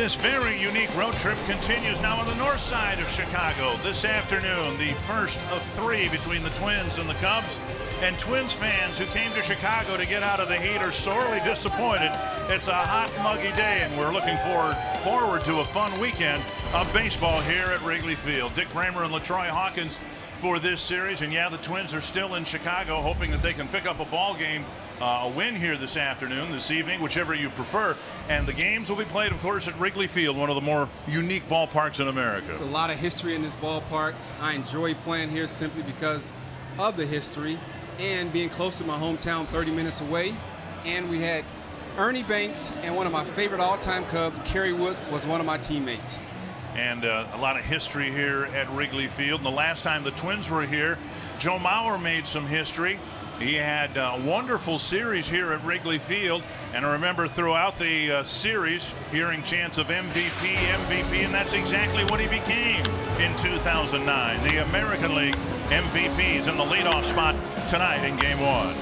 This very unique road trip continues now on the north side of Chicago. This afternoon, the first of three between the Twins and the Cubs. And Twins fans who came to Chicago to get out of the heat are sorely disappointed. It's a hot, muggy day, and we're looking forward to a fun weekend of baseball here at Wrigley Field. Dick Bramer and LaTroy Hawkins for this series. And yeah, the Twins are still in Chicago, hoping that they can pick up a ball game, a win here this afternoon, this evening, whichever you prefer. And the games will be played, of course, at Wrigley Field, one of the more unique ballparks in America. There's a lot of history in this ballpark. I enjoy playing here simply because of the history and being close to my hometown, 30 minutes away. And we had Ernie Banks and one of my favorite all-time Cubs, Kerry Wood, was one of my teammates. And a lot of history here at Wrigley Field. And the last time the Twins were here, Joe Mauer made some history. He had a wonderful series here at Wrigley Field. And I remember throughout the series hearing chants of MVP, MVP, and that's exactly what he became in 2009. The American League MVP is in the leadoff spot tonight in Game 1.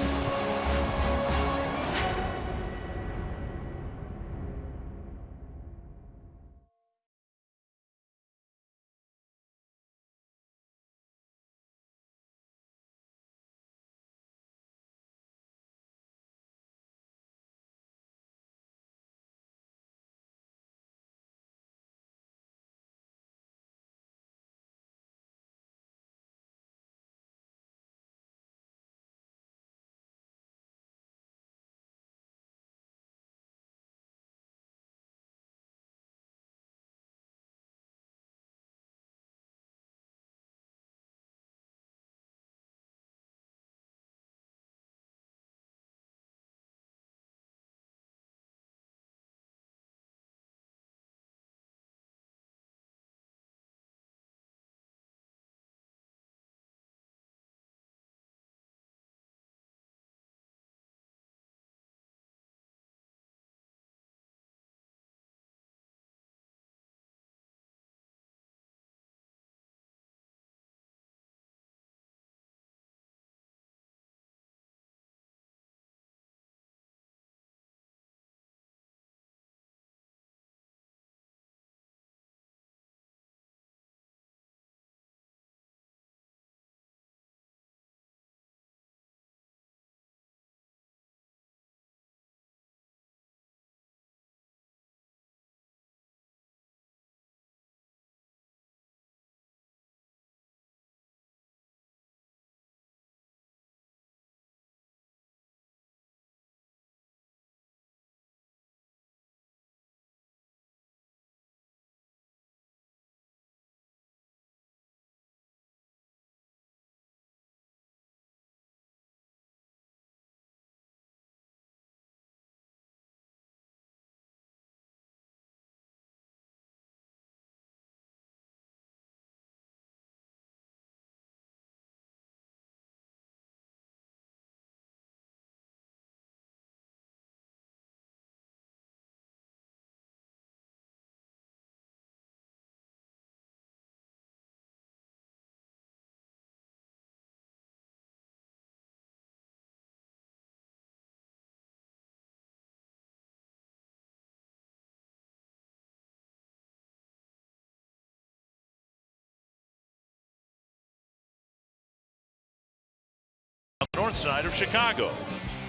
North side of Chicago.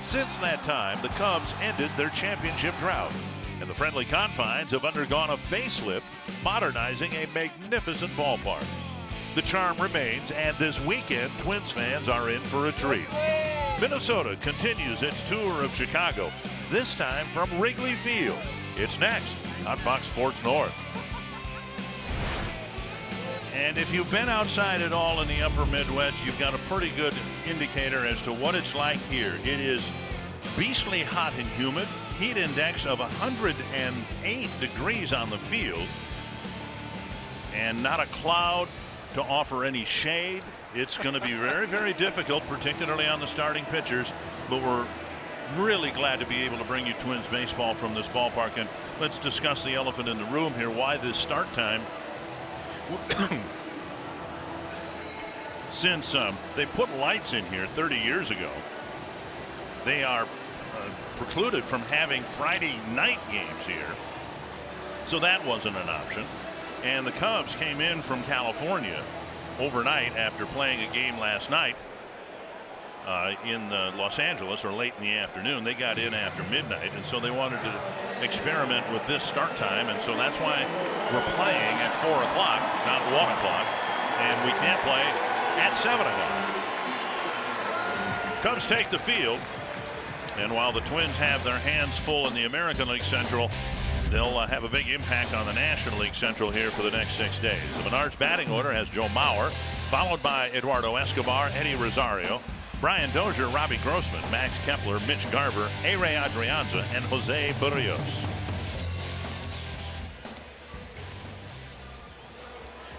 Since that time, the Cubs ended their championship drought, and the friendly confines have undergone a facelift, modernizing a magnificent ballpark. The charm remains, and this weekend, Twins fans are in for a treat. Minnesota continues its tour of Chicago, this time from Wrigley Field. It's next on Fox Sports North. And if you've been outside at all in the upper Midwest, you've got a pretty good indicator as to what it's like here. It is beastly hot and humid. Heat index of 108 degrees on the field. And not a cloud to offer any shade. It's going to be very, very difficult, particularly on the starting pitchers. But we're really glad to be able to bring you Twins baseball from this ballpark. And let's discuss the elephant in the room here. Why this start time? Since they put lights in here 30 years ago, they are precluded from having Friday night games here. So that wasn't an option. And the Cubs came in from California overnight after playing a game last night in Los Angeles, or late in the afternoon. They got in after midnight, and so they wanted to experiment with this start time, and so that's why we're playing at 4 o'clock, not 1 o'clock, and we can't play at 7 o'clock. Cubs take the field, and while the Twins have their hands full in the American League Central, they'll have a big impact on the National League Central here for the next 6 days. The Menards batting order has Joe Mauer, followed by Eduardo Escobar, Eddie Rosario, Brian Dozier, Robbie Grossman, Max Kepler, Mitch Garver, A-Ray Adrianza, and Jose Berrios.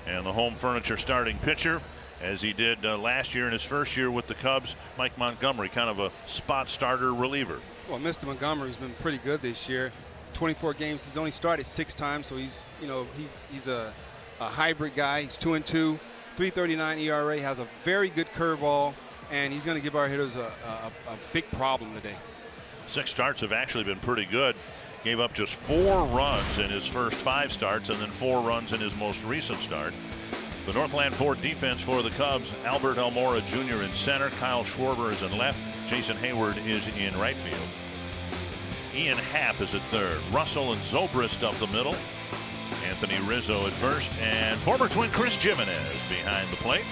And the home furniture starting pitcher, as he did last year in his first year with the Cubs, Mike Montgomery, kind of a spot starter reliever. Well, Mr. Montgomery's been pretty good this year. 24 games. He's only started 6 times, so he's a hybrid guy. He's 2-2, 3.39 ERA. Has a very good curveball, and he's going to give our hitters a big problem today. 6 starts have actually been pretty good. Gave up just 4 runs in his first 5 starts, and then 4 runs in his most recent start. The Northland Ford defense for the Cubs: Albert Almora Jr. in center, Kyle Schwarber is in left, Jason Hayward is in right field. Ian Happ is at third. Russell and Zobrist up the middle. Anthony Rizzo at first, and former Twin Chris Jimenez behind the plate.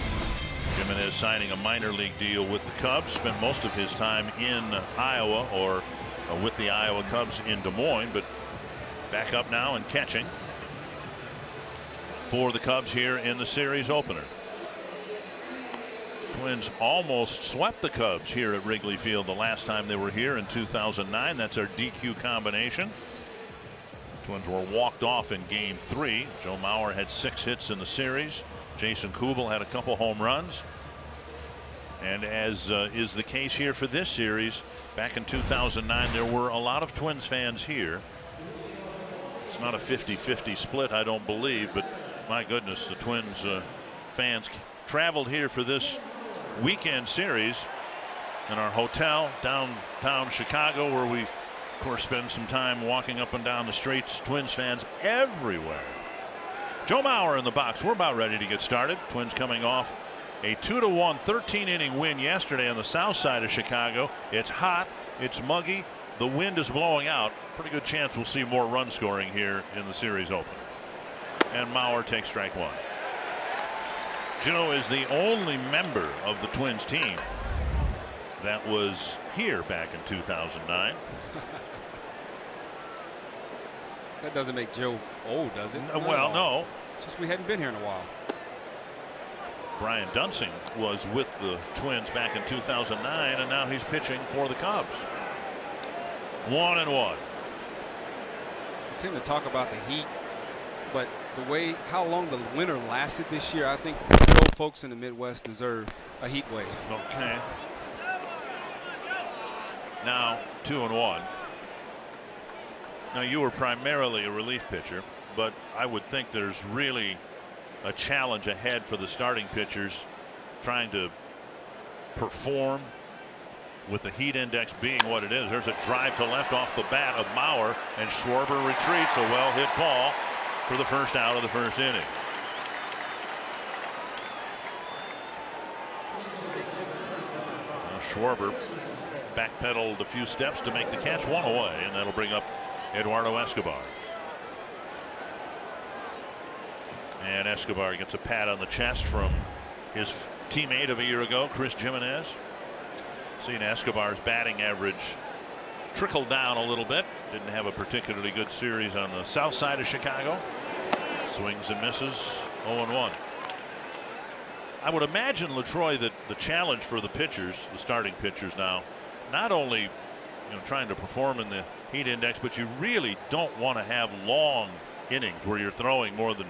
Jimenez signing a minor league deal with the Cubs. Spent most of his time in Iowa, or with the Iowa Cubs in Des Moines, but back up now and catching for the Cubs here in the series opener. Twins almost swept the Cubs here at Wrigley Field the last time they were here in 2009. That's our DQ combination. Twins were walked off in game 3. Joe Mauer had 6 hits in the series. Jason Kubel had a couple home runs. And as is the case here for this series, back in 2009 there were a lot of Twins fans here. It's not a 50-50 split, I don't believe, but my goodness, the Twins fans traveled here for this weekend series in our hotel downtown Chicago, where we of course spend some time walking up and down the streets. Twins fans everywhere. Joe Mauer in the box. We're about ready to get started. Twins coming off a 2-1 13-inning win yesterday on the south side of Chicago. It's hot, it's muggy, the wind is blowing out. Pretty good chance we'll see more run scoring here in the series opener. And Mauer takes strike 1. Joe is the only member of the Twins team that was here back in 2009. That doesn't make Joe old, does it? Well, no. Just we hadn't been here in a while. Brian Dunsing was with the Twins back in 2009, and now he's pitching for the Cubs. 1-1. I tend to talk about the heat, but the way how long the winter lasted this year, I think the old folks in the Midwest deserve a heat wave. Okay. Now 2-1. Now you were primarily a relief pitcher, but I would think there's really a challenge ahead for the starting pitchers trying to perform with the heat index being what it is. There's a drive to left off the bat of Mauer, and Schwarber retreats a well-hit ball for the first out of the first inning. Now Schwarber backpedaled a few steps to make the catch, 1 away, and that'll bring up Eduardo Escobar. And Escobar gets a pat on the chest from his teammate of a year ago, Chris Jimenez. Seeing Escobar's batting average trickle down a little bit. Didn't have a particularly good series on the south side of Chicago. Swings and misses, 0-1. I would imagine, LaTroy, that the challenge for the pitchers, the starting pitchers now, not only trying to perform in the heat index, but you really don't want to have long innings where you're throwing more than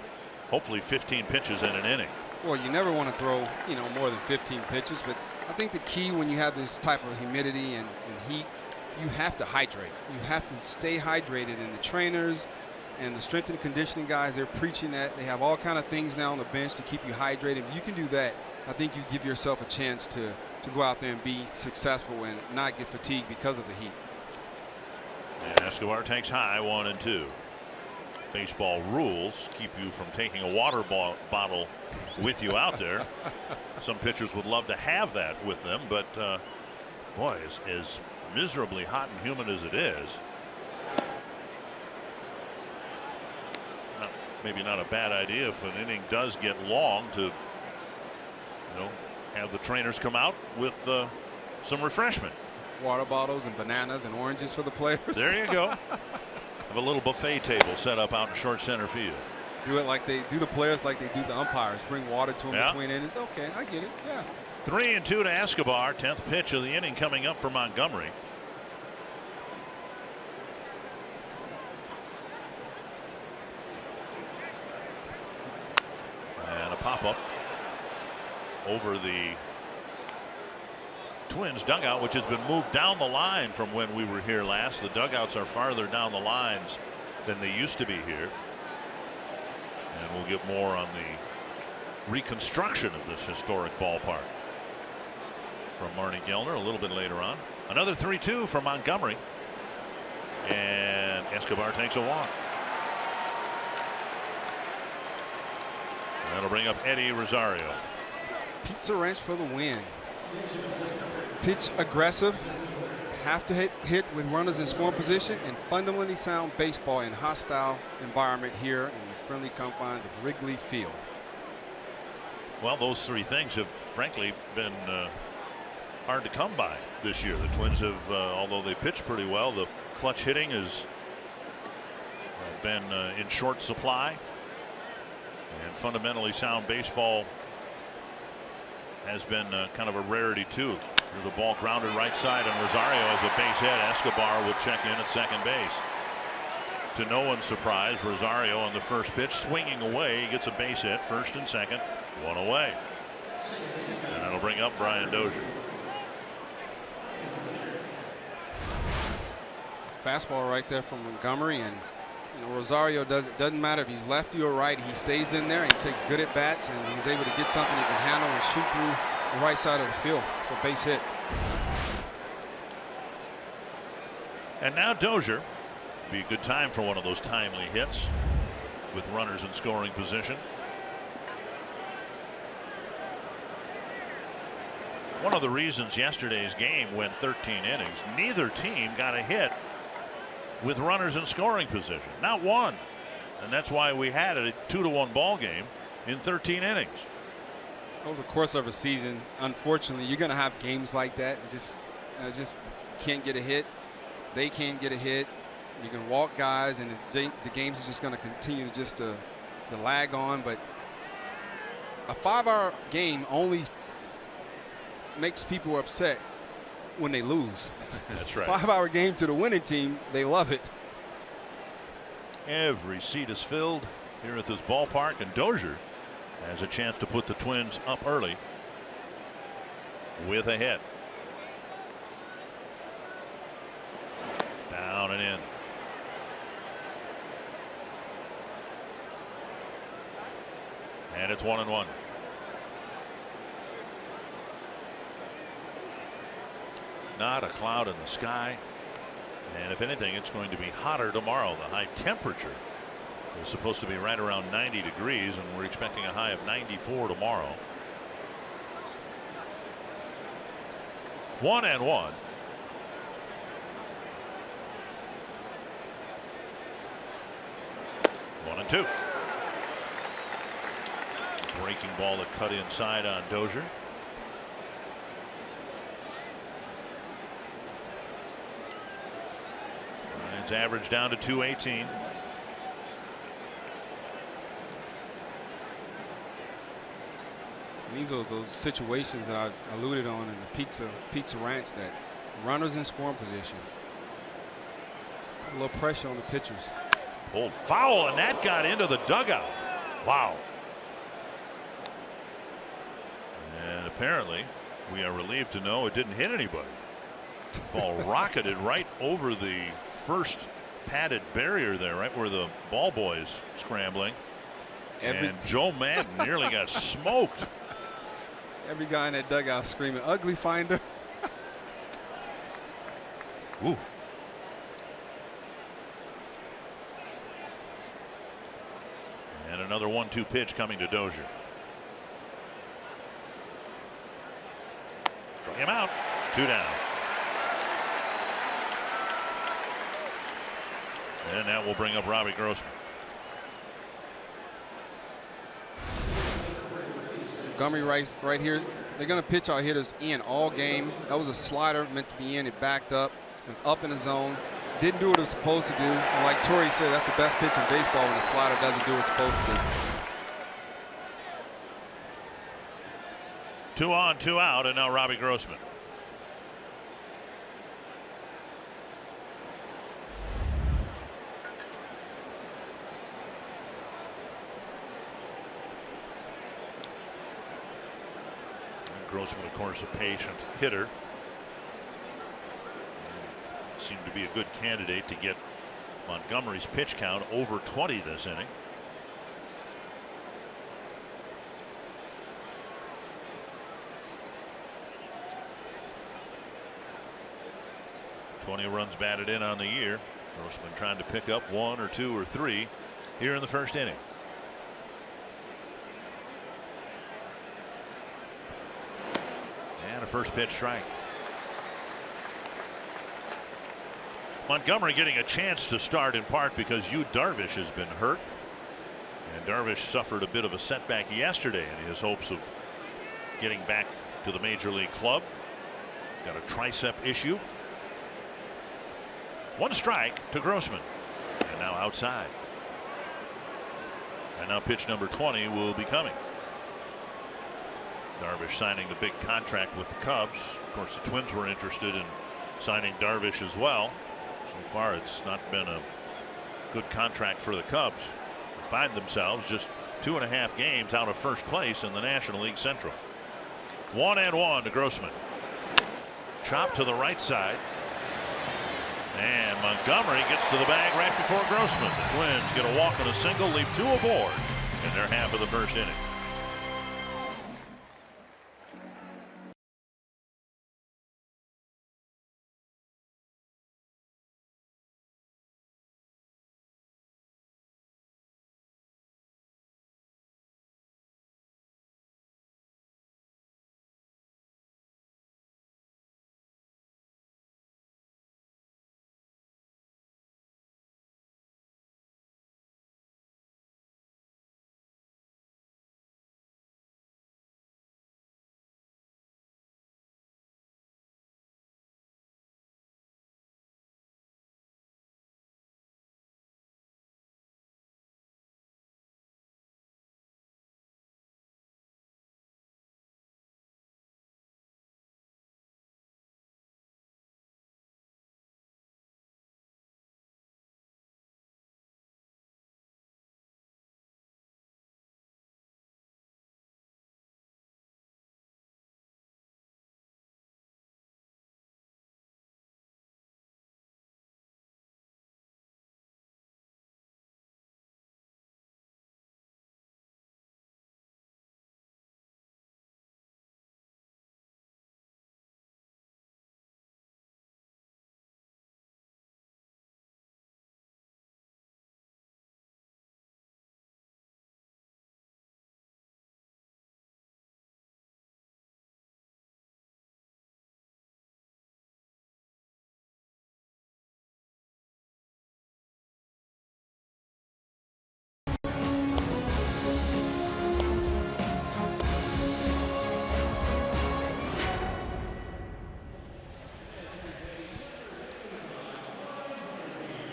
hopefully 15 pitches in an inning. Well, you never want to throw more than 15 pitches, but I think the key when you have this type of humidity and heat, you have to hydrate. You have to stay hydrated, and the trainers and the strength and conditioning guys, they're preaching that. They have all kind of things now on the bench to keep you hydrated. If you can do that, I think you give yourself a chance to go out there and be successful and not get fatigued because of the heat. And Escobar takes high, 1-2. baseball rules keep you from taking a water bottle with you out there. Some pitchers would love to have that with them, but boy, as miserably hot and humid as it is, maybe not a bad idea if an inning does get long to, have the trainers come out with some refreshment. Water bottles and bananas and oranges for the players. There you go. Have a little buffet table set up out in short center field. Do it like they do the players, like they do the umpires. Bring water to them Yeah. between innings. Okay, I get it. Yeah. 3-2 to Escobar. 10th pitch of the inning coming up for Montgomery. And a pop-up over the Twins dugout, which has been moved down the line from when we were here last. The dugouts are farther down the lines than they used to be here. And we'll get more on the reconstruction of this historic ballpark from Marnie Gellner a little bit later on. Another 3-2 for Montgomery. And Escobar takes a walk. That'll bring up Eddie Rosario. Pizza Ranch for the win. Pitch aggressive, have to hit with runners in scoring position, and fundamentally sound baseball in hostile environment here in the friendly confines of Wrigley Field. Well, those three things have frankly been hard to come by this year. The Twins have, although they pitched pretty well, the clutch hitting has been in short supply, and fundamentally sound baseball has been kind of a rarity too. The ball grounded right side, and Rosario has a base hit. Escobar will check in at second base. To no one's surprise, Rosario on the first pitch swinging away. He gets a base hit, first and second, one away. And that'll bring up Brian Dozier. Fastball right there from Montgomery, and Rosario doesn't matter if he's lefty or right. He stays in there and he takes good at bats, and he was able to get something he can handle and shoot through the right side of the field for a base hit. And now Dozier. Be a good time for one of those timely hits with runners in scoring position. One of the reasons yesterday's game went 13 innings, neither team got a hit with runners in scoring position. Not one. And that's why we had a 2-1 ball game in 13 innings. Over the course of a season, unfortunately, you're going to have games like that. It's just can't get a hit. They can't get a hit. You can walk guys, and the games is just going to continue to lag on. But a 5-hour game only makes people upset when they lose. That's right. 5-hour game to the winning team, they love it. Every seat is filled here at this ballpark, and Dozier has a chance to put the Twins up early with a hit. Down and in. And it's 1-1. Not a cloud in the sky, and if anything, it's going to be hotter tomorrow. The high temperature is supposed to be right around 90 degrees, and we're expecting a high of 94 tomorrow. 1-1. One and two. Breaking ball that cut inside on Dozier. It's average down to 218. These are those situations that I alluded on in the Pizza Ranch, that runners in scoring position. Put a little pressure on the pitchers. Pulled foul, and that got into the dugout. Wow. And apparently, we are relieved to know it didn't hit anybody. Ball rocketed right over the first padded barrier there, right where the ball boy's scrambling. And Joe Madden nearly got smoked. Every guy in that dugout screaming, "Ugly finder." Ooh. Another 1-2 pitch coming to Dozier. Struck him out. 2 down. And that will bring up Robbie Grossman. Montgomery right here. They're going to pitch our hitters in all game. That was a slider meant to be in. It backed up. It's up in the zone. Didn't do what it was supposed to do. And like Torrey said, that's the best pitch in baseball when the slider doesn't do what it's supposed to do. 2 on, 2 out, and now Robbie Grossman. Grossman, of course, a patient hitter. Seemed to be a good candidate to get Montgomery's pitch count over 20 this inning. $20 runs batted in on the year. Grossman trying to pick up 1 or 2 or 3 here in the first inning. And a first pitch strike. Montgomery getting a chance to start in part because Yu Darvish has been hurt. And Darvish suffered a bit of a setback yesterday in his hopes of getting back to the major league club. Got a tricep issue. 1 strike to Grossman. And now outside. And now pitch number 20 will be coming. Darvish signing the big contract with the Cubs. Of course, the Twins were interested in signing Darvish as well. So far, it's not been a good contract for the Cubs. They find themselves just 2.5 games out of first place in the National League Central. 1-1 to Grossman. Chop to the right side. And Montgomery gets to the bag right before Grossman. The Twins get a walk and a single, leave 2 aboard in their half of the first inning.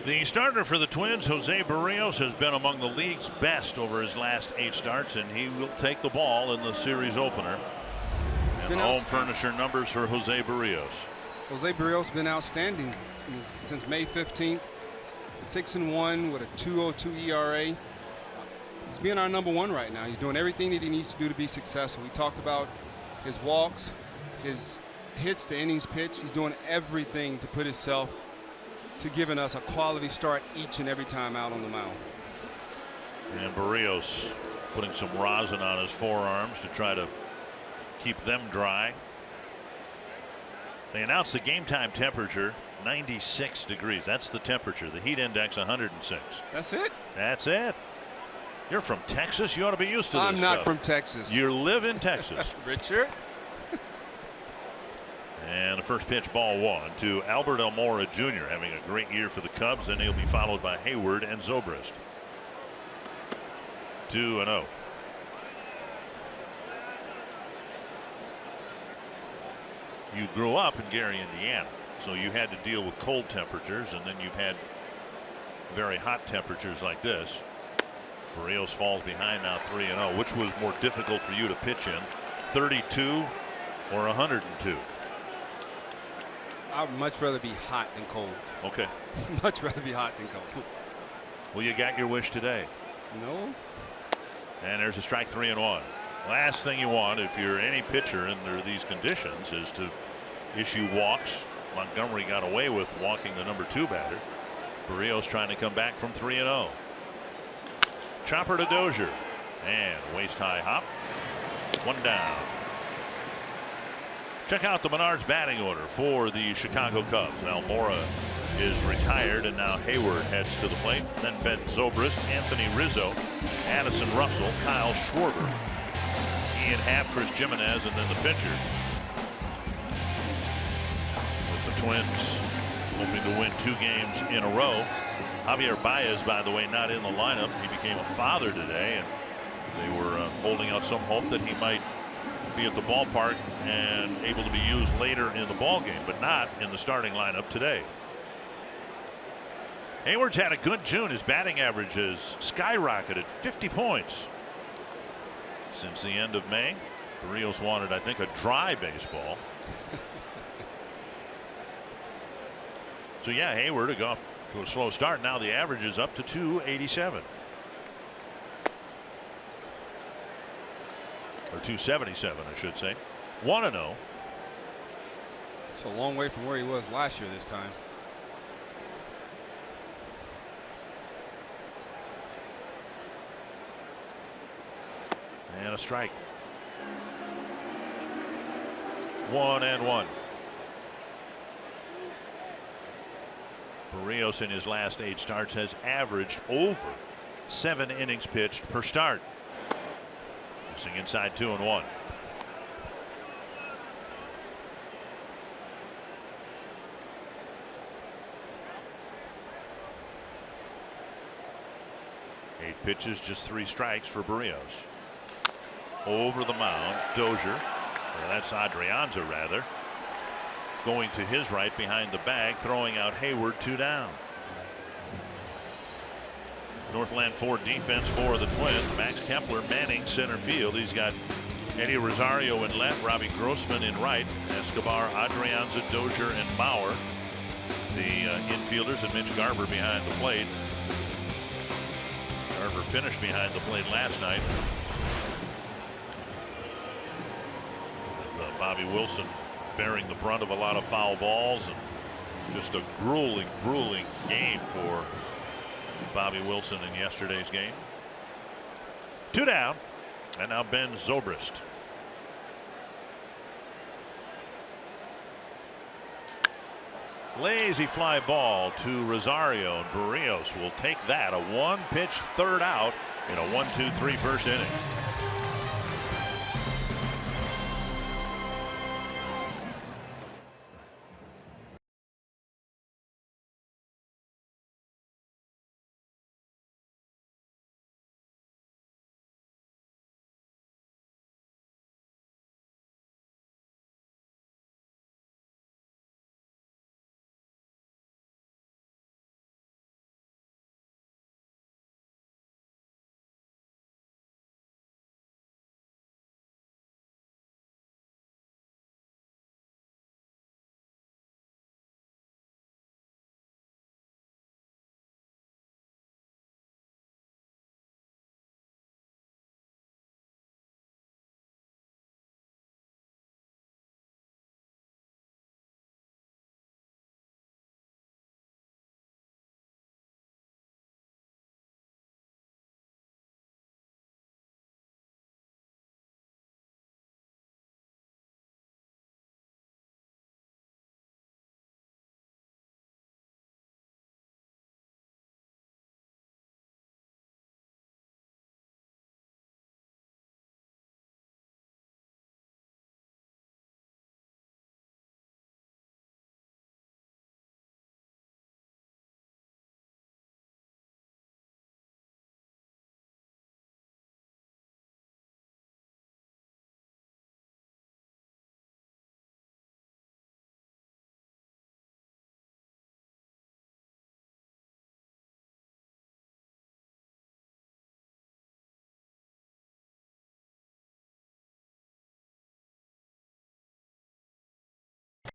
The starter for the Twins, Jose Barrios, has been among the league's best over his last 8 starts, and he will take the ball in the series opener. And the home furnisher numbers for Jose Barrios. Jose Barrios has been outstanding since May 15th. 6-1 with a 2.02 ERA. He's being our #1 right now. He's doing everything that he needs to do to be successful. We talked about his walks, his hits to innings pitch. He's doing everything to put himself to giving us a quality start each and every time out on the mound. And Barrios putting some rosin on his forearms to try to keep them dry. They announced the game time temperature 96 degrees. That's the temperature. The heat index 106. That's it. That's it. You're from Texas. You ought to be used to this I'm not stuff. from Texas. You live in Texas. Richard. And the first pitch, ball one, to Albert Almora Jr., having a great year for the Cubs. Then he'll be followed by Hayward and Zobrist. 2-0. You grew up in Gary, Indiana, so you had to deal with cold temperatures, and then you've had very hot temperatures like this. Barrios falls behind now 3-0. Which was more difficult for you to pitch in, 32 or 102? I'd much rather be hot than cold. Okay. Much rather be hot than cold. Well, you got your wish today. No. And there's a strike, 3-1. Last thing you want if you're any pitcher under these conditions is to issue walks. Montgomery got away with walking the number 2 batter. Barrios trying to come back from 3-0. Chopper to Dozier, and waist high hop. 1 down. Check out the Menards batting order for the Chicago Cubs. Almora is retired, and now Hayward heads to the plate. Then Ben Zobrist, Anthony Rizzo, Addison Russell, Kyle Schwarber, Ian Happ, Chris Jimenez, and then the pitcher. With the Twins hoping to win 2 games in a row. Javier Baez, by the way, not in the lineup. He became a father today, and they were holding out some hope that he might be at the ballpark and able to be used later in the ball game, but not in the starting lineup today. Hayward's had a good June. His batting average has skyrocketed, 50 points since the end of May. Barrios wanted, I think, a dry baseball. So yeah, Hayward got off to a slow start. Now the average is up to 287. Or 277, I should say. 1-0. It's a long way from where he was last year this time. And a strike. 1-1. Barrios in his last 8 starts has averaged over 7 innings pitched per start. Missing inside 2-1. Eight pitches, just 3 strikes for Barrios. Over the mound, Dozier, or that's Adrianza rather, going to his right behind the bag, throwing out Hayward, 2 down. Northland Ford defense for the Twins. Max Kepler manning center field. He's got Eddie Rosario in left, Robbie Grossman in right, Escobar, Adrianza, Dozier, and Bauer. The infielders, and Mitch Garver behind the plate. Garver finished behind the plate last night. With, Bobby Wilson bearing the brunt of a lot of foul balls, and just a grueling game for Bobby Wilson in yesterday's game. 2 down, and now Ben Zobrist. Lazy fly ball to Rosario, and Barrios will take that. A 1-pitch 3rd out in a 1-2-3 first inning.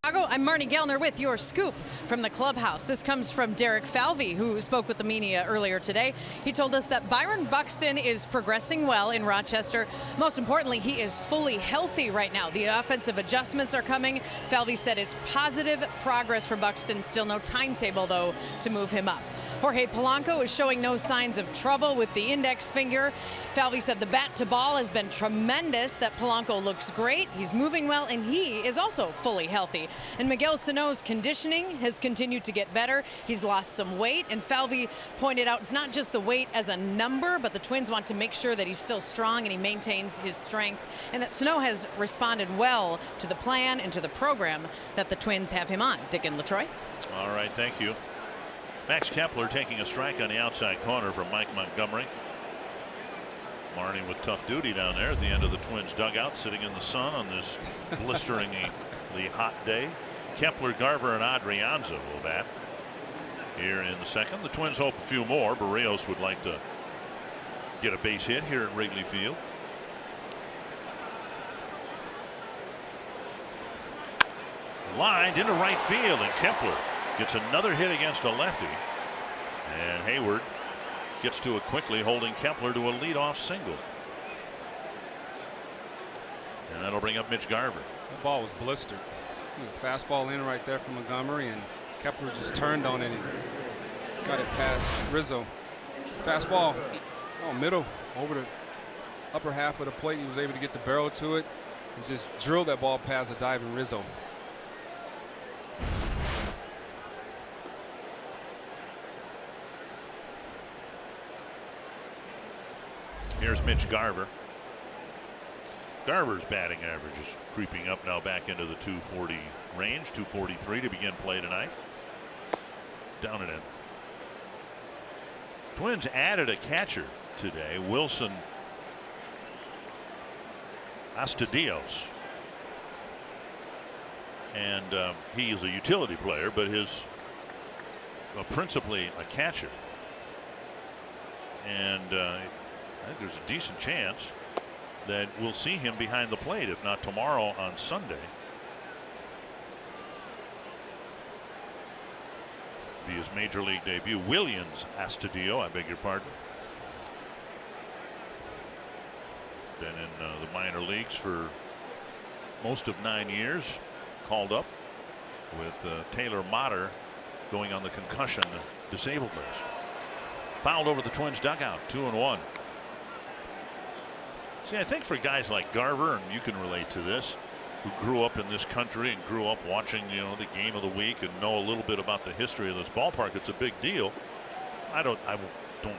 I'm Marnie Gellner with your scoop from the clubhouse. This comes from Derek Falvey, who spoke with the media earlier today. He told us that Byron Buxton is progressing well in Rochester. Most importantly, he is fully healthy right now. The offensive adjustments are coming. Falvey said it's positive progress for Buxton. Still no timetable, though, to move him up. Jorge Polanco is showing no signs of trouble with the index finger. Falvey said the bat to ball has been tremendous, that Polanco looks great, he's moving well, and he is also fully healthy. And Miguel Sano's conditioning has continued to get better. He's lost some weight, and Falvey pointed out it's not just the weight as a number, but the Twins want to make sure that he's still strong and he maintains his strength, and that Sano has responded well to the plan and to the program that the Twins have him on. Dick and LaTroy. All right, thank you. Max Kepler taking a strike on the outside corner from Mike Montgomery. Marnie with tough duty down there at the end of the Twins dugout, sitting in the sun on this blisteringly hot day. Kepler, Garver, and Adrianza will bat here in the second. The Twins hope a few more. Barrios would like to get a base hit here at Wrigley Field. Lined into right field, and Kepler gets another hit against a lefty, and Hayward gets to it quickly, holding Kepler to a leadoff single. And that'll bring up Mitch Garver. The ball was blistered. Fastball in right there from Montgomery, and Kepler just turned on it and got it past Rizzo. Fastball, middle, over the upper half of the plate. He was able to get the barrel to it and just drilled that ball past a diving Rizzo. Here's Mitch Garver. Garver's batting average is creeping up now back into the 240 range. 243 to begin play tonight. Down and in. Twins added a catcher today, Wilson Astudillos. And he is a utility player, but his principally a catcher. And I think there's a decent chance that we'll see him behind the plate, if not tomorrow, on Sunday. Be his major league debut. Williams Astudillo, I beg your pardon. Been in the minor leagues for most of 9 years. Called up with Taylor Motter going on the concussion disabled list. Fouled over the Twins dugout, 2-1. See, I think for guys like Garver, and you can relate to this, who grew up in this country and grew up watching, the game of the week and know a little bit about the history of this ballpark, it's a big deal. I don't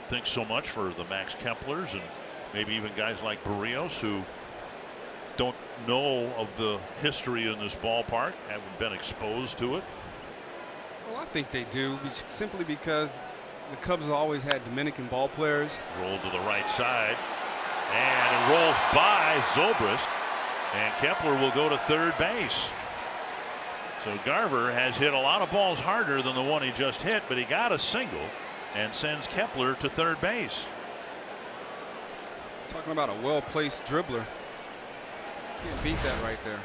think so much for the Max Keplers and maybe even guys like Barrios, who don't know of the history in this ballpark, haven't been exposed to it. Well, I think they do, simply because the Cubs have always had Dominican ball players. Rolled to the right side, and it rolls by Zobrist, and Kepler will go to third base. So Garver has hit a lot of balls harder than the one he just hit, but he got a single and sends Kepler to third base. Talking about a well-placed dribbler. Can't beat that right there.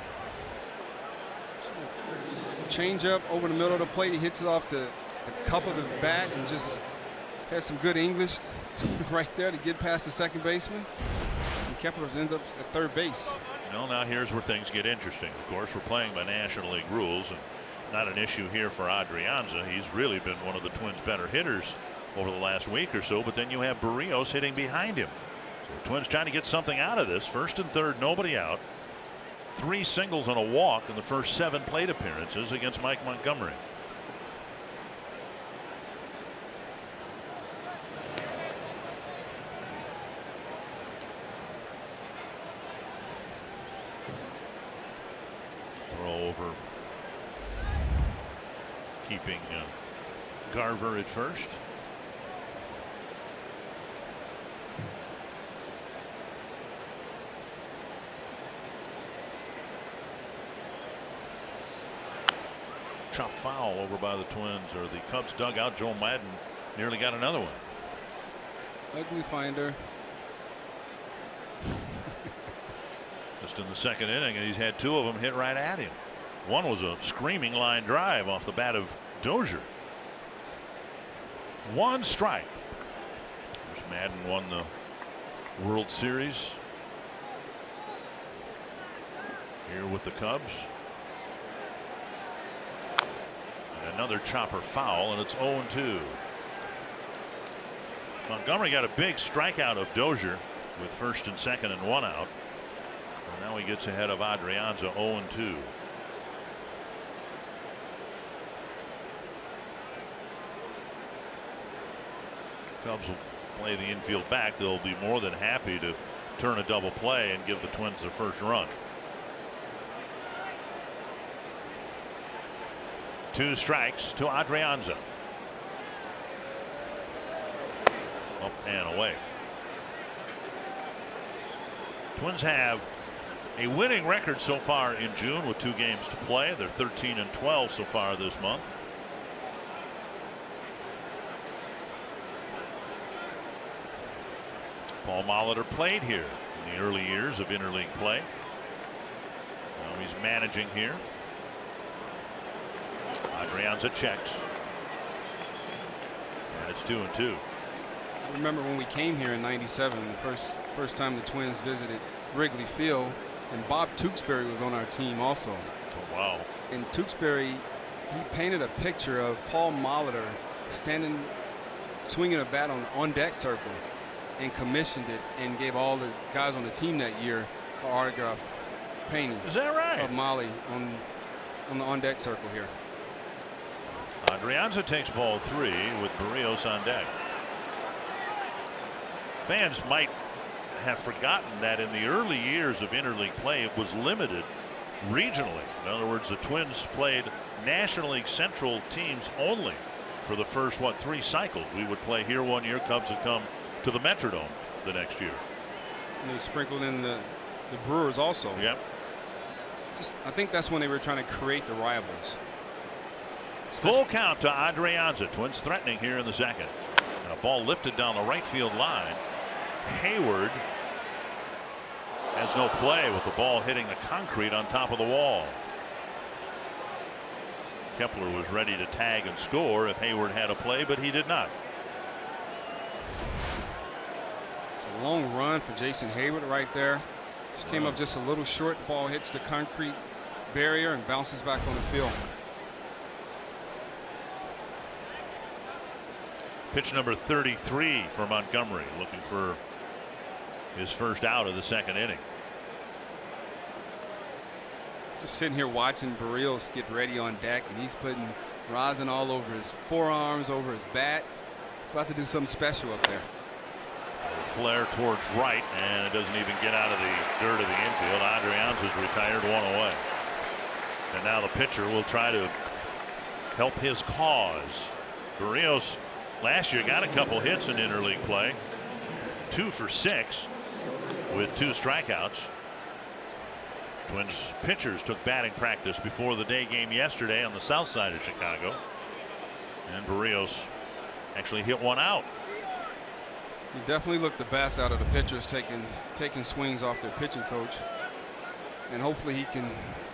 Change up over the middle of the plate. He hits it off the cup of the bat and just has some good English right there to get past the second baseman. And Kepler ends up at third base. Well, now here's where things get interesting. Of course, we're playing by National League rules, and not an issue here for Adrianza. He's really been one of the Twins' better hitters over the last week or so, but then you have Barrios hitting behind him. So the Twins trying to get something out of this. First and third, nobody out. 3 singles and a walk in the first 7 plate appearances against Mike Montgomery. Throw over, keeping Garver at first. Chopped foul over by the Twins, or the Cubs dugout. Joe Madden nearly got another one. Ugly finder. Just in the second inning, and he's had 2 of them hit right at him. One was a screaming line drive off the bat of Dozier. 1 strike. Madden won the World Series here with the Cubs. And another chopper foul, and it's 0-2. Montgomery got a big strikeout of Dozier with first and second and 1 out. And now he gets ahead of Adrianza, 0-2. Cubs will play the infield back. They'll be more than happy to turn a double play and give the Twins their first run. 2 strikes to Adrianza. Up and away. Twins have a winning record so far in June with 2 games to play. They're 13-12 so far this month. Paul Molitor played here in the early years of interleague play. Now he's managing here. Adrianza checks. And it's 2-2. I remember when we came here in '97, the first time the Twins visited Wrigley Field, and Bob Tewksbury was on our team also. Oh, wow. And Tewksbury, he painted a picture of Paul Molitor standing, swinging a bat on deck circle, and commissioned it and gave all the guys on the team that year an autograph painting. Is that right? Of Molly on the on deck circle here. Adrianza takes ball 3 with Barrios on deck. Fans might have forgotten that in the early years of interleague play it was limited regionally. In other words, the Twins played National League Central teams only for the first 3 cycles. We would play here one year, Cubs would come to the Metrodome the next year. And they sprinkled in the Brewers also. Yep. I think that's when they were trying to create the rivals. Full count to Adrianza. Twins threatening here in the second. And a ball lifted down the right field line. Hayward has no play with the ball hitting the concrete on top of the wall. Kepler was ready to tag and score if Hayward had a play, but he did not. It's a long run for Jason Hayward right there. Just came up just a little short. The ball hits the concrete barrier and bounces back on the field. Pitch number 33 for Montgomery, looking for his first out of the second inning. Just sitting here watching Barrios get ready on deck, and he's putting rosin all over his forearms, over his bat. He's about to do something special up there. Flare towards right, and it doesn't even get out of the dirt of the infield. Adrianza's retired, 1 away. And now the pitcher will try to help his cause. Barrios last year got a couple hits in interleague play. 2 for 6 with 2 strikeouts. Twins pitchers took batting practice before the day game yesterday on the south side of Chicago. And Barrios actually hit 1 out. He definitely looked the best out of the pitchers, taking swings off their pitching coach. And hopefully he can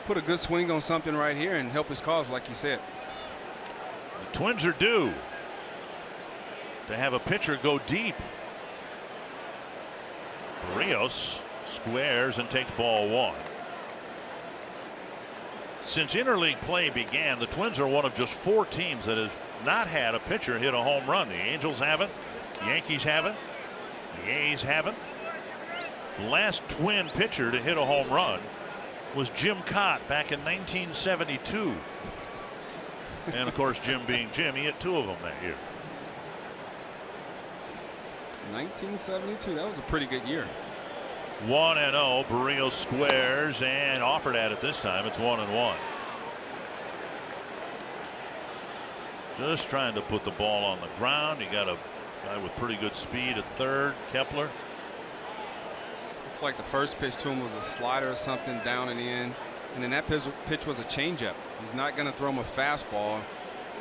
put a good swing on something right here and help his cause, like you said. The Twins are due to have a pitcher go deep. Barrios squares and takes ball 1. Since interleague play began, the Twins are one of just 4 teams that has not had a pitcher hit a home run. The Angels haven't, the Yankees haven't, the A's haven't. The last Twin pitcher to hit a home run was Jim Cott back in 1972. And of course, Jim being Jim, he hit 2 of them that year. 1972, that was a pretty good year. 1-0. Barrios squares and offered at it this time. It's 1-1. Just trying to put the ball on the ground. You got a guy with pretty good speed at third, Kepler. Looks like the first pitch to him was a slider or something down and in. And then that pitch was a changeup. He's not going to throw him a fastball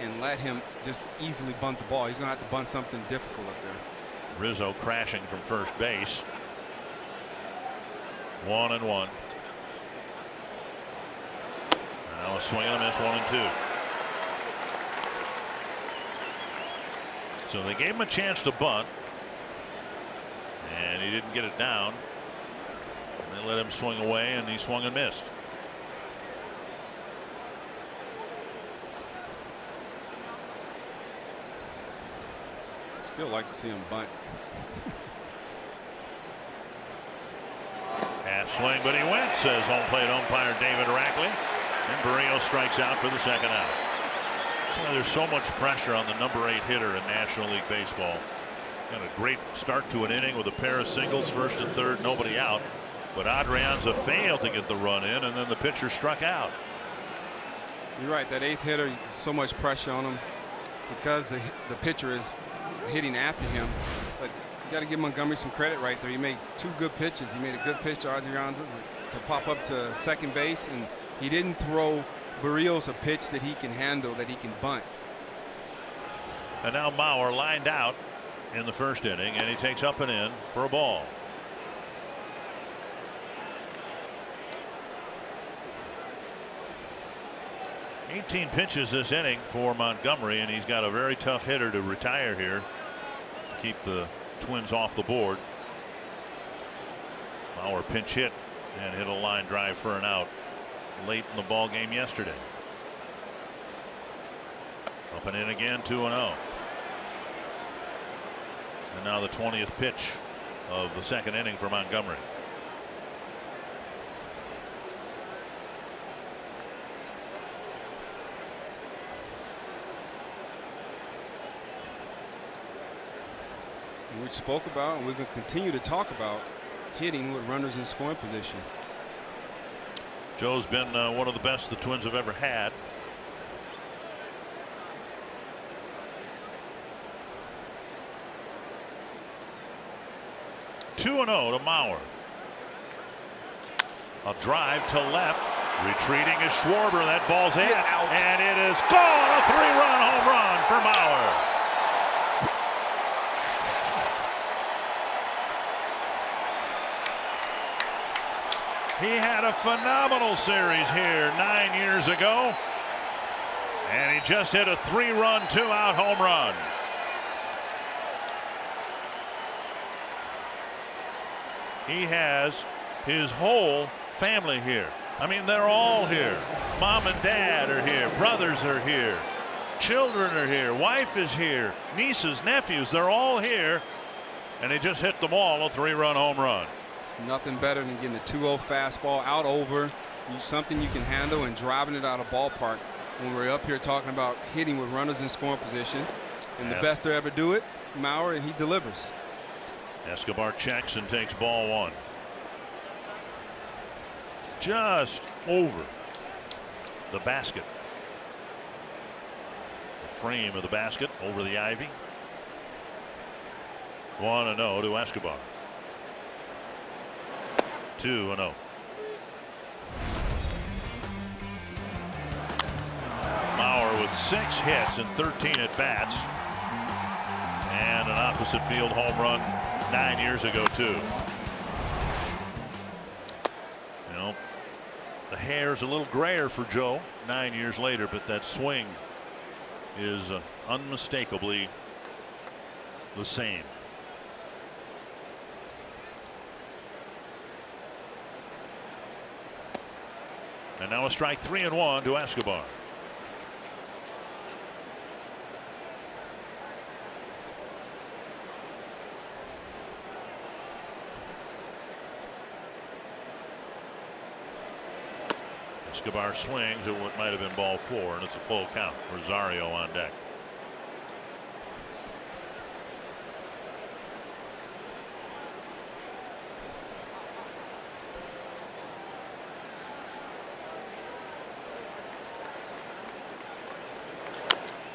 and let him just easily bunt the ball. He's going to have to bunt something difficult up there. Rizzo crashing from first base. 1-1. Now a swing and a miss, 1-2. So they gave him a chance to bunt, and he didn't get it down. And they let him swing away, and he swung and missed. Still like to see him bunt. Half swing, but he went, says home plate umpire David Rackley. And Barrios strikes out for the second out. So there's so much pressure on the number 8 hitter in National League Baseball. Got a great start to an inning with a pair of singles, first and third, nobody out. But Adrianza failed to get the run in, and then the pitcher struck out. You're right, that 8th hitter, so much pressure on him because the pitcher is hitting after him. But you got to give Montgomery some credit right there. He made 2 good pitches. He made a good pitch to Adrianza to pop up to second base, and he didn't throw Barrios a pitch that he can handle, that he can bunt. And now Mauer lined out in the first inning, and he takes up and in for a ball. "18 pitches this inning for Montgomery, and he's got a very tough hitter to retire here to keep the Twins off the board." Mauer pinch hit and hit a line drive for an out late in the ball game yesterday. Up and in again, 2-0. And now the 20th pitch of the second inning for Montgomery. We spoke about, and we're going to continue to talk about, hitting with runners in scoring position. Joe's been one of the best the Twins have ever had. Two and 0 to Mauer. A drive to left. Retreating is Schwarber. That ball's hit. And it is gone. A 3-run home run for Mauer. He had a phenomenal series here 9 years ago, and he just hit a 3-run, 2-out home run. He has his whole family here. I mean, they're all here. Mom and dad are here. Brothers are here. Children are here. Wife is here. Nieces, nephews, they're all here, and he just hit them all a 3-run home run. Nothing better than getting a 2-0 fastball out over, something you can handle, and driving it out of ballpark. When we're up here talking about hitting with runners in scoring position, and the best to ever do it, Mauer, and he delivers. Escobar checks and takes ball 1. Just over the basket. The frame of the basket over the ivy. 1-0 to Escobar. 2-0. Mauer with 6 hits and 13 at bats, and an opposite field home run 9 years ago too. You know, the hair's a little grayer for Joe 9 years later, but that swing is unmistakably the same. And now a strike 3-1 to Escobar. Escobar swings at what might have been ball 4, and it's a full count. Rosario on deck.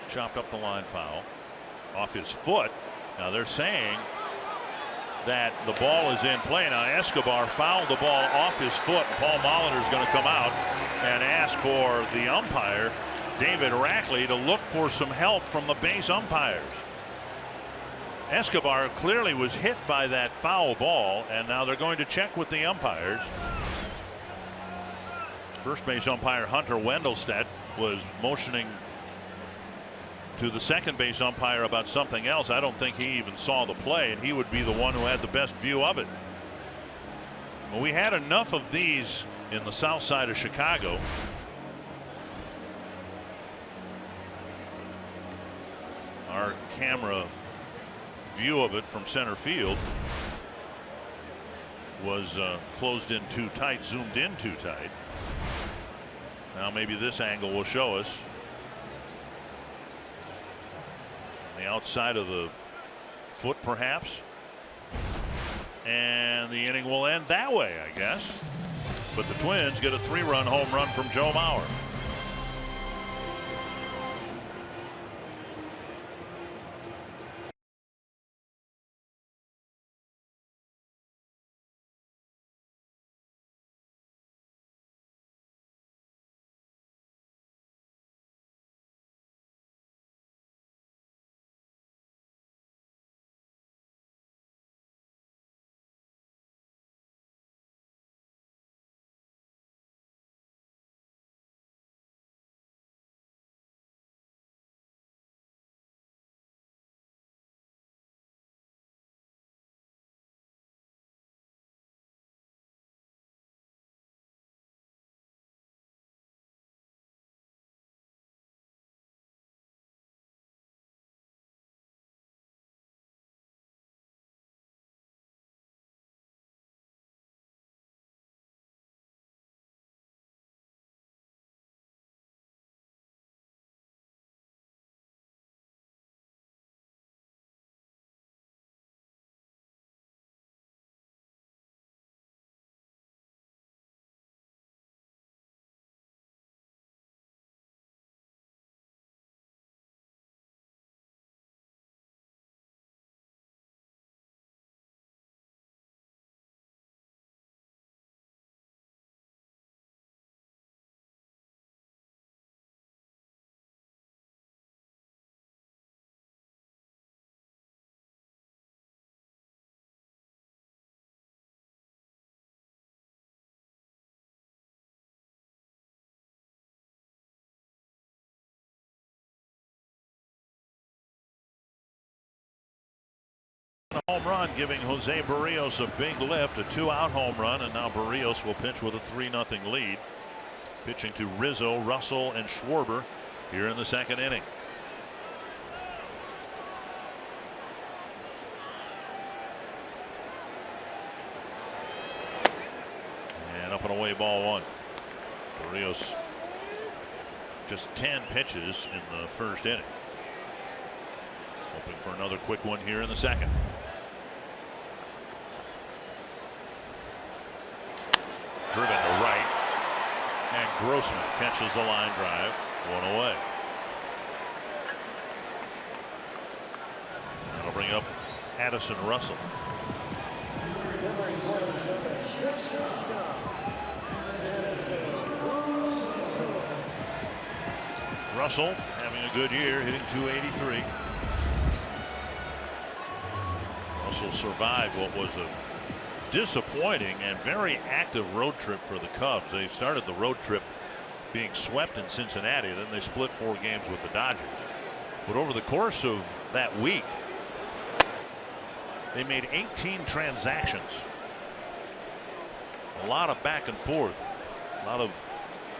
Chopped up the line foul off his foot. Now they're saying that the ball is in play. Now Escobar fouled the ball off his foot, and Paul Molitor is going to come out and ask for the umpire, David Rackley, to look for some help from the base umpires. Escobar clearly was hit by that foul ball, and now they're going to check with the umpires. First base umpire Hunter Wendelstedt was motioning to the second base umpire about something else. I don't think he even saw the play, and he would be the one who had the best view of it. Well, we had enough of these in the south side of Chicago. Our camera view of it from center field was closed in too tight, zoomed in too tight. Now maybe this angle will show us. The outside of the foot, perhaps. And the inning will end that way, I guess. But the Twins get a 3-run home run from Joe Mauer. A home run, giving Jose Barrios a big lift, a 2-out home run, and now Barrios will pitch with a 3-0 lead. Pitching to Rizzo, Russell, and Schwarber here in the second inning. And up and away, ball one. Barrios just 10 pitches in the first inning. Hoping for another quick one here in the second. Driven to right, and Grossman catches the line drive, one away. That'll bring up Addison Russell. Russell having a good year, hitting .283. Russell survived what was a disappointing and very active road trip for the Cubs. They started the road trip being swept in Cincinnati, then they split 4 games with the Dodgers. But over the course of that week, they made 18 transactions. A lot of back and forth. A lot of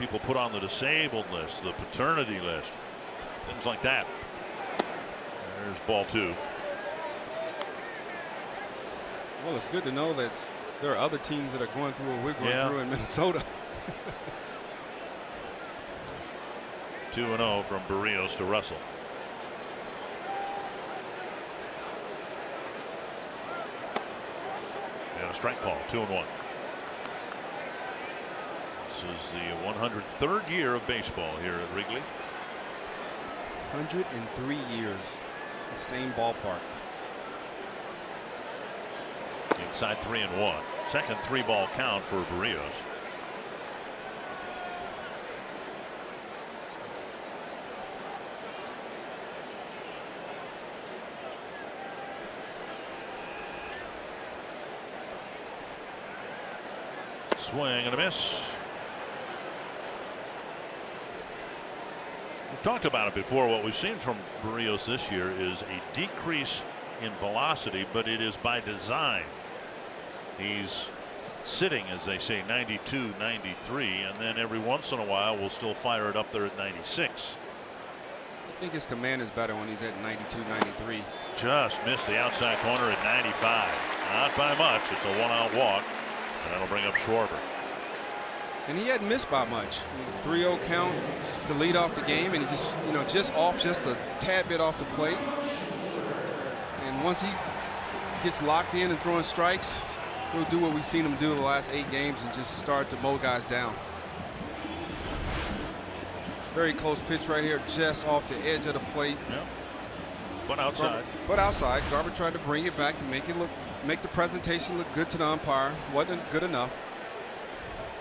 people put on the disabled list, the paternity list, things like that. There's ball 2. Well, it's good to know that there are other teams that are going through what we're going through in Minnesota. 2-0 from Barrios to Russell. And a strike call, 2-1. This is the 103rd year of baseball here at Wrigley. 103 years, the same ballpark. Inside 3-1. Second 3-ball count for Barrios. Swing and a miss. We've talked about it before. What we've seen from Berrios this year is a decrease in velocity, but it is by design. He's sitting, as they say, 92, 93, and then every once in a while we'll still fire it up there at 96. I think his command is better when he's at 92, 93. Just missed the outside corner at 95. Not by much. It's a one-out walk, and that'll bring up Schwarber. And he hadn't missed by much. 3-0 count to lead off the game, and he just, just off just a tad bit off the plate. And once he gets locked in and throwing strikes, he'll do what we've seen him do the last 8 games and just start to mow guys down. Very close pitch right here, just off the edge of the plate. Yep. But outside. But outside. Garver tried to bring it back and make the presentation look good to the umpire. Wasn't good enough.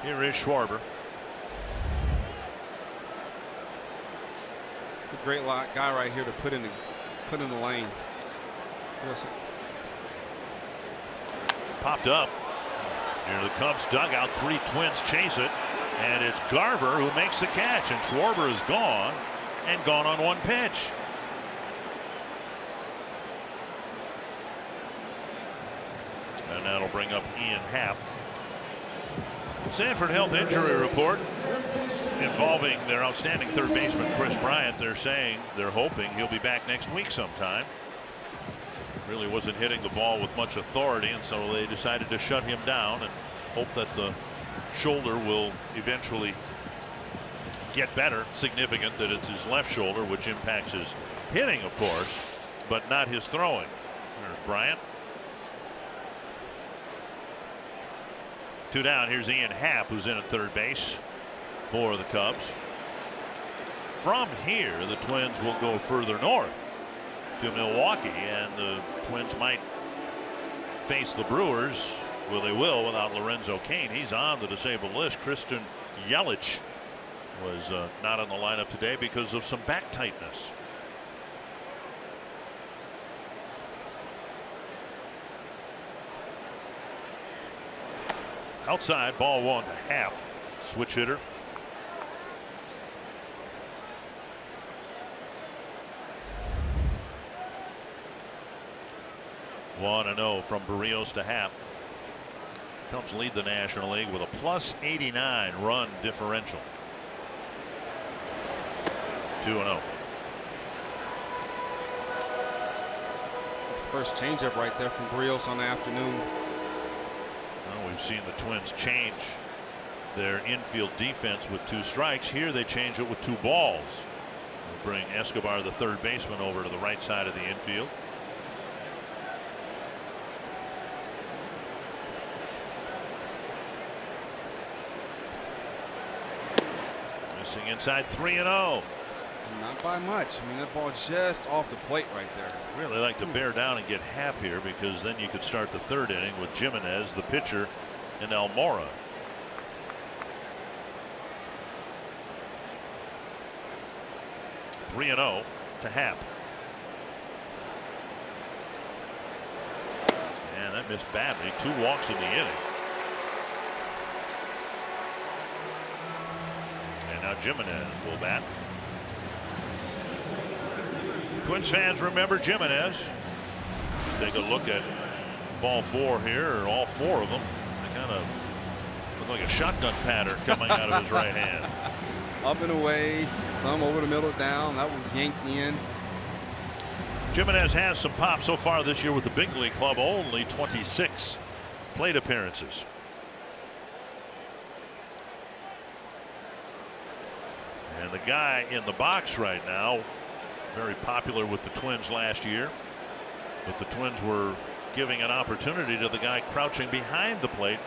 Here is Schwarber. It's a great guy right here to put in the lane. Yes. Popped up near the Cubs dugout. 3 Twins chase it, and it's Garver who makes the catch, and Schwarber is gone, and gone on 1 pitch. And that'll bring up Ian Happ. Sanford Health injury report involving their outstanding third baseman Chris Bryant. They're hoping he'll be back next week sometime. Really wasn't hitting the ball with much authority, and so they decided to shut him down and hope that the shoulder will eventually get better. Significant that it's his left shoulder, which impacts his hitting, of course, but not his throwing. There's Bryant. 2 down. Here's Ian Happ, who's in at third base for the Cubs. From here, the Twins will go further north to Milwaukee, and the Twins might face the Brewers. Well, they will without Lorenzo Cain. He's on the disabled list. Christian Yelich was not in the lineup today because of some back tightness. Outside, ball 1 to Happ. Switch hitter. One and 0 from Berrios to Happ. Cubs lead the National League with a +89 run differential. 2-0. First changeup right there from Berrios on the afternoon. Well, we've seen the Twins change their infield defense with 2 strikes. Here they change it with 2 balls. They'll bring Escobar, the third baseman, over to the right side of the infield. Missing inside, 3-0. Not by much. I mean, that ball just off the plate right there. Really like to bear down and get Happ here, because then you could start the 3rd inning with Jimenez, the pitcher, and Almora. Three and 0 to Happ. And that missed badly. 2 walks in the inning. And now Jimenez will bat. Twins fans remember Jimenez. Take a look at ball 4 here, or all 4 of them. They kind of look like a shotgun pattern coming out of his right hand. Up and away, some over the middle, down. That was yanked in. Jimenez has some pop so far this year with the big league club. Only 26 plate appearances. And the guy in the box right now, very popular with the Twins last year, but the Twins were giving an opportunity to the guy crouching behind the plate,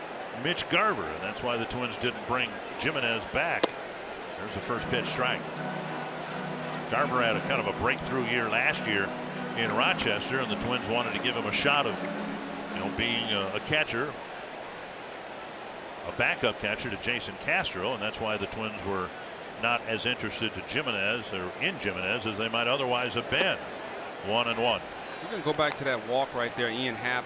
Mitch Garver, and that's why the Twins didn't bring Jimenez back. There's the first pitch, strike. Garver had a kind of a breakthrough year last year in Rochester, and the Twins wanted to give him a shot of, being a catcher, a backup catcher to Jason Castro, and that's why the Twins were not as interested to Jimenez, or in Jimenez, as they might otherwise have been. 1-1. You're going to go back to that walk right there, Ian Happ,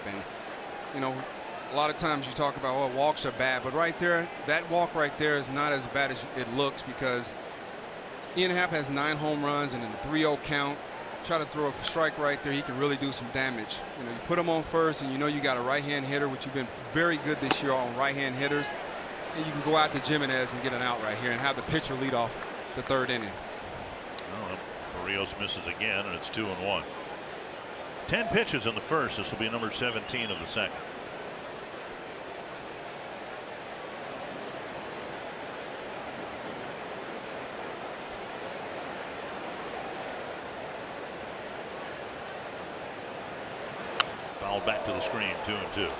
and a lot of times you talk about, well, walks are bad, but right there, that walk right there is not as bad as it looks, because Ian Happ has 9 home runs and in the 3-0 count. Try to throw a strike right there, he can really do some damage. You know, you put him on first and you know you got a right-hand hitter, which you've been very good this year on right-hand hitters. And you can go out to Jimenez and get an out right here and have the pitcher lead off the 3rd inning. Well, Barrios misses again, and it's 2-1. 10 pitches in the first. This will be number 17 of the second. Fouled back to the screen, 2-2.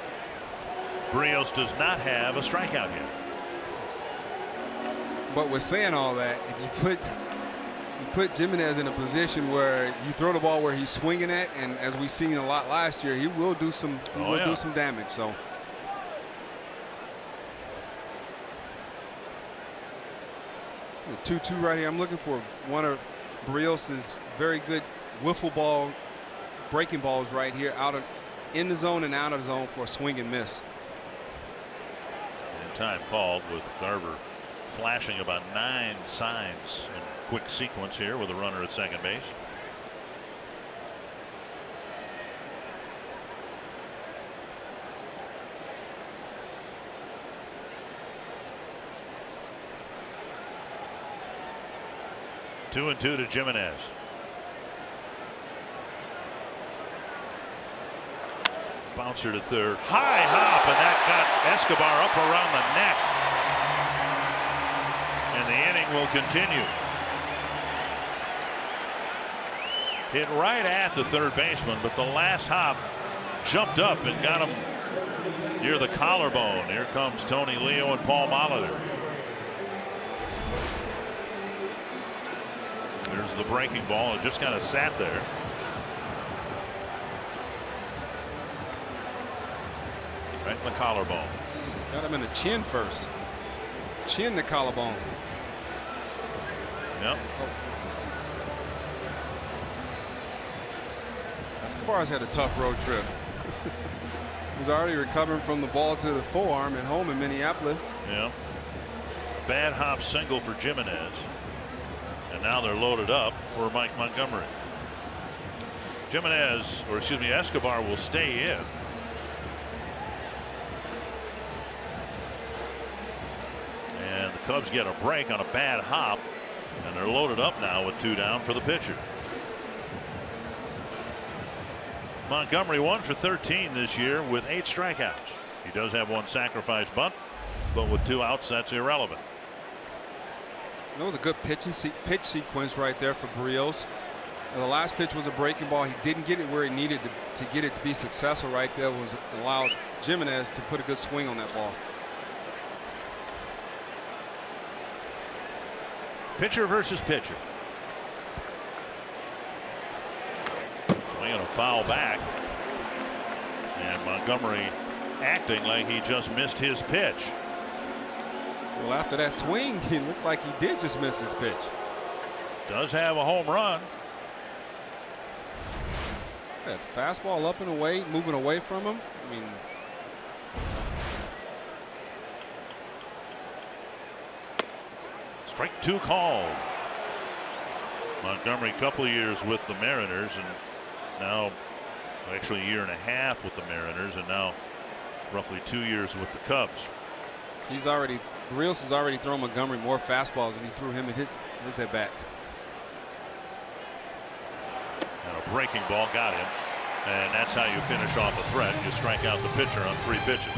Barrios does not have a strikeout yet. But we're saying all that, if you put Jimenez in a position where you throw the ball where he's swinging at, and as we've seen a lot last year, he will do some do some damage. So the 2-2 right here. I'm looking for one of Barrios's very good wiffle ball breaking balls right here, in the zone and out of the zone for a swing and miss. And time called with Garver flashing about 9 signs in quick sequence here with a runner at second base. Two and 2 to Jimenez. Bouncer to third. High hop, and that got Escobar up around the neck. And the inning will continue. Hit right at the third baseman, but the last hop jumped up and got him near the collarbone. Here comes Tony Leo and Paul Molitor. There's the breaking ball. It just kind of sat there. Right in the collarbone. Got him in the chin first. Chin to collarbone. Yep. Escobar's had a tough road trip. He's already recovering from the ball to the forearm at home in Minneapolis. Yeah. Bad hop single for Jimenez. And now they're loaded up for Mike Montgomery. Jimenez, or excuse me, Escobar will stay in. And the Cubs get a break on a bad hop, and they're loaded up now with 2 down for the pitcher. Montgomery 1 for 13 this year with 8 strikeouts. He does have 1 sacrifice bunt, but with 2 outs, that's irrelevant. That was a good pitch sequence right there for Barrios. The last pitch was a breaking ball. He didn't get it where he needed to get it to be successful right there. Was allowed Jimenez to put a good swing on that ball. Pitcher versus pitcher. Swinging a foul back. And Montgomery acting like he just missed his pitch. Well, after that swing, it looked like he did just miss his pitch. Does have a home run. That fastball up and away, moving away from him. I mean, strike 2 called. Montgomery, a couple of years with the Mariners, and now actually a year and a half with the Mariners, and now roughly 2 years with the Cubs. Barrios has already thrown Montgomery more fastballs than he threw him in his at bat. And a breaking ball got him, and that's how you finish off a threat. You strike out the pitcher on 3 pitches.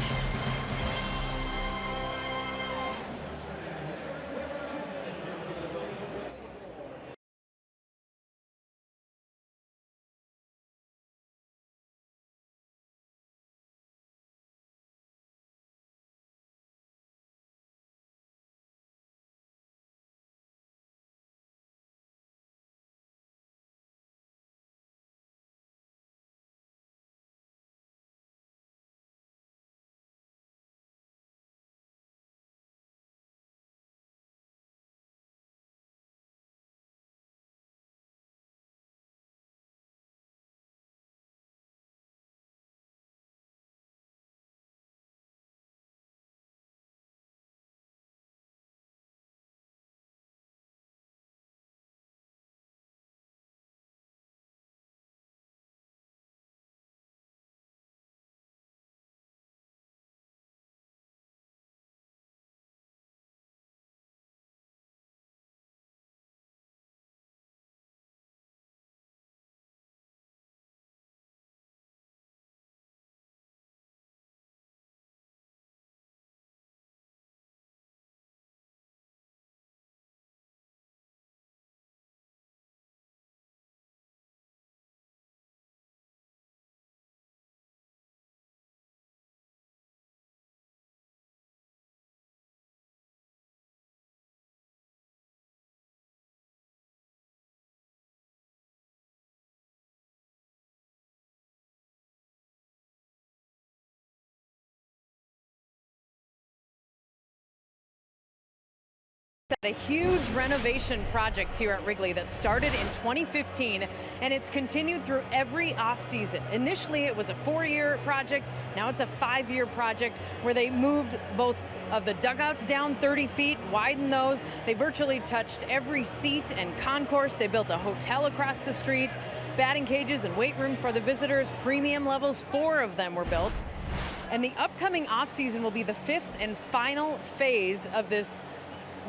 A huge renovation project here at Wrigley that started in 2015, and it's continued through every offseason. Initially, it was a 4-year project. Now it's a 5-year project where they moved both of the dugouts down 30 feet, widened those. They virtually touched every seat and concourse. They built a hotel across the street, batting cages and weight room for the visitors, premium levels, 4 of them were built. And the upcoming offseason will be the 5th and final phase of this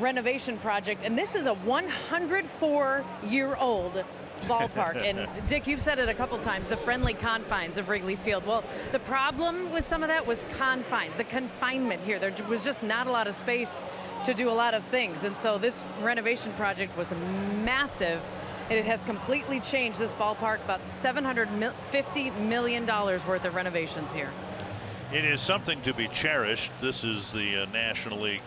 renovation project, and this is a 104-year-old ballpark. And Dick, you've said it a couple times, the friendly confines of Wrigley Field. Well, the problem with some of that was confines, the confinement here. There was just not a lot of space to do a lot of things, and so this renovation project was massive, and it has completely changed this ballpark. About $750 million worth of renovations here. It is something to be cherished. This is the National League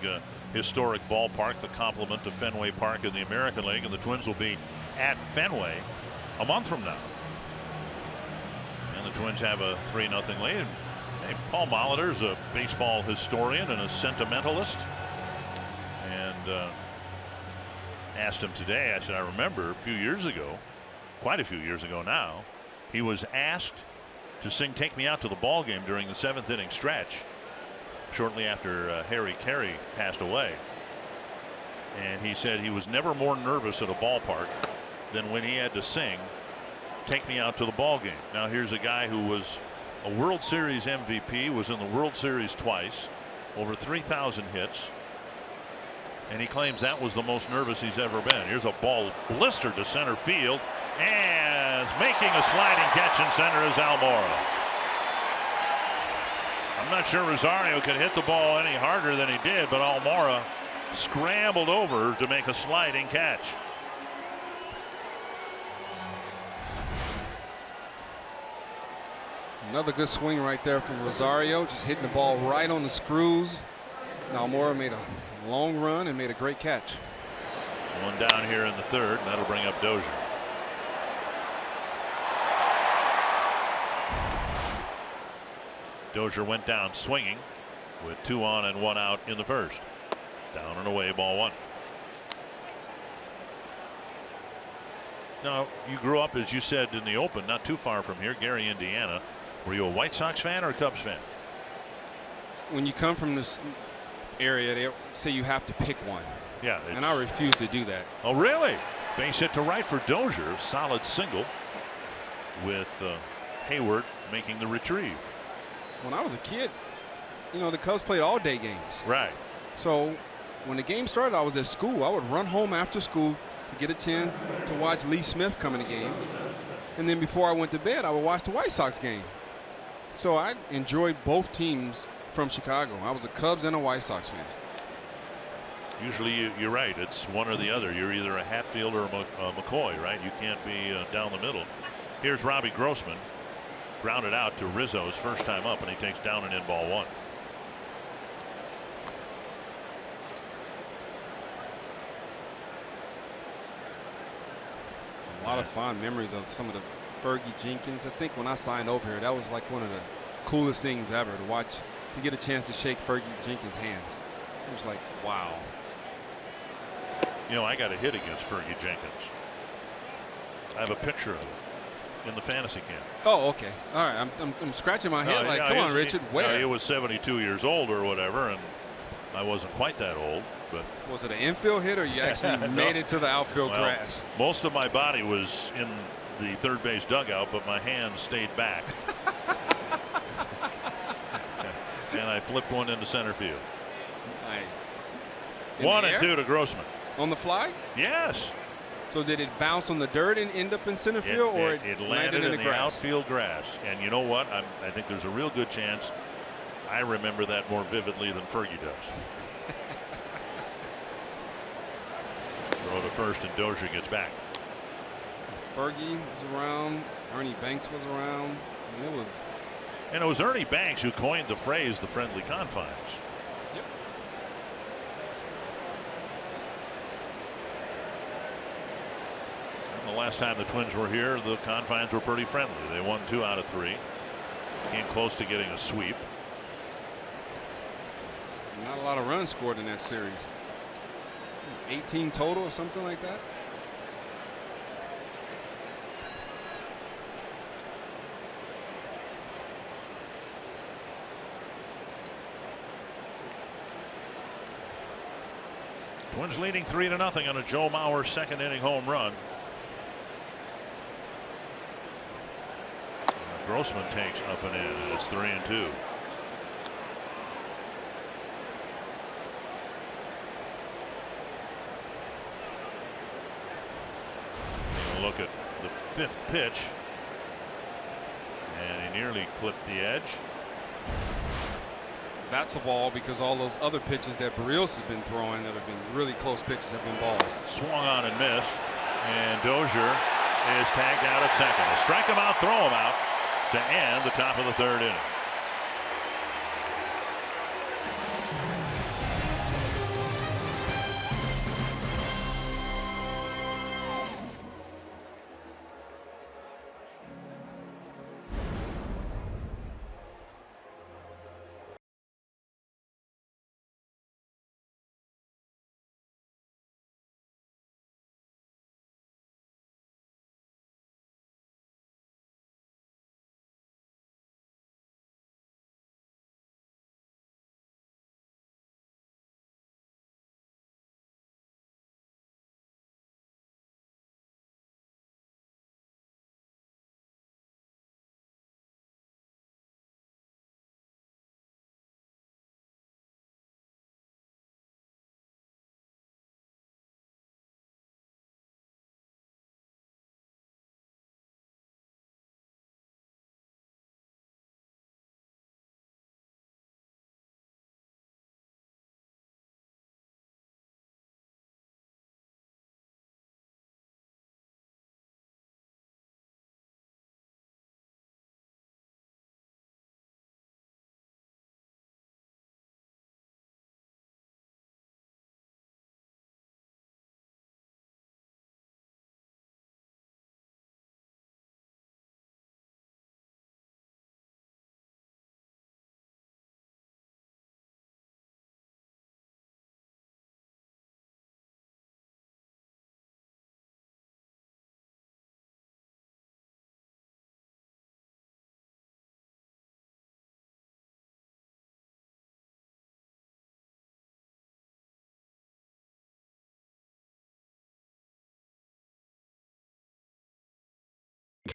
historic ballpark, the complement to Fenway Park in the American League, and the Twins will be at Fenway a month from now. And the Twins have a 3-0 lead. Hey, Paul Molitor's a baseball historian and a sentimentalist, and asked him today. I said, I remember a few years ago, quite a few years ago now, he was asked to sing "Take Me Out to the Ball Game" during the 7th inning stretch, shortly after Harry Carey passed away. And he said he was never more nervous at a ballpark than when he had to sing "Take Me Out to the Ball Game." Now here's a guy who was a World Series MVP, was in the World Series twice, over 3,000 hits, and he claims that was the most nervous he's ever been. Here's a ball blistered to center field, and making a sliding catch in center is Almora. I'm not sure Rosario could hit the ball any harder than he did, but Almora scrambled over to make a sliding catch. Another good swing right there from Rosario, just hitting the ball right on the screws. And Almora made a long run and made a great catch. One down here in the 3rd, and that'll bring up Dozier. Dozier went down swinging with 2 on and 1 out in the 1st. Down and away, ball 1. Now, you grew up, as you said in the open, not too far from here, Gary, Indiana. Were you a White Sox fan or a Cubs fan? When you come from this area, they say you have to pick one. Yeah. And I refuse to do that. Oh, really? Base hit to right for Dozier. Solid single with Hayward making the retrieve. When I was a kid, you know, the Cubs played all-day games. Right. So when the game started, I was at school. I would run home after school to get a chance to watch Lee Smith come in the game. And then before I went to bed, I would watch the White Sox game. So I enjoyed both teams from Chicago. I was a Cubs and a White Sox fan. Usually you're right. It's one or the other. You're either a Hatfield or a McCoy, right? You can't be down the middle. Here's Robbie Grossman. Grounded out to Rizzo his first time up, and he takes down and in ball 1. A lot of fond memories of some of the Fergie Jenkins. I think when I signed over here, that was like one of the coolest things ever to watch, to get a chance to shake Fergie Jenkins' hands. It was like, wow. You know, I got a hit against Fergie Jenkins. I have a picture of it in the fantasy camp. Oh, okay. All right. I'm scratching my head like, come on, Richard. Where? He was 72 years old or whatever, and I wasn't quite that old. But was it an infield hit, or you actually made it to the outfield grass? Most of my body was in the 3rd base dugout, but my hands stayed back. And I flipped one into center field. Nice. 1 and 2 to Grossman. On the fly? Yes. So did it bounce on the dirt and end up in center field, or it landed in the grass? outfield grass? And you know what? I think there's a real good chance I remember that more vividly than Fergie does. Throw to first, and Dozier gets back. Fergie was around. Ernie Banks was around. And it was Ernie Banks who coined the phrase "the friendly confines." Yep. And the last time the Twins were here, the confines were pretty friendly. They won 2 out of 3. Came close to getting a sweep. Not a lot of runs scored in that series. 18 total or something like that. Twins leading 3-0 on a Joe Mauer second inning home run. Grossman takes up and in, and it's 3-2. Look at the fifth pitch, and he nearly clipped the edge. That's a ball because all those other pitches that Berrios has been throwing that have been really close pitches have been balls. Swung on and missed, and Dozier is tagged out at second. A strike him out, throw him out to end the top of the third inning.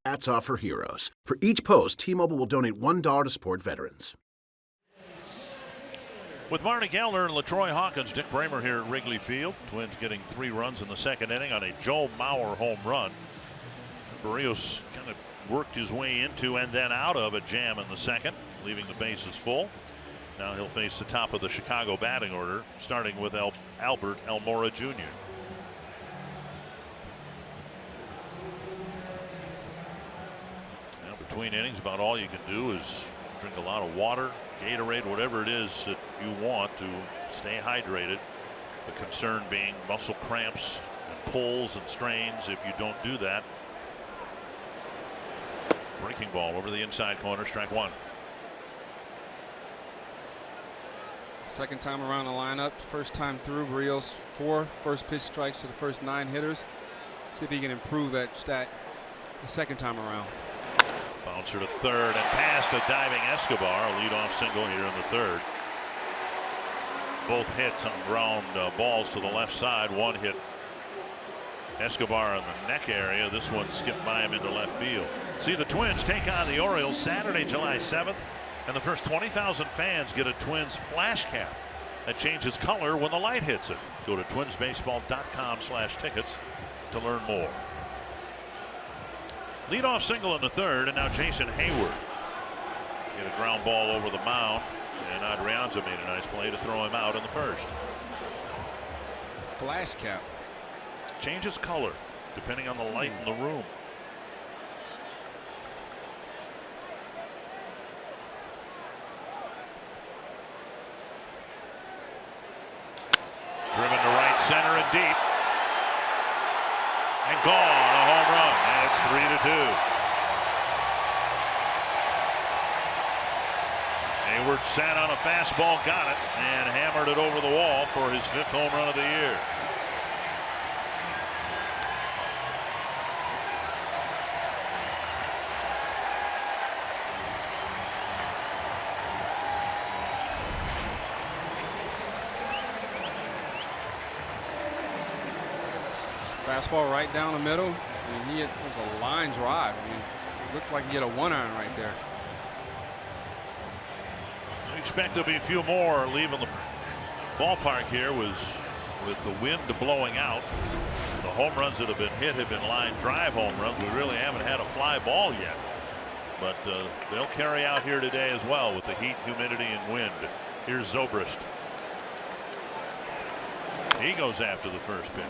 Hats off for heroes. For each post, T-Mobile will donate $1 to support veterans. With Marty Gellner and LaTroy Hawkins, Dick Bramer here at Wrigley Field. Twins getting 3 runs in the second inning on a Joe Mauer home run. Berrios kind of worked his way into and then out of a jam in the second, leaving the bases full. Now he'll face the top of the Chicago batting order, starting with Albert Almora Jr. Now, between innings, about all you can do is drink a lot of water, Gatorade, whatever it is that you want to stay hydrated. The concern being muscle cramps and pulls and strains if you don't do that. Breaking ball over the inside corner, strike one. Second time around the lineup, first time through. Berrios 4 first pitch strikes to the first 9 hitters. See if he can improve that stat the second time around. Bouncer to third and past a diving Escobar. A leadoff single here in the third. Both hits on ground balls to the left side. One hit Escobar in the neck area. This one skipped by him into left field. See the Twins take on the Orioles Saturday, July 7th. And the first 20,000 fans get a Twins flash cap that changes color when the light hits it. Go to twinsbaseball.com/tickets to learn more. Leadoff single in the third, and now Jason Hayward get a ground ball over the mound, and Adrianza made a nice play to throw him out in the first. Flash cap changes color depending on the light in the room. Driven to right center and deep. And gone, a home run. And it's 3-2. Hayward sat on a fastball, got it, and hammered it over the wall for his 5th home run of the year. Fastball right down the middle. And it was a line drive. I mean, it looked like he had a 1-iron right there. We expect there'll be a few more leaving the ballpark here with the wind blowing out. The home runs that have been hit have been line drive home runs. We really haven't had a fly ball yet. But they'll carry out here today as well with the heat, humidity, and wind. Here's Zobrist. He goes after the first pitch.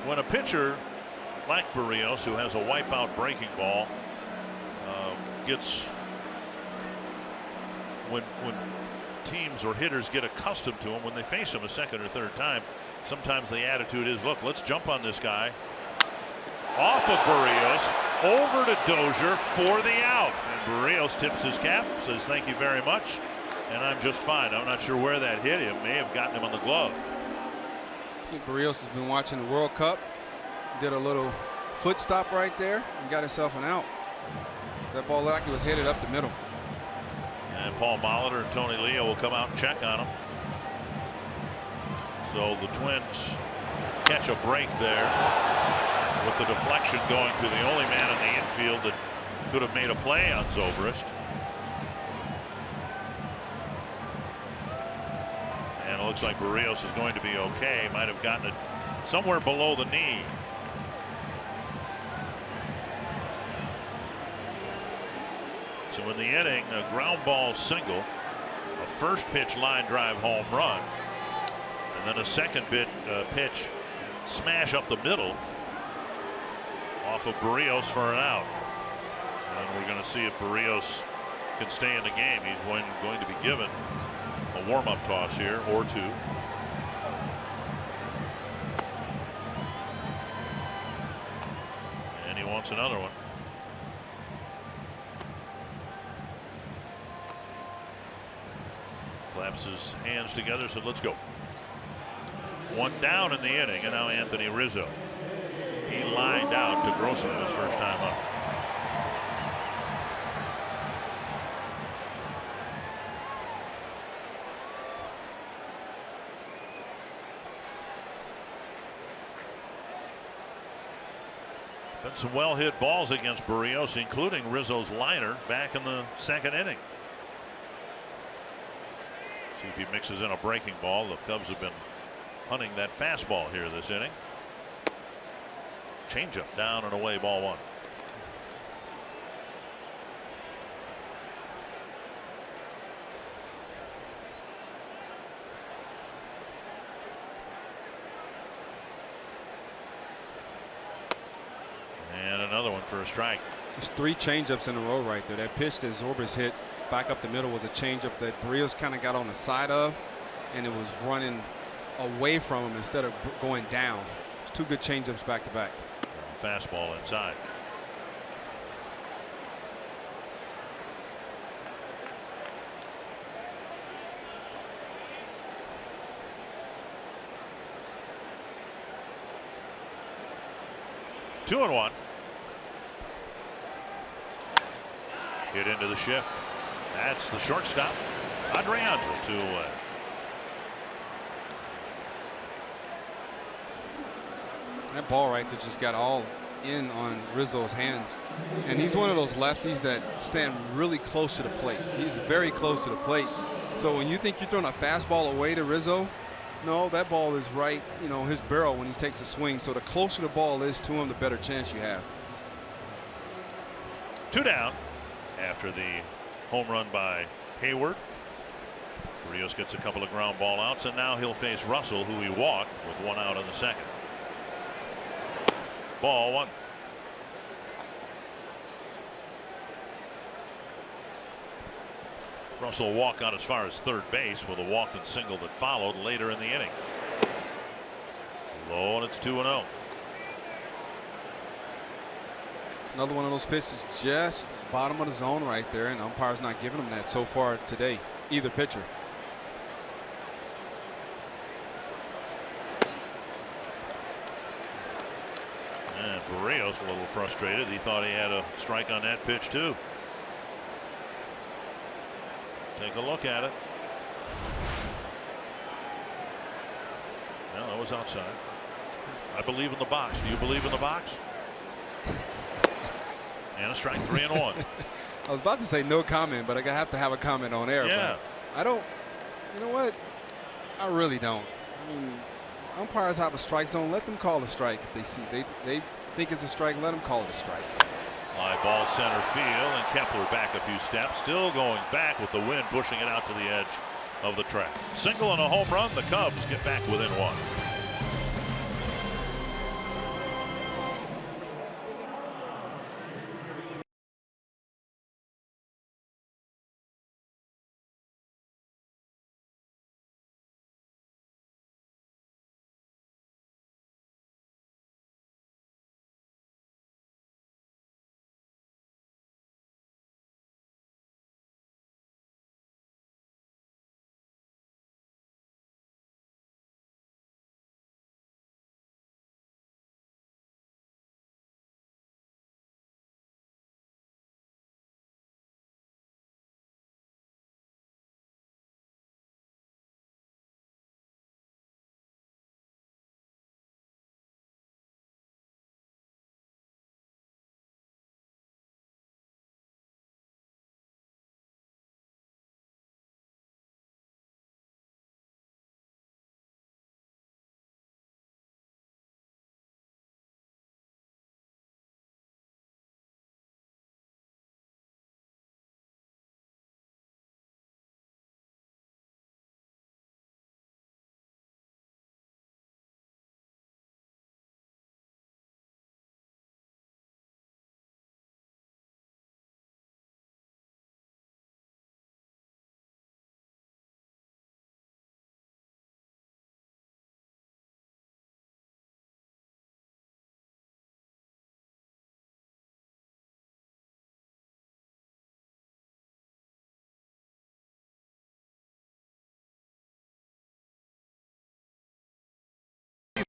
When a pitcher like Barrios, who has a wipeout breaking ball, when teams or hitters get accustomed to him, when they face him a second or third time, sometimes the attitude is, look, let's jump on this guy. Off of Barrios, over to Dozier for the out. And Barrios tips his cap, says thank you very much, and I'm just fine. I'm not sure where that hit him. May have gotten him on the glove. I think Barrios has been watching the World Cup. Did a little foot stop right there and got himself an out. That ball looked like it was headed up the middle. And Paul Molitor and Tony Leo will come out and check on him. So the Twins catch a break there with the deflection going to the only man in the infield that could have made a play on Zobrist. And it looks like Barrios is going to be okay. Might have gotten it somewhere below the knee. So in the inning, a ground ball single, a first pitch line drive home run, and then a second pitch smash up the middle off of Barrios for an out. And we're going to see if Barrios can stay in the game. He's going to be given a warm-up toss here or two. And he wants another one. Claps his hands together, said let's go. One down in the inning, and now Anthony Rizzo. He lined out to Grossman his first time up. Been some well hit balls against Barrios, including Rizzo's liner back in the second inning. See if he mixes in a breaking ball. The Cubs have been hunting that fastball here this inning. Changeup down and away, ball one. And another one for a strike. There's 3 changeups in a row right there. That pitch that Zobrist hit back up the middle was a changeup that Barrios kind of got on the side of, and it was running away from him instead of going down. It's 2 good changeups back to back. Fastball inside. Two and one. Hit into the shift. That's the shortstop. Adrianza 2 away. That ball right there just got all in on Rizzo's hands. And he's one of those lefties that stand really close to the plate. He's very close to the plate. So when you think you're throwing a fastball away to Rizzo, no, that ball is right, you know, his barrel when he takes a swing. So the closer the ball is to him, the better chance you have. 2 down after the home run by Hayward. Barrios gets a couple of ground ball outs, and now he'll face Russell, who he walked with 1 out in the second. Ball one. Russell walk out as far as third base with a walk and single that followed later in the inning. Low, and it's 2-0. Another one of those pitches just bottom of the zone right there, and umpire's not giving him that so far today, either pitcher. And Barrios a little frustrated. He thought he had a strike on that pitch too. Take a look at it. goes outside. I believe in the box. Do you believe in the box? And a strike, 3-1. I was about to say no comment, but I have to have a comment on air. Yeah. But I don't. You know what? I really don't. I mean, umpires have a strike zone. Let them call a strike if they see they think it's a strike. Let them call it a strike. Fly ball center field, and Kepler back a few steps, still going back with the wind pushing it out to the edge of the track. Single and a home run. The Cubs get back within one.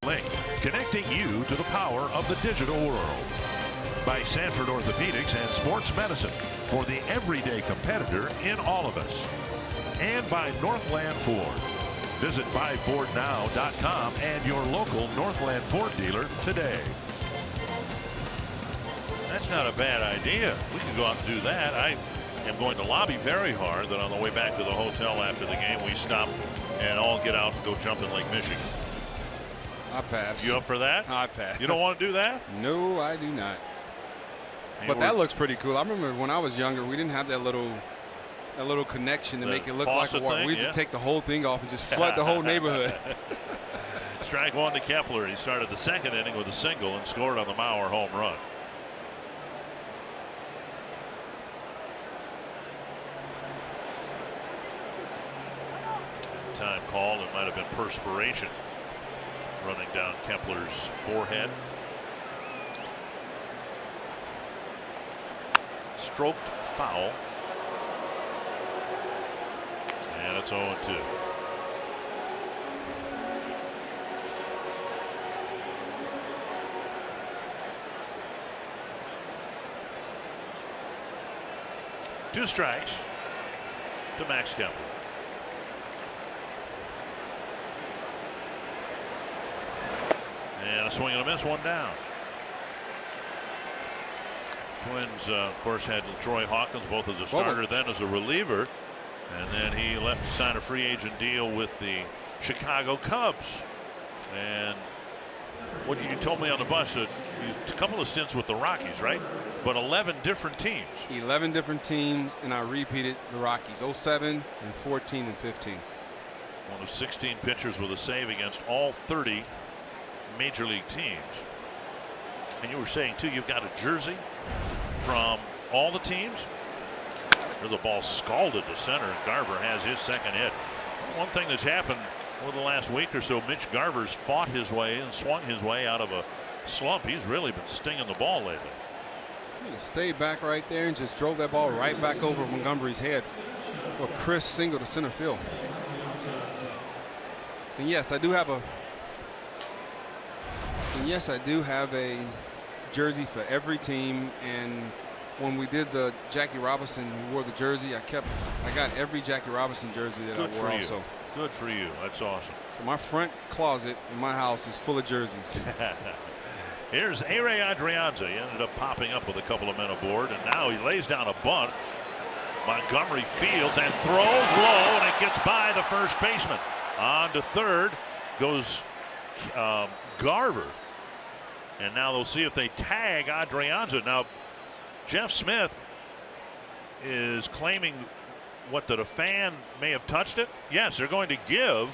Link, connecting you to the power of the digital world. By Sanford Orthopedics and Sports Medicine for the everyday competitor in all of us. And by Northland Ford. Visit buyfordnow.com and your local Northland Ford dealer today. That's not a bad idea. We can go out and do that. I am going to lobby very hard that on the way back to the hotel after the game we stop and all get out and go jump in Lake Michigan. I pass. You up for that? I pass. You don't want to do that? No, I do not. But that looks pretty cool. I remember when I was younger, we didn't have that little connection to make it look like a water. We used to take the whole thing off and just flood the whole neighborhood. Strike one to Kepler. He started the second inning with a single and scored on the Mauer home run. Time called. It might have been perspiration running down Kepler's forehead. Stroked foul. And it's 0-2. Two strikes to Max Kepler. And a swing and a miss, one down. Twins, of course, had Troy Hawkins both as a starter, then as a reliever. And then he left to sign a free agent deal with the Chicago Cubs. And what you told me on the bus, a couple of stints with the Rockies, right? But 11 different teams. 11 different teams, and I repeated the Rockies, 07 and 14 and 15. One of 16 pitchers with a save against all 30 major league teams. And you were saying, too, you've got a jersey from all the teams. There's a ball scalded to center, and Garver has his second hit. One thing that's happened over the last week or so, Mitch Garver's fought his way and swung his way out of a slump. He's really been stinging the ball lately. He stayed back right there and just drove that ball right back over Montgomery's head. A crisp single to center field. And yes, I do have a jersey for every team. And when we did the Jackie Robinson, who wore the jersey, I got every Jackie Robinson jersey that Good I wore for also. You. Good for you. That's awesome. So my front closet in my house is full of jerseys. Here's A-Ray Adrianza. He ended up popping up with a couple of men aboard, and now he lays down a bunt. Montgomery fields and throws low, and it gets by the first baseman. On to third goes Garver. And now they'll see if they tag Adrianza. Now, Jeff Smith is claiming that a fan may have touched it. Yes, they're going to give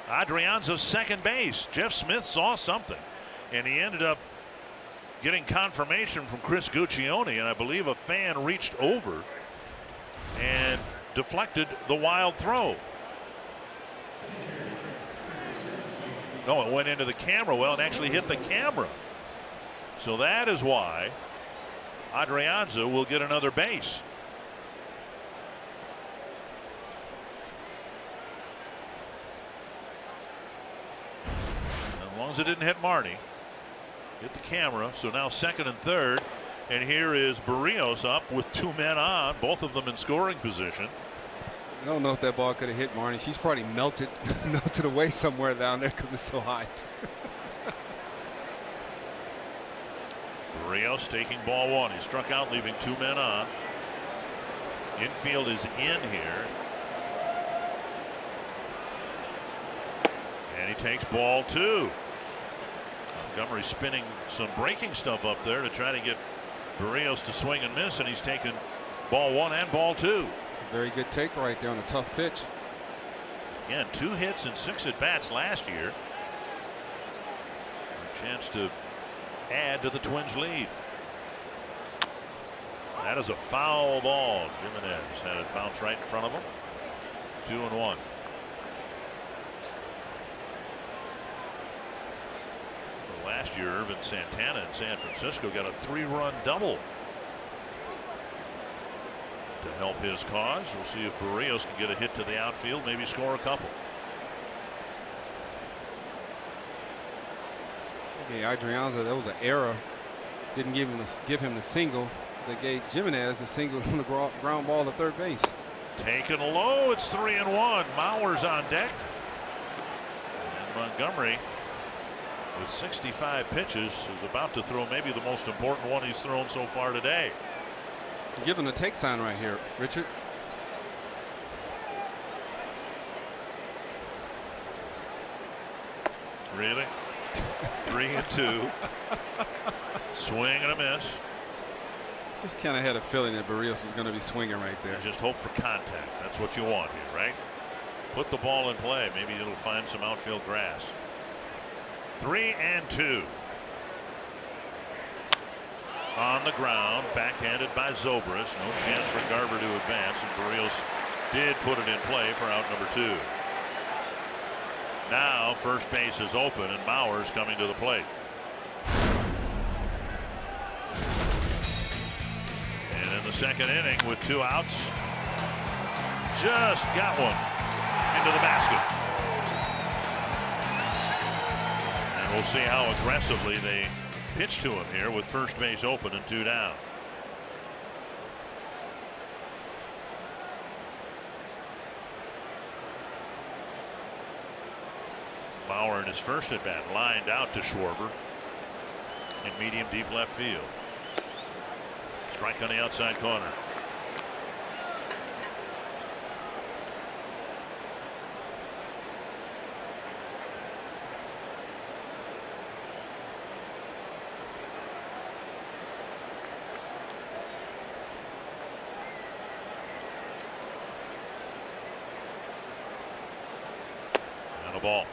Adrianza second base. Jeff Smith saw something, and he ended up getting confirmation from Chris Guccione, and I believe a fan reached over and deflected the wild throw. No, it went into the camera well and actually hit the camera. So that is why Adrianza will get another base. As long as it didn't hit Marty. Hit the camera. So now second and third. And here is Barrios up with two men on, both of them in scoring position. I don't know if that ball could have hit Marnie. She's probably melted away somewhere down there because it's so hot. Barrios taking ball one. He struck out, leaving two men on. Infield is in here. And he takes ball two. Montgomery spinning some breaking stuff up there to try to get Barrios to swing and miss, and he's taken ball one and ball two. It's a very good take right there on a tough pitch. Again, 2 hits and 6 at bats last year. A chance to add to the Twins' lead. That is a foul ball. Jimenez had it bounce right in front of him. 2-1. Last year, Irvin Santana in San Francisco got a 3-run double to help his cause. We'll see if Barrios can get a hit to the outfield, maybe score a couple. Okay, Adrianza, that was an error. Didn't give him the single. They gave Jimenez the single on the ground ball to third base. Taken low. It's 3-1. Mauer's on deck. And Montgomery, with 65 pitches, is about to throw maybe the most important one he's thrown so far today. Give him the take sign right here, Richard. Really? 3-2. Swing and a miss. Just kind of had a feeling that Barrios was going to be swinging right there. Just hope for contact. That's what you want here, right? Put the ball in play. Maybe it'll find some outfield grass. 3-2. On the ground, backhanded by Zobrist. No chance for Garver to advance, and Barrios did put it in play for out number 2. Now first base is open, and Mauer's coming to the plate. And in the second inning, with 2 outs, just got one into the basket. And we'll see how aggressively they pitch to him here with first base open and 2 down. Mauer in his first at bat lined out to Schwarber in medium deep left field. Strike on the outside corner. And a ball.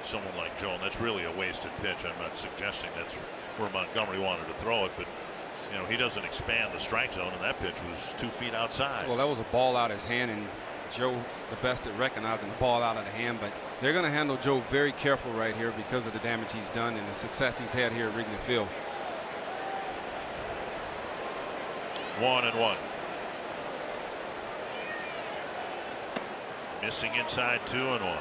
Someone like Joan, that's really a wasted pitch. I'm not suggesting that's where Montgomery wanted to throw it, but you know, he doesn't expand the strike zone, and that pitch was 2 feet outside. Well, that was a ball out of his hand, and Joe the best at recognizing the ball out of the hand, but they're going to handle Joe very careful right here because of the damage he's done and the success he's had here at Wrigley Field. 1-1. Missing inside 2-1.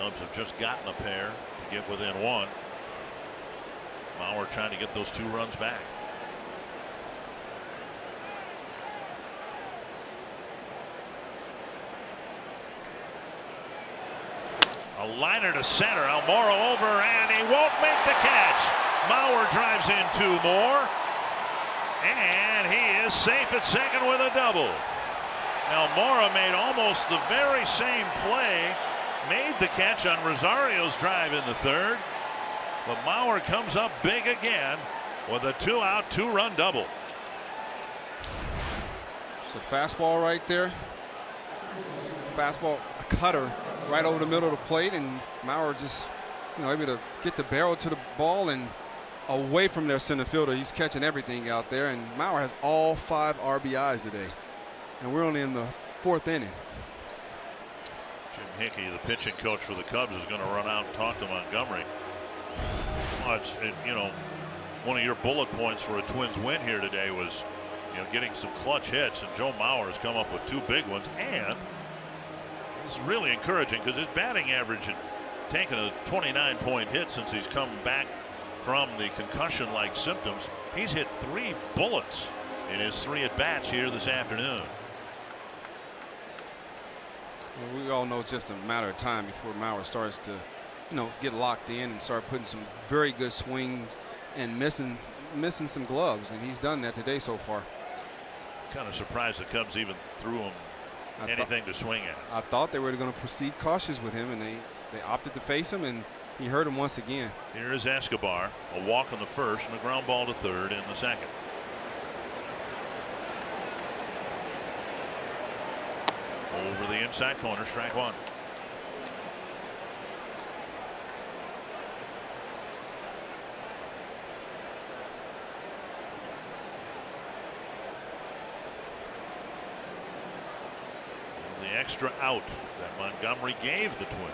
Cubs have just gotten a pair. get within one. Mauer trying to get those 2 runs back. A liner to center. Almora over, and he won't make the catch. Mauer drives in 2 more, and he is safe at second with a double. Almora made almost the very same play, made the catch on Rosario's drive in the 3rd, but Mauer comes up big again with a 2-out, 2-run double. It's a fastball right there. Fastball, a cutter right over the middle of the plate, and Mauer just, able to get the barrel to the ball and away from their center fielder. He's catching everything out there, and Mauer has all 5 RBIs today, and we're only in the 4th inning. Jim Hickey, the pitching coach for the Cubs, is going to run out and talk to Montgomery. One of your bullet points for a Twins win here today was, getting some clutch hits, and Joe Mauer has come up with 2 big ones, and it's really encouraging because his batting average had taken a 29-point hit since he's come back from the concussion-like symptoms. He's hit 3 bullets in his 3 at-bats here this afternoon. Well, we all know it's just a matter of time before Mauer starts to, get locked in and start putting some very good swings and missing some gloves, and he's done that today so far. Kind of surprised the Cubs even threw him anything to swing at. I thought they were going to proceed cautious with him, and they opted to face him, and he hurt him once again. Here is Escobar, a walk on the 1st and a ground ball to 3rd in the 2nd. Over the inside corner, strike 1. The extra out that Montgomery gave the Twins.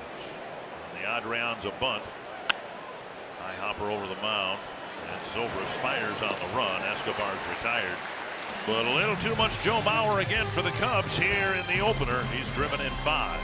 The Adrian's a bunt. High hopper over the mound, and Zobrist fires on the run. Escobar's retired, but a little too much Joe Mauer again for the Cubs here in the opener. He's driven in 5.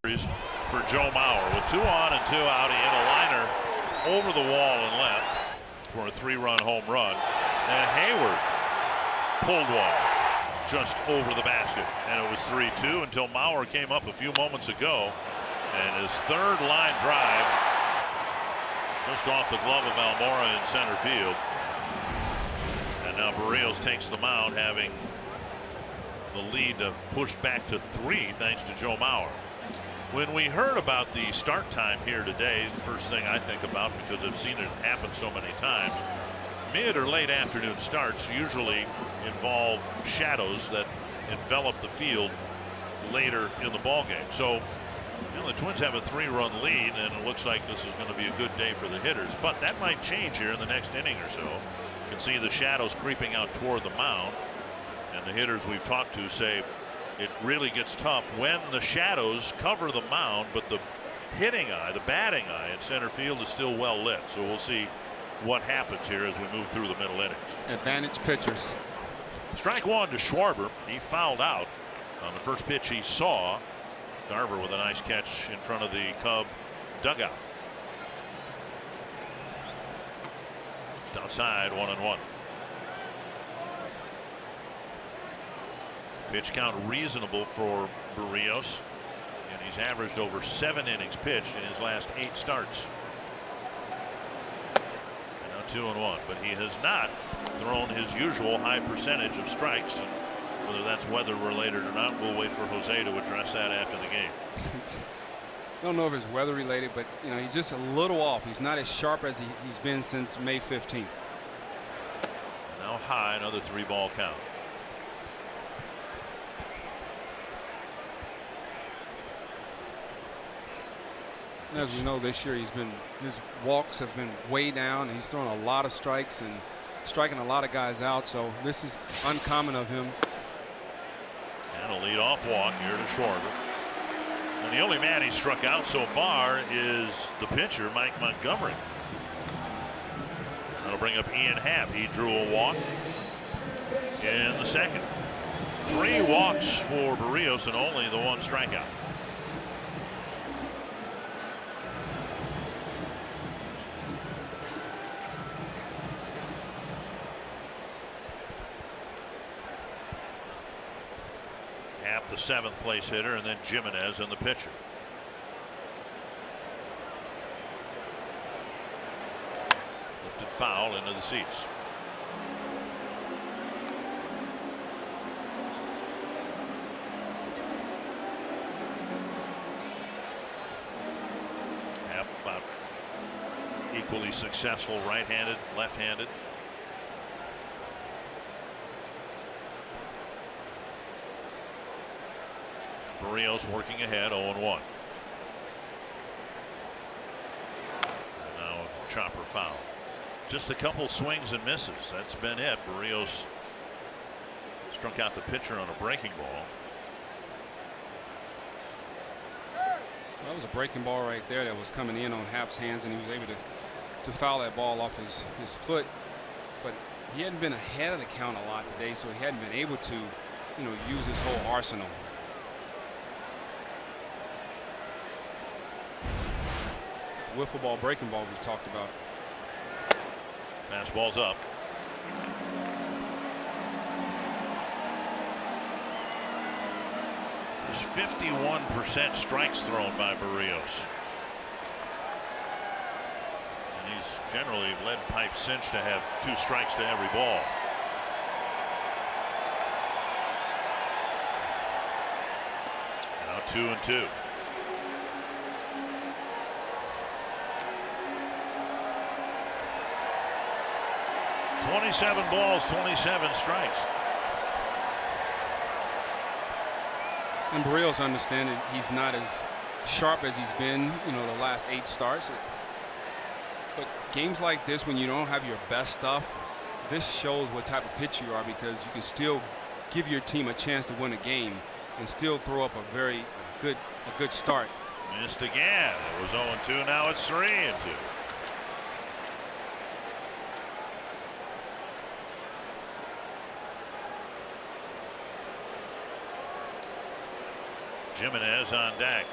Series for Joe Mauer with 2 on and 2 out. He hit a liner over the wall and left for a 3-run home run, and Hayward pulled one just over the basket, and it was 3-2 until Mauer came up a few moments ago, and his 3rd line drive just off the glove of Almora in center field. And now Barrios takes the mound, having the lead pushed back to 3 thanks to Joe Mauer. When we heard about the start time here today, the first thing I think about, because I've seen it happen so many times, mid or late afternoon starts usually involve shadows that envelop the field later in the ball game. So Well, the Twins have a 3-run lead, and it looks like this is going to be a good day for the hitters, but that might change here in the next inning or so. You can see the shadows creeping out toward the mound, and the hitters we've talked to say it really gets tough when the shadows cover the mound, but the hitting eye, the batting eye in center field is still well lit. So we'll see what happens here as we move through the middle innings. Advantage pitchers. Strike one to Schwarber. He fouled out on the first pitch he saw. Garver with a nice catch in front of the Cub dugout. Just outside, 1-1. Pitch count reasonable for Barrios, and he's averaged over 7 innings pitched in his last 8 starts. And now 2-1, but he has not thrown his usual high percentage of strikes. And whether that's weather related or not, we'll wait for Jose to address that after the game. I don't know if it's weather related, but you know, he's just a little off. He's not as sharp as he's been since May 15th. Now high, another 3-ball count. As we know, this year his walks have been way down. He's thrown a lot of strikes and striking a lot of guys out. So this is uncommon of him. And a leadoff walk here to Schwarber. And the only man he struck out so far is the pitcher, Mike Montgomery. That'll bring up Ian Happ. He drew a walk in the second. 3 walks for Barrios and only the 1 strikeout. The 7th place hitter, and then Jimenez and the pitcher. Lifted foul into the seats. Happ about equally successful right-handed, left-handed. Barrios working ahead, 0-1. And now a chopper foul. Just a couple swings and misses. That's been it. Barrios struck out the pitcher on a breaking ball. That was a breaking ball right there that was coming in on Happ's hands, and he was able to foul that ball off his foot. But he hadn't been ahead of the count a lot today, so he hadn't been able to, you know, use his whole arsenal. Wiffle ball, breaking ball we talked about. Fastball's up. There's 51% strikes thrown by Barrios. And he's generally lead pipe cinch to have 2 strikes to every ball. Now 2-2. 27 balls, 27 strikes. And Barrios understanding he's not as sharp as he's been, you know, the last 8 starts. But games like this, when you don't have your best stuff, this shows what type of pitcher you are, because you can still give your team a chance to win a game and still throw up a good start. Missed again. It was 0-2. Now it's 3-2. Jimenez on deck.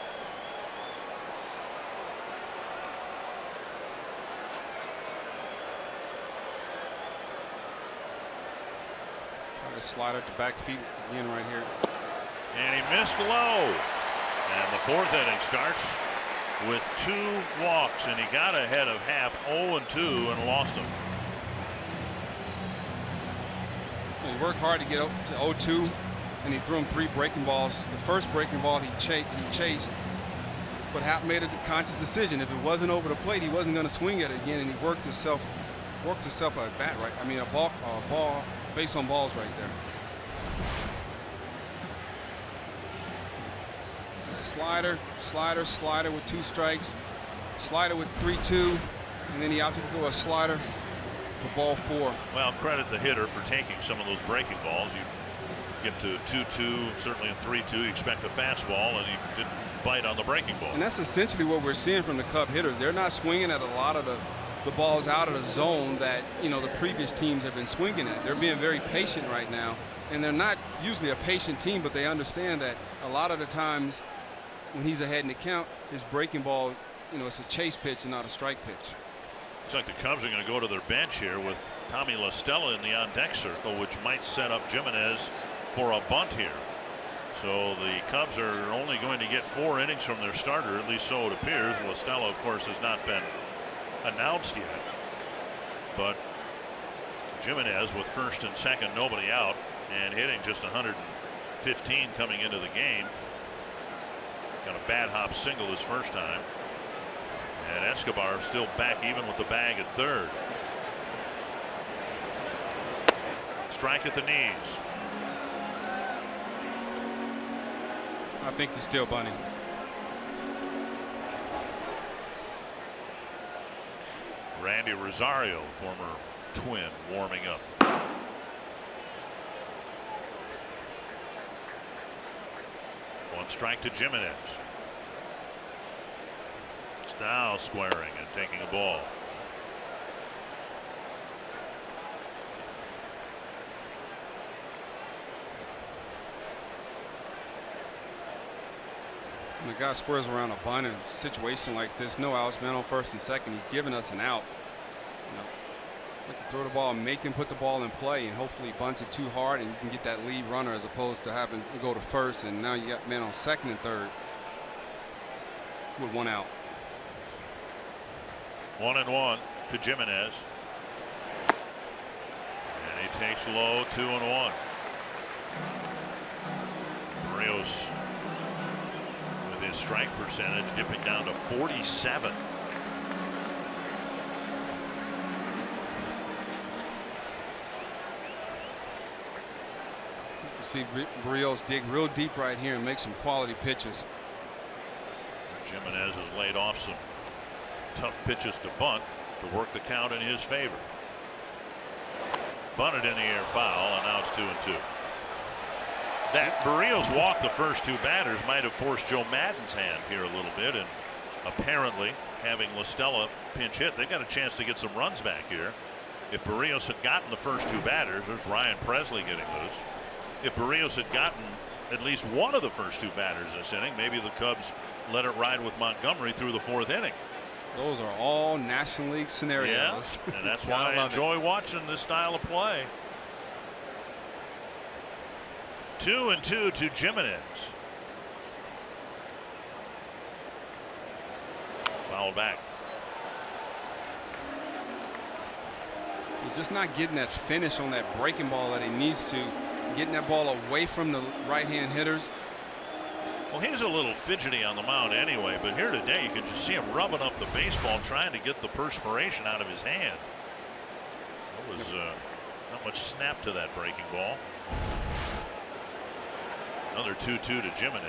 Try to slide at the back feet again right here. And he missed low. And the 4th inning starts with 2 walks, and he got ahead of Happ 0-2 and lost him. He worked hard to get up to 0-2. And he threw him 3 breaking balls. The first breaking ball he chased, but Happ made a conscious decision. If it wasn't over the plate, he wasn't going to swing at it again, and he worked himself a bat right. I mean, a ball base on balls right there. Slider, slider, slider with 2 strikes. Slider with 3-2. And then he opted to go a slider for ball 4. Well, credit the hitter for taking some of those breaking balls. You get to 2-2, certainly in 3-2, you expect a fastball, and he didn't bite on the breaking ball. And that's essentially what we're seeing from the Cub hitters. They're not swinging at a lot of the balls out of the zone that, you know, the previous teams have been swinging at. They're being very patient right now, and they're not usually a patient team, but they understand that a lot of the times when he's ahead in the count, his breaking ball, you know, it's a chase pitch and not a strike pitch. Looks like the Cubs are going to go to their bench here with Tommy La Stella in the on-deck circle, which might set up Jimenez for a bunt here. So the Cubs are only going to get 4 innings from their starter, at least so it appears. La Stella, of course, has not been announced yet. But Jimenez with first and second, nobody out, and hitting just 115 coming into the game. Got a bad hop single his first time. And Escobar still back even with the bag at third. Strike at the knees. I think he's still bunting. Randy Rosario, former Twin, warming up. One strike to Jimenez. It's now squaring and taking a ball. When the guy squares around a bunt in a situation like this, no outs, man on first and second, he's giving us an out. You know, we can throw the ball, make him put the ball in play, and hopefully he bunts it too hard and you can get that lead runner as opposed to having to go to first, and now you got men on second and third with 1 out. 1-1 to Jimenez. And he takes low, 2-1. Rios with his strike percentage dipping down to 47. Good to see Rios dig real deep right here and make some quality pitches. Jimenez has laid off some tough pitches to bunt to work the count in his favor. Bunted in the air, foul, and now it's 2-2. That Barrios walked the first 2 batters might have forced Joe Madden's hand here a little bit, and apparently having La Stella pinch hit, they got a chance to get some runs back here. If Barrios had gotten the first 2 batters, there's Ryan Presley getting loose. If Barrios had gotten at least one of the first 2 batters this inning, maybe the Cubs let it ride with Montgomery through the 4th inning. Those are all National League scenarios. Yeah, and that's why I enjoy watching this style of play. 2-2 to Jimenez. Foul back. He's just not getting that finish on that breaking ball that he needs to. Getting that ball away from the right-hand hitters. Well, he's a little fidgety on the mound anyway, but here today you can just see him rubbing up the baseball, trying to get the perspiration out of his hand. There was not much snap to that breaking ball. Another 2-2 to Jimenez.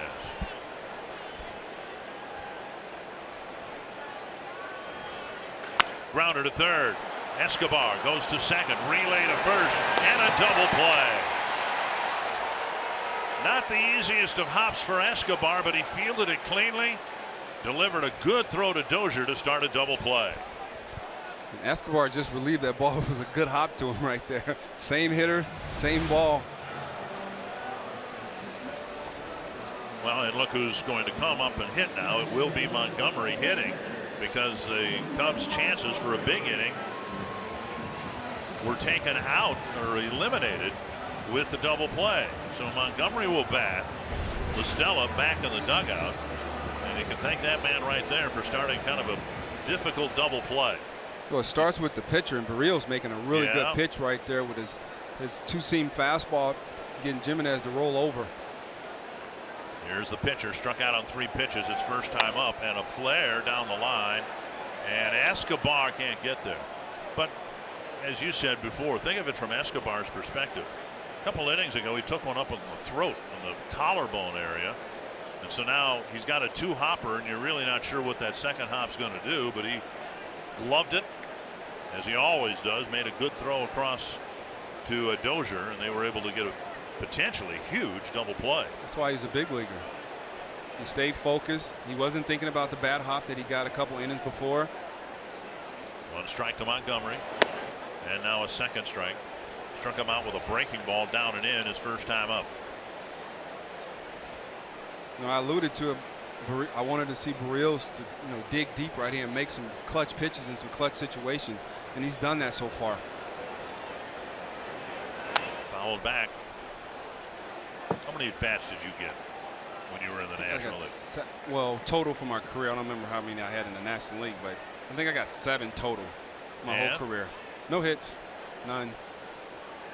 Grounder to third. Escobar goes to second. Relay to first, and a double play. Not the easiest of hops for Escobar, but he fielded it cleanly. Delivered a good throw to Dozier to start a double play. Escobar just relieved that ball. It was a good hop to him right there. Same hitter, same ball. Well, and look who's going to come up and hit now. It will be Montgomery hitting, because the Cubs' chances for a big inning were taken out or eliminated with the double play. So Montgomery will bat. La Stella back in the dugout, and you can thank that man right there for starting kind of a difficult double play. Well, it starts with the pitcher, and Barrios making a really good pitch right there with his 2-seam fastball, getting Jimenez to roll over. Here's the pitcher, struck out on 3 pitches. It's first time up, and a flare down the line, and Escobar can't get there. But as you said before, think of it from Escobar's perspective. A couple innings ago, he took one up on the throat, in the collarbone area, And so now he's got a 2-hopper, and you're really not sure what that second hop's going to do, but he gloved it, as he always does, made a good throw across to Dozier, and they were able to get a potentially huge double play. That's why he's a big leaguer. He stayed focused. He wasn't thinking about the bad hop that he got a couple innings before. 1 strike to Montgomery, and now a 2nd strike. Struck him out with a breaking ball down and in his first time up. You know, I alluded to it. I wanted to see Barrios to dig deep right here and make some clutch pitches in some clutch situations, and he's done that so far. Fouled back. How many at bats did you get when you were in the National League? Well, total for my career, I don't remember how many I had in the National League, but I think I got 7 total my whole career. No hits, none.